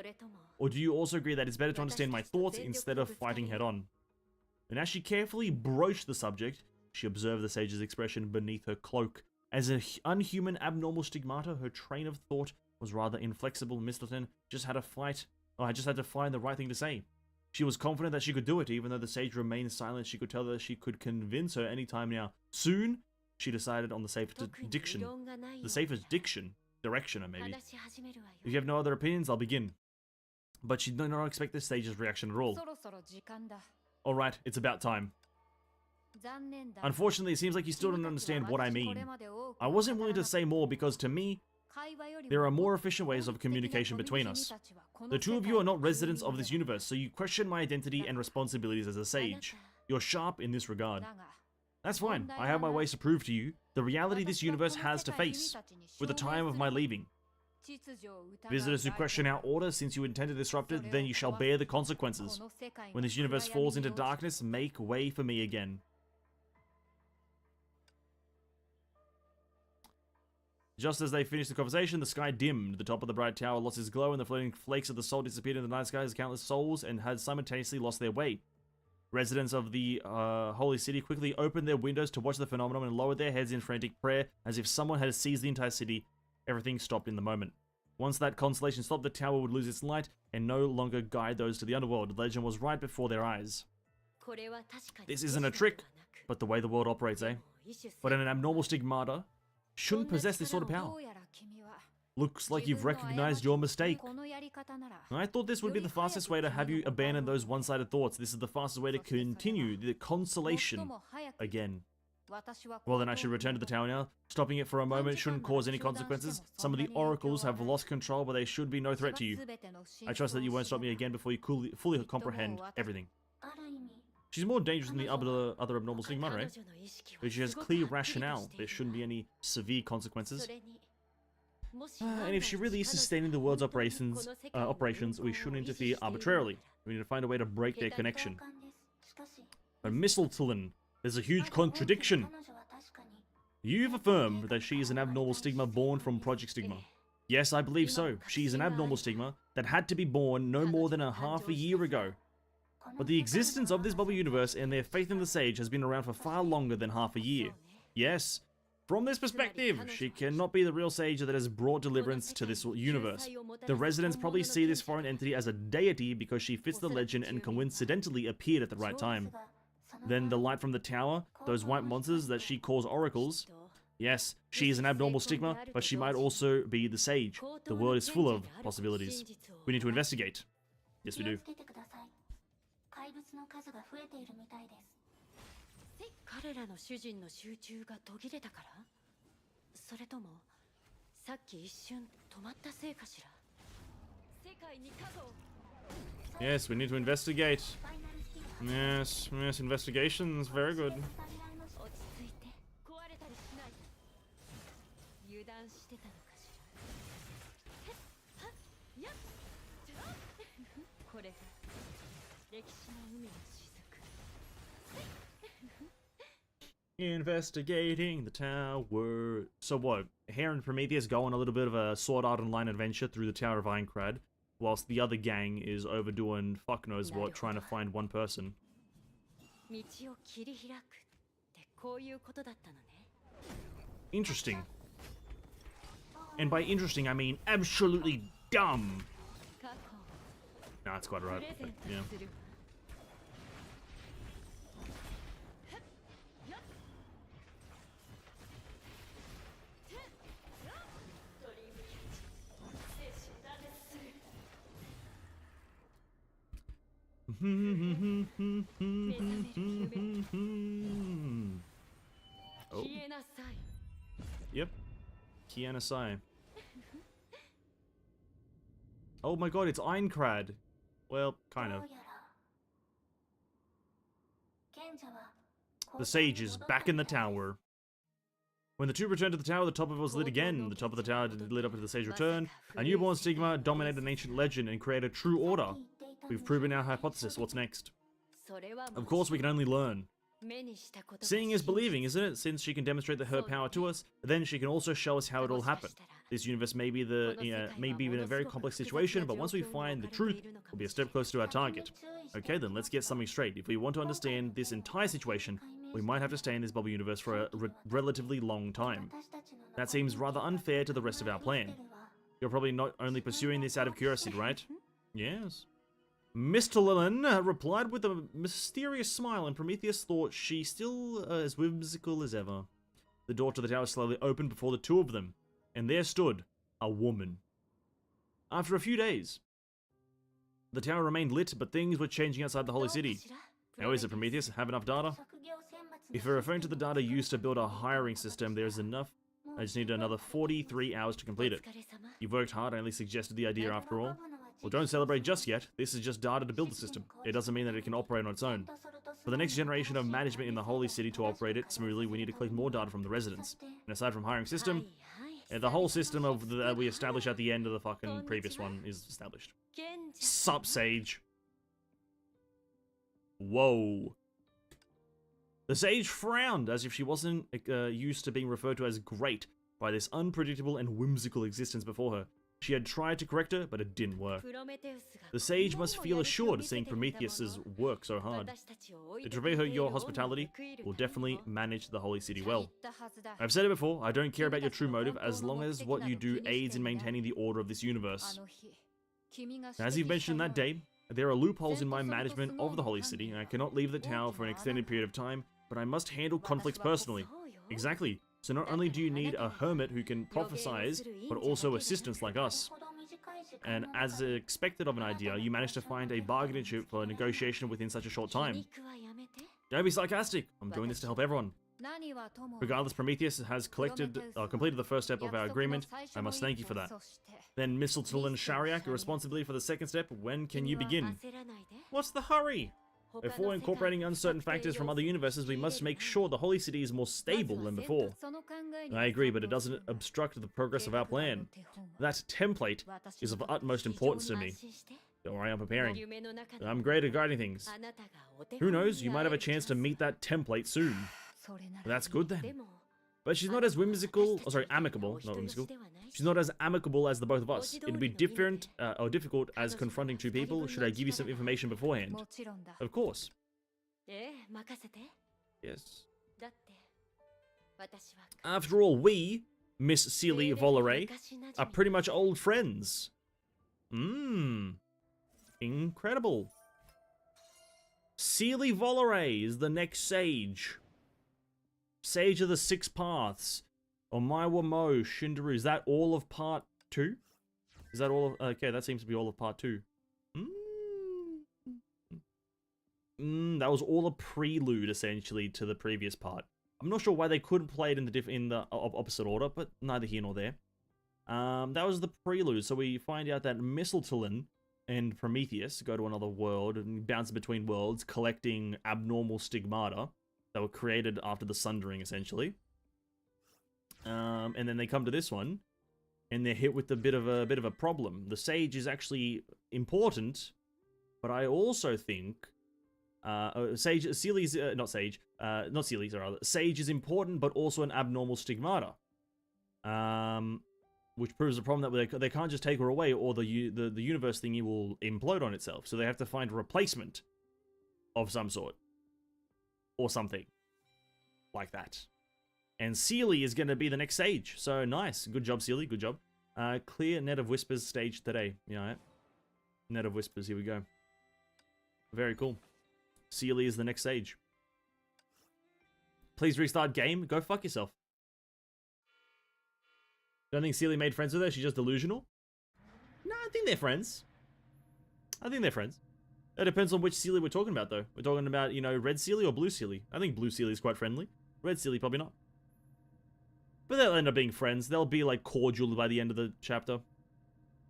Or do you also agree that it's better to understand my thoughts instead of fighting head-on? And as she carefully broached the subject, she observed the sage's expression beneath her cloak. As an unhuman, abnormal stigmata, her train of thought was rather inflexible. Miss Littleton just had to find the right thing to say. She was confident that she could do it, even though the sage remained silent. She could tell that she could convince her any time now. Soon, she decided on the safest direction, maybe. If you have no other opinions, I'll begin. But she did not expect the sage's reaction at all. Alright, it's about time. Unfortunately, it seems like you still don't understand what I mean. I wasn't willing to say more because, to me, there are more efficient ways of communication between us. The two of you are not residents of this universe, so you question my identity and responsibilities as a sage. You're sharp in this regard. That's fine. I have my ways to prove to you the reality this universe has to face, with the time of my leaving. Visitors who question our order since you intend to disrupt it, then you shall bear the consequences. When this universe falls into darkness, make way for me again. Just as they finished the conversation, the sky dimmed. The top of the bright tower lost its glow, and the floating flakes of the salt disappeared in the night sky as countless souls and had simultaneously lost their way. Residents of the holy city quickly opened their windows to watch the phenomenon and lowered their heads in frantic prayer, as if someone had seized the entire city. Everything stopped in the moment. Once that constellation stopped, the tower would lose its light and no longer guide those to the underworld. The legend was right before their eyes. This isn't a trick, but the way the world operates, eh? But an abnormal stigmata shouldn't possess this sort of power. Looks like you've recognized your mistake. I thought this would be the fastest way to have you abandon those one-sided thoughts. This is the fastest way to continue the consolation again. Well, then I should return to the tower now. Stopping it for a moment shouldn't cause any consequences. Some of the oracles have lost control, but they should be no threat to you. I trust that you won't stop me again before you fully comprehend everything. She's more dangerous than the other abnormal stigmata, right? But she has clear rationale. There shouldn't be any severe consequences. And if she really is sustaining the world's operations, we shouldn't interfere arbitrarily. We need to find a way to break their connection. But Miss Littleton, there's a huge contradiction. You've affirmed that she is an abnormal stigma born from Project Stigma. Yes, I believe so. She is an abnormal stigma that had to be born no more than half a year ago. But the existence of this bubble universe and their faith in the sage has been around for far longer than half a year. Yes, from this perspective, she cannot be the real sage that has brought deliverance to this universe. The residents probably see this foreign entity as a deity because she fits the legend and coincidentally appeared at the right time. Then the light from the tower, those white monsters that she calls oracles. Yes, she is an abnormal stigma, but she might also be the sage. The world is full of possibilities. We need to investigate. Yes, we do. 怪物の数が増えているみたいです。彼らの主人の集中が途切れたから？それともさっき一瞬止まったせいかしら？世界に過去。Yes, we need to investigate. Yes, investigations, very good. 落ち着いて壊れたりしない。油断してたのかしら？はっやっこれが。Investigating the tower. So what? Hare and Prometheus go on a little bit of a Sword Art Online adventure through the Tower of Aincrad, whilst the other gang is overdoing fuck knows what, trying to find one person. Interesting. And by interesting, I mean absolutely dumb. Nah, that's quite right. But, yeah. Oh. Yep. Kiana Sai. Oh my god, it's Aincrad. Well, kind of. The sage is back in the tower. When the two returned to the tower, the top of it was lit again. The top of the tower lit up as the sage returned. A newborn stigma dominated an ancient legend and created a true order. We've proven our hypothesis. What's next? Of course, we can only learn. Seeing is believing, isn't it? Since she can demonstrate her power to us, then she can also show us how it all happened. This universe may be in a very complex situation, but once we find the truth, we'll be a step closer to our target. Okay, then let's get something straight. If we want to understand this entire situation, we might have to stay in this bubble universe for a relatively long time. That seems rather unfair to the rest of our plan. You're probably not only pursuing this out of curiosity, right? Yes. Mr. Lilin replied with a mysterious smile, and Prometheus thought she still as whimsical as ever. The door to the tower slowly opened before the two of them, and there stood a woman. After a few days, the tower remained lit, but things were changing outside the Holy City. How is it, Prometheus? Have enough data? If you're referring to the data used to build a hiring system, there is enough. I just need another 43 hours to complete it. You've worked hard, I only suggested the idea after all. Well, don't celebrate just yet. This is just data to build the system. It doesn't mean that it can operate on its own. For the next generation of management in the Holy City to operate it smoothly, we need to collect more data from the residents. And aside from hiring system, the whole system that we established at the end of the fucking previous one is established. Sup, Sage. Whoa. The Sage frowned, as if she wasn't used to being referred to as great by this unpredictable and whimsical existence before her. She had tried to correct her, but it didn't work. The Sage must feel assured seeing Prometheus's work so hard. To repay her your hospitality, will definitely manage the Holy City well. I've said it before, I don't care about your true motive as long as what you do aids in maintaining the order of this universe. As you've mentioned that day, there are loopholes in my management of the Holy City, and I cannot leave the tower for an extended period of time, but I must handle conflicts personally. Exactly. So not only do you need a hermit who can prophesize, but also assistants like us. And as expected of an idea, you managed to find a bargaining chip for a negotiation within such a short time. Don't be sarcastic. I'm doing this to help everyone. Regardless, Prometheus has completed the first step of our agreement. I must thank you for that. Then Mistletoe and Shariak are responsibility for the second step. When can you begin? What's the hurry? Before incorporating uncertain factors from other universes, we must make sure the Holy City is more stable than before. I agree, but it doesn't obstruct the progress of our plan. That template is of utmost importance to me. Don't worry, I'm preparing. I'm great at guiding things. Who knows, you might have a chance to meet that template soon. That's good then. But she's not as amicable, not whimsical. She's not as amicable as the both of us. It'd be different, or difficult as confronting two people. Should I give you some information beforehand? Of course. Yes. After all, we, Miss Seely Volare, are pretty much old friends. Incredible. Seely Volare is the next sage. Sage of the Six Paths. Omaiwa Mo, Shindaru. Is that all of part 2? Is that all of... Okay, that seems to be all of part 2. That was all a prelude, essentially, to the previous part. I'm not sure why they couldn't play it in the opposite order, but neither here nor there. That was the prelude, so we find out that Mistletoe and Prometheus go to another world and bounce between worlds, collecting abnormal stigmata that were created after the Sundering, essentially. And then they come to this one, and they're hit with a bit of a problem. The Sage is actually important, but I also think Sage is important, but also an abnormal stigmata. Which proves the problem that they can't just take her away, or the universe thingy will implode on itself. So they have to find a replacement of some sort. Or something. Like that. And Seely is going to be the next sage. So nice. Good job, Seely. Good job. Clear Net of Whispers stage today. Yeah, right. Net of Whispers. Here we go. Very cool. Seely is the next sage. Please restart game. Go fuck yourself. Don't think Seely made friends with her. She's just delusional. No, I think they're friends. It depends on which Seely we're talking about, though. We're talking about, you know, Red Seely or Blue Seely. I think Blue Seely is quite friendly. Red Seely, probably not. But they'll end up being friends. They'll be, like, cordial by the end of the chapter.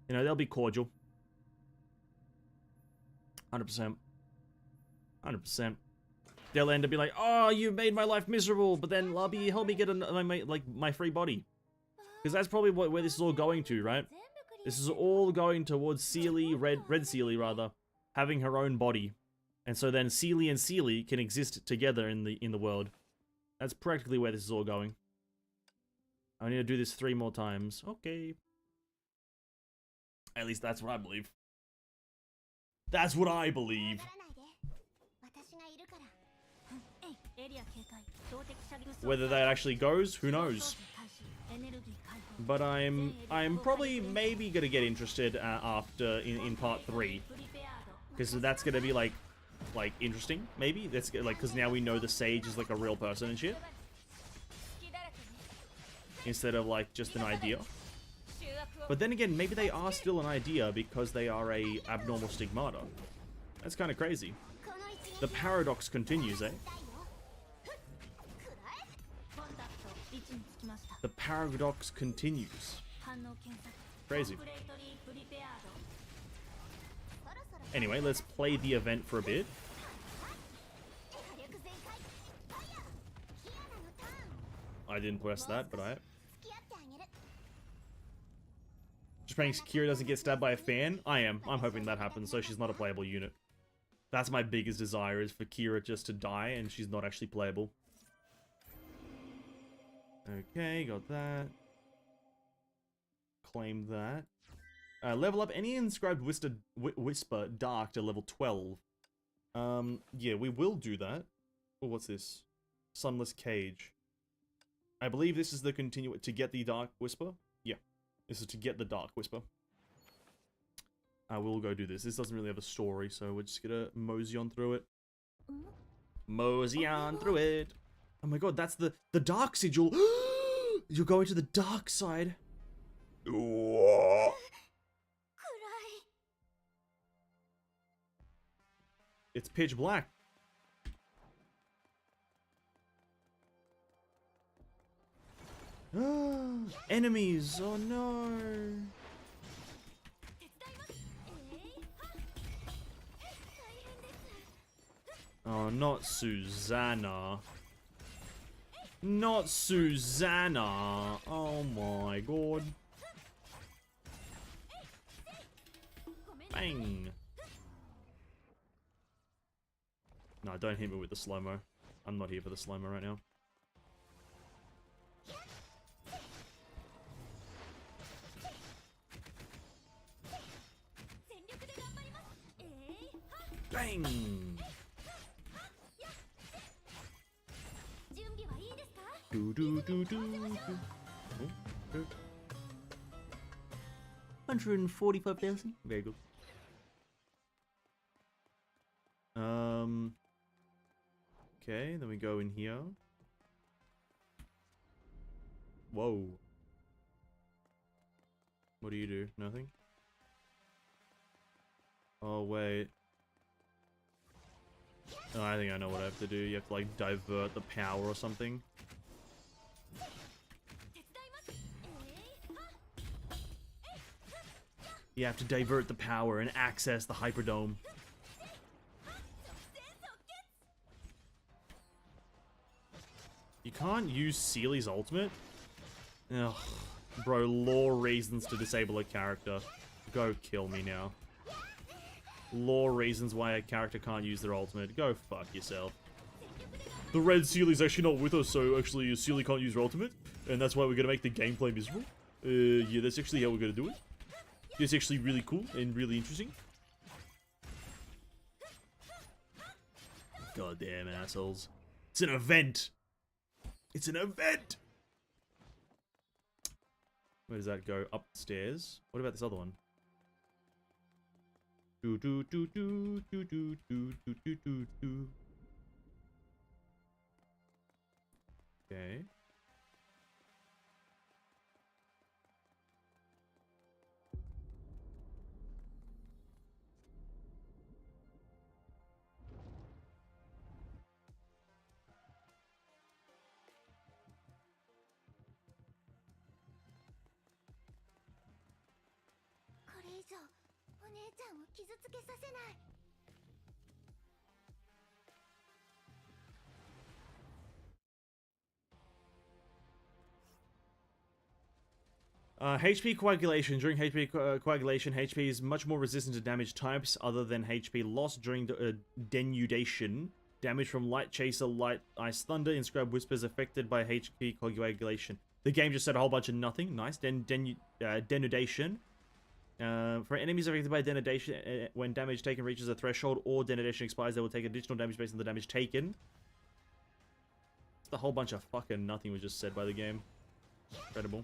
You know, they'll be cordial. 100%. 100%. They'll end up being like, oh, you made my life miserable, but then Lobby, help me get my free body. Because that's probably where this is all going to, right? This is all going towards Seely, Red Seely, rather, having her own body And so then Sealy and Sealy can exist together in the world. That's practically where this is all going. I need to do this 3 more times. Okay. At least that's what I believe. That's what I believe. Whether that actually goes, who knows? But I'm probably maybe gonna get interested after in part 3, because that's gonna be like interesting. Maybe that's like, because now we know the sage is like a real person and shit, instead of like just an idea. But then again, maybe they are still an idea because they are a abnormal stigmata. That's kind of crazy. The paradox continues, eh? The paradox continues. Crazy. Anyway, let's play the event for a bit. I didn't press that, but I... Just praying Kira doesn't get stabbed by a fan? I am. I'm hoping that happens, so she's not a playable unit. That's my biggest desire, is for Kira just to die and she's not actually playable. Okay, got that. Claim that. Level up any inscribed whisper dark to level 12. Yeah, we will do that. Oh, what's this? Sunless Cage. I believe this is the to get the Dark Whisper. Yeah, this is to get the Dark Whisper. I will go do this. This doesn't really have a story, so we're just gonna mosey on through it. Mosey on through it. Oh my god, that's the Dark Sigil. You're going to the dark side. It's pitch black. Enemies! Oh no! Oh, not Susanna. Not Susanna! Oh my god. Bang! No, don't hit me with the slow-mo. I'm not here for the slow-mo right now. Bang! Do do do do do. Oh, okay. 145,000. Very good. Okay, then we go in here. Whoa. What do you do? Nothing? Oh, wait. Oh, I think I know what I have to do. You have to, like, divert the power or something. You have to divert the power and access the Hyperdome. You can't use Sealy's ultimate? Ugh. Bro, lore reasons to disable a character. Go kill me now. Lore reasons why a character can't use their ultimate. Go fuck yourself. The red Sealy's actually not with us, so actually Sealy can't use her ultimate, and that's why we're gonna make the gameplay miserable. Yeah, that's actually how we're gonna do it. It's actually really cool and really interesting. Goddamn assholes. It's an event! It's an event! Where does that go? Upstairs? What about this other one? Do do do do do do do do do do do. Okay. HP coagulation. During HP coagulation, HP is much more resistant to damage types other than HP loss during denudation. Damage from Light Chaser, Light Ice Thunder, Inscribed Whispers affected by HP coagulation. The game just said a whole bunch of nothing. Nice. Denudation. For enemies affected by denudation, when damage taken reaches a threshold or denudation expires, they will take additional damage based on the damage taken. It's a whole bunch of fucking nothing was just said by the game. Incredible.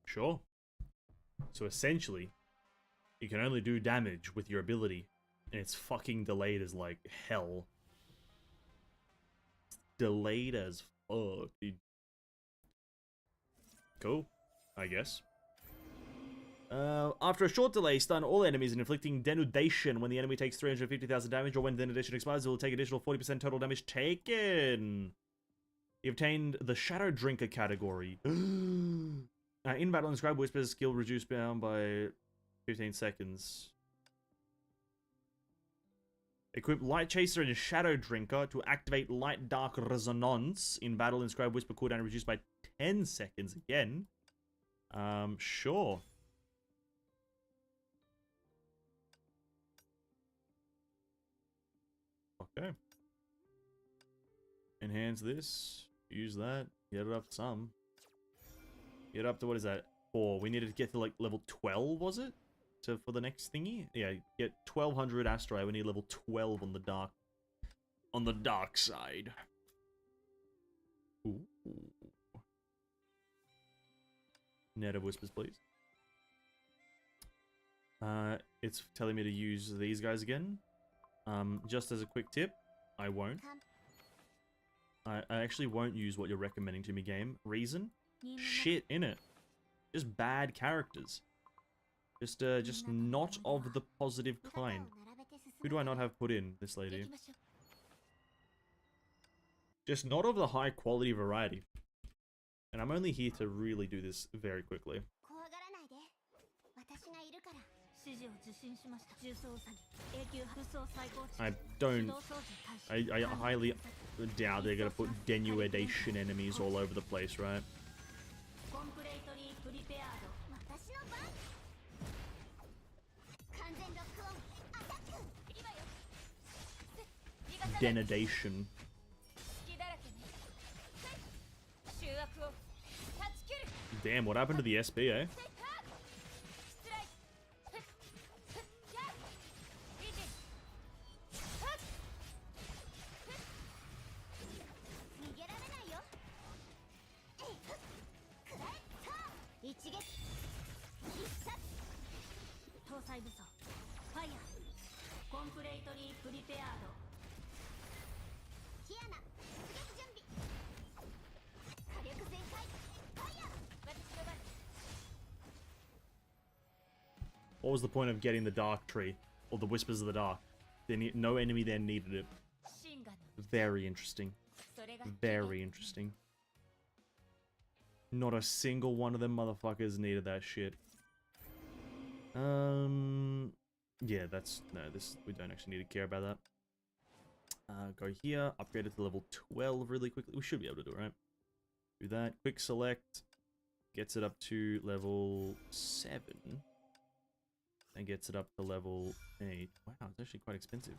Sure. So essentially, you can only do damage with your ability, and it's fucking delayed as like hell. It's delayed as fuck, dude. Cool, I guess. After a short delay, stun all enemies and inflicting denudation. When the enemy takes 350,000 damage or when denudation expires, it will take additional 40% total damage taken. You obtained the Shadow Drinker category. In battle, Inscribe Whispers skill reduced down by 15 seconds. Equip Light Chaser and Shadow Drinker to activate Light Dark Resonance. In battle, Inscribe Whisper cooldown reduced by 10 seconds again. Sure. Okay. Enhance this. Use that. Get it up some. Get up to, what is that? 4. We needed to get to like level 12, was it? For the next thingy? Yeah, get 1200 Astray. We need level 12 on the dark side. Ooh. Net of Whispers, please. It's telling me to use these guys again. Just as a quick tip, I won't. I actually won't use what you're recommending to me, game. Reason? Shit in it. Just bad characters. Just not of the positive kind. Who do I not have put in? This lady. Just not of the high quality variety. And I'm only here to really do this very quickly. I highly doubt they're gonna put denudation enemies all over the place, right? Denudation. Damn, what happened to the SB, eh? What was the point of getting the Dark Tree? Or the Whispers of the Dark? No enemy there needed it. Very interesting. Very interesting. Not a single one of them motherfuckers needed that shit. Yeah, we don't actually need to care about that. Go here, upgrade it to level 12 really quickly. We should be able to do it, right? Do that, quick select, gets it up to level 7. And gets it up to level 8. Wow, it's actually quite expensive.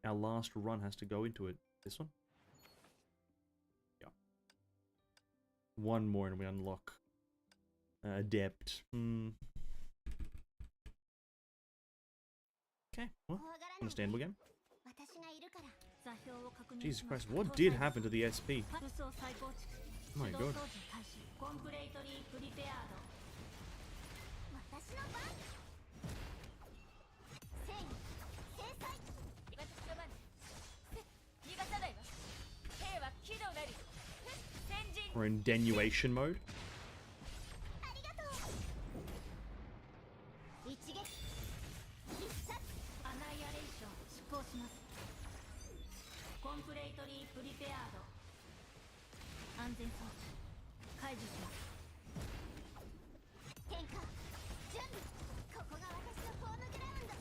Our last run has to go into it. This one? Yeah. One more and we unlock Adept. Okay, well, understandable game. Jesus Christ, what did happen to the SP? Oh my god. コンプレイトリープリペアード私の番戦意制裁私の番逃がさないわ兵は起動なり先陣 We're in denuation mode. ありがとう一撃必殺アナイアレーション執行しますコンプレイトリープリペアード安全装置解除します変化準備ここが私のホームグラウンド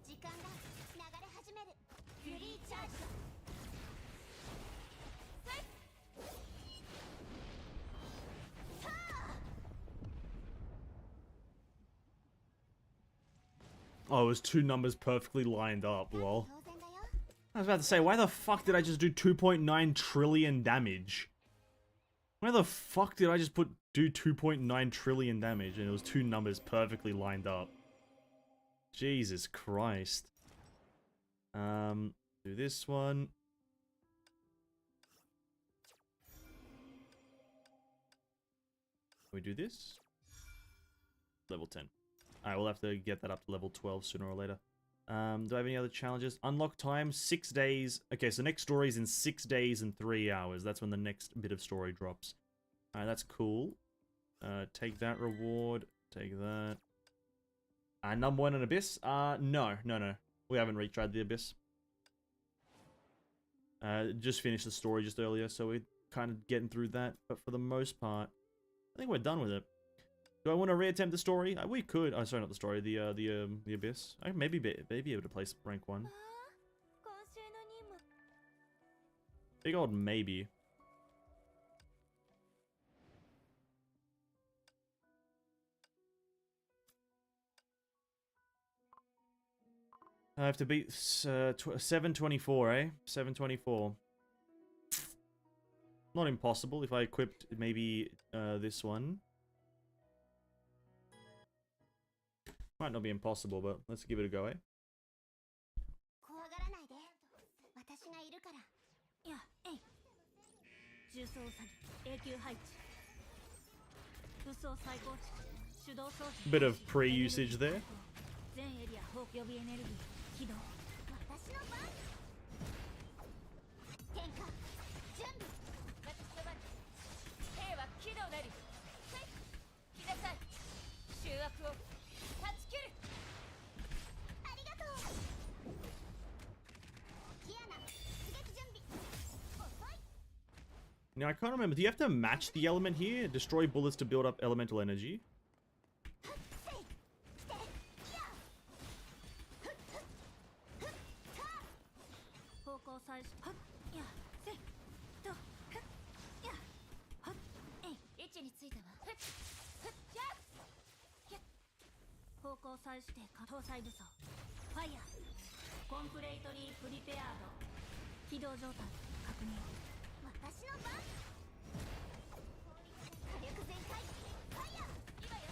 時間が流れ始めるフュリーチャージだセッさあ Oh, it was two numbers perfectly lined up, lol. 当然だよ I was about to say, why the fuck did I just do 2.9 trillion damage? Why the fuck did I just do 2.9 trillion damage and it was two numbers perfectly lined up? Jesus Christ. Do this one. Can we do this? Level 10. Alright, we'll have to get that up to level 12 sooner or later. Do I have any other challenges? Unlock time, 6 days. Okay, so next story is in 6 days and 3 hours. That's when the next bit of story drops. Alright, that's cool. Take that reward. Take that. Number 1 in Abyss? No. We haven't retried the Abyss. Just finished the story just earlier, so we're kind of getting through that. But for the most part, I think we're done with it. Do I want to reattempt the story? We could. Oh, sorry, not the story. The Abyss. I maybe be able to place rank 1. 今週の任務 Big old maybe. I have to beat 724, eh? 724. Not impossible if I equipped maybe this one. Might not be impossible, but let's give it a go, eh? 怖がらないで私がいるからいやえい重装詐欺永久配置武装再構築手動装置 Bit of pre-usage there. 全エリア放棄予備エネルギー起動私の番変化準備私の番兵は起動なり来なさい集悪を断ち切るありがとうキアナ出撃準備遅い Now, I can't remember. Do you have to match the element here? Destroy bullets to build up elemental energy? 方向最初はっやせっとはっやはっえい位置についたわふっふっやっやっ方向最して搭載武装ファイヤーコンプレイトリープリペアード起動状態確認私の番火力全開ファイヤー今よ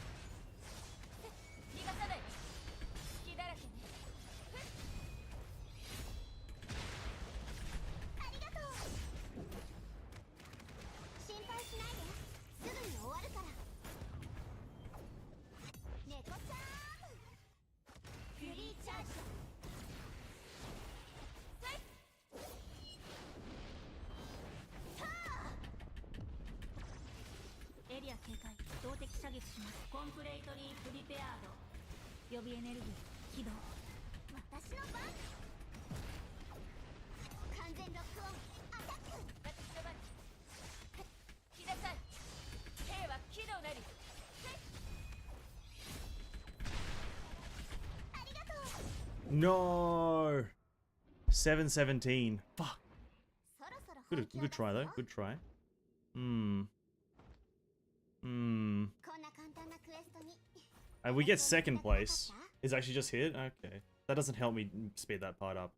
逃がさない隙だらけねふっありがとう心配しないですぐに終わるから猫ちゃんフュリーチャージだせっさあエリア警戒動的射撃しますコンプレイトリープリペアード予備エネルギー起動私の番完全ロックオンアタック私の番来なさい兵は起動なりありがとう No! 717. Fuck. そろそろ Good, good try, though. Good try. Hmm. こんな簡単なクエストに We get second place. It's actually just hit? Okay. That doesn't help me speed that part up.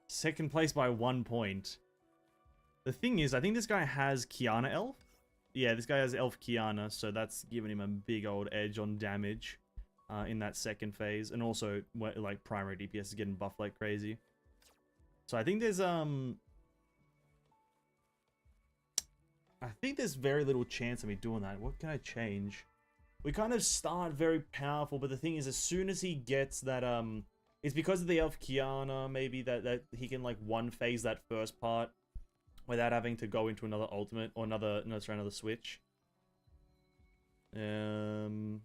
Second place by 1 point. The thing is, I think this guy has Kiana Elf. Yeah, this guy has Elf Kiana, so that's giving him a big old edge on damage. in that second phase, and also like primary DPS is getting buffed like crazy. So I think there's very little chance of me doing that. What can I change? We kind of start very powerful, but the thing is, as soon as he gets that, it's because of the elf Kiana, maybe, that he can, like, one phase that first part without having to go into another ultimate, or another switch. And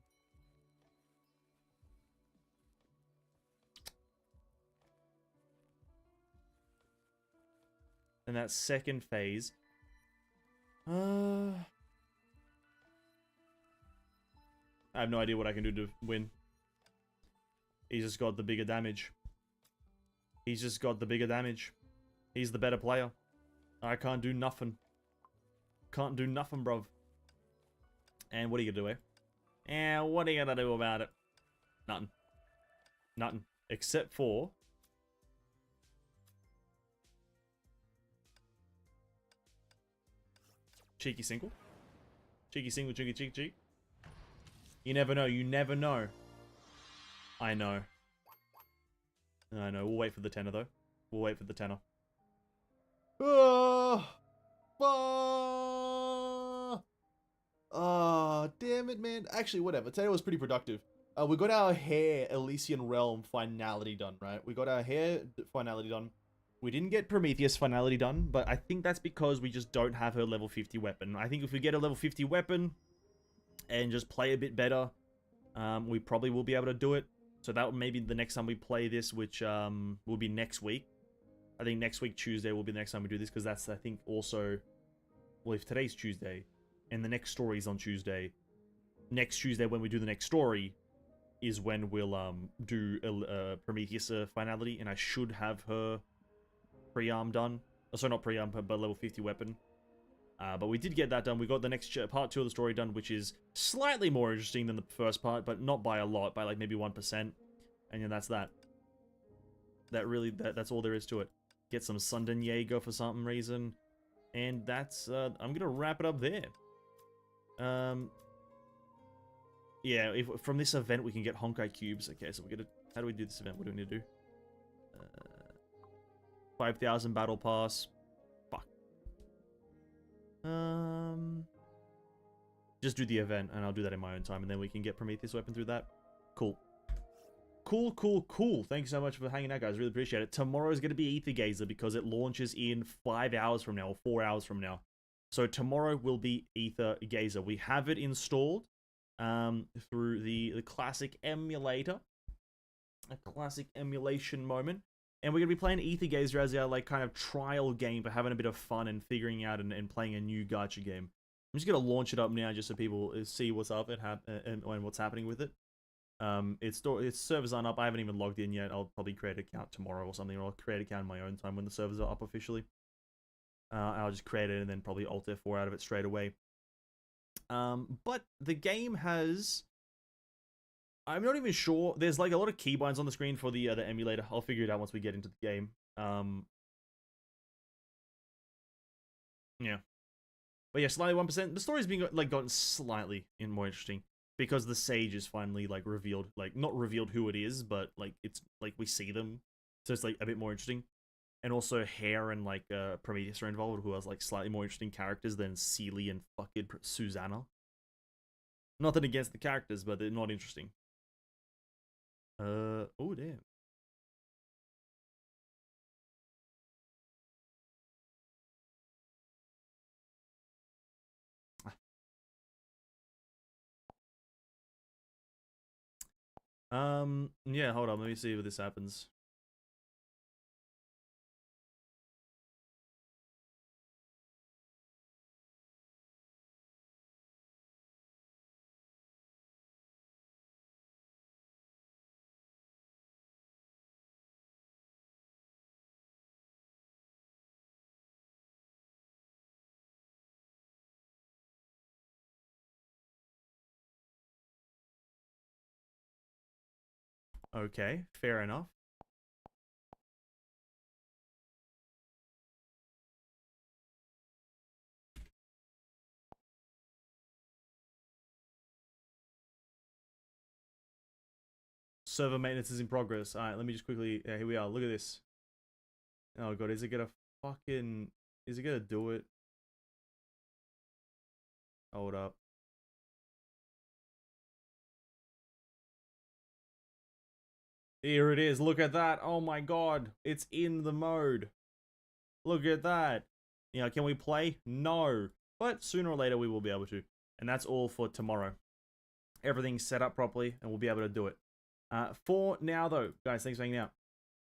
that second phase, I have no idea what I can do to win. He's just got the bigger damage. He's just got the bigger damage. He's the better player. I can't do nothing. Can't do nothing, bruv. And what are you gonna do, eh? What are you gonna do about it? Nothing. Nothing. Except for... cheeky single. Cheeky single, cheeky, cheeky, cheek. You never know. You never know. I know. I know. We'll wait for the tenor, though. We'll wait for the tenor. Oh, damn it, man. Actually, whatever. Today was pretty productive. We got our Hare Elysian Realm finality done, right? We got our Hare finality done. We didn't get Prometheus finality done, but I think that's because we just don't have her level 50 weapon. I think if we get a level 50 weapon and just play a bit better, we probably will be able to do it. So that may be the next time we play this, which will be next week. I think next week, Tuesday, will be the next time we do this, because that's, I think, also... well, if today's Tuesday, and the next story is on Tuesday, next Tuesday when we do the next story is when we'll do a Prometheus finality, and I should have her pre-arm done. Sorry, not pre-arm, but level 50 weapon. But we did get that done. We got the next part 2 of the story done, which is slightly more interesting than the first part, but not by a lot, by like maybe 1%. And yeah, that's that. That's all there is to it. Get some Sunden Jaeger for some reason. And that's, I'm gonna wrap it up there. Yeah, if from this event we can get Honkai Cubes. Okay, so we're gonna, how do we do this event? What do we need to do? 5,000 Battle Pass. Fuck. Just do the event, and I'll do that in my own time, and then we can get Prometheus weapon through that. Cool. Cool, cool, cool. Thank you so much for hanging out, guys. Really appreciate it. Tomorrow is going to be Aether Gazer because it launches in 5 hours from now, or 4 hours from now. So tomorrow will be Aether Gazer. We have it installed through the classic emulator. A classic emulation moment. And we're going to be playing Aether Gazer as our like kind of trial game for having a bit of fun and figuring out and playing a new gacha game. I'm just going to launch it up now just so people see what's up and what's happening with it. Its servers aren't up. I haven't even logged in yet. I'll probably create an account tomorrow or something, or I'll create an account in my own time when the servers are up officially. I'll just create it and then probably Alt F4 out of it straight away. But the game has... I'm not even sure. There's like a lot of keybinds on the screen for the emulator. I'll figure it out once we get into the game. Yeah. But yeah, slightly 1%. The story's been like gotten slightly more interesting because the sage is finally like revealed, like not revealed who it is, but like it's like we see them, so it's like a bit more interesting. And also Hare and like Prometheus are involved, who has like slightly more interesting characters than Seely and fucking Susanna. Nothing against the characters, but they're not interesting. Oh damn. Yeah, hold on, let me see if this happens. Okay, fair enough. Server maintenance is in progress. Alright, let me just quickly... Yeah, here we are. Look at this. Oh god, is it gonna fucking... Is it gonna do it? Hold up. Here it is. Look at that. Oh my god. It's in the mode. Look at that. You know, can we play? No. But sooner or later we will be able to. And that's all for tomorrow. Everything's set up properly and we'll be able to do it. For now though, guys, thanks for hanging out.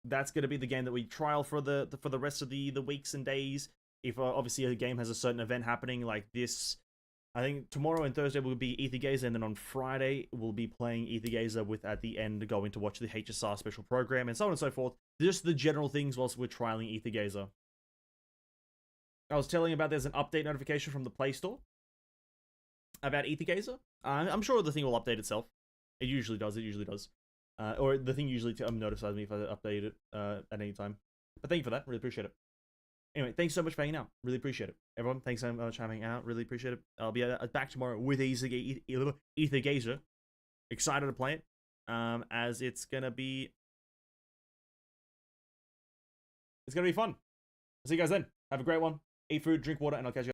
That's going to be the game that we trial for the rest of the weeks and days. If obviously a game has a certain event happening like this, I think tomorrow and Thursday will be Ether Gazer, and then on Friday we'll be playing Ether Gazer with at the end going to watch the HSR special program and so on and so forth. Just the general things whilst we're trialing Ether Gazer. I was telling you about there's an update notification from the Play Store about Ether Gazer. I'm sure the thing will update itself. It usually does. It usually does. Or the thing usually notifies me if I update it at any time. But thank you for that. Really appreciate it. Anyway, thanks so much for hanging out. Really appreciate it. Everyone, thanks so much for hanging out. Really appreciate it. I'll be back tomorrow with Ether Gazer. Excited to play it. As it's gonna be fun. I'll see you guys then. Have a great one. Eat food, drink water, and I'll catch you.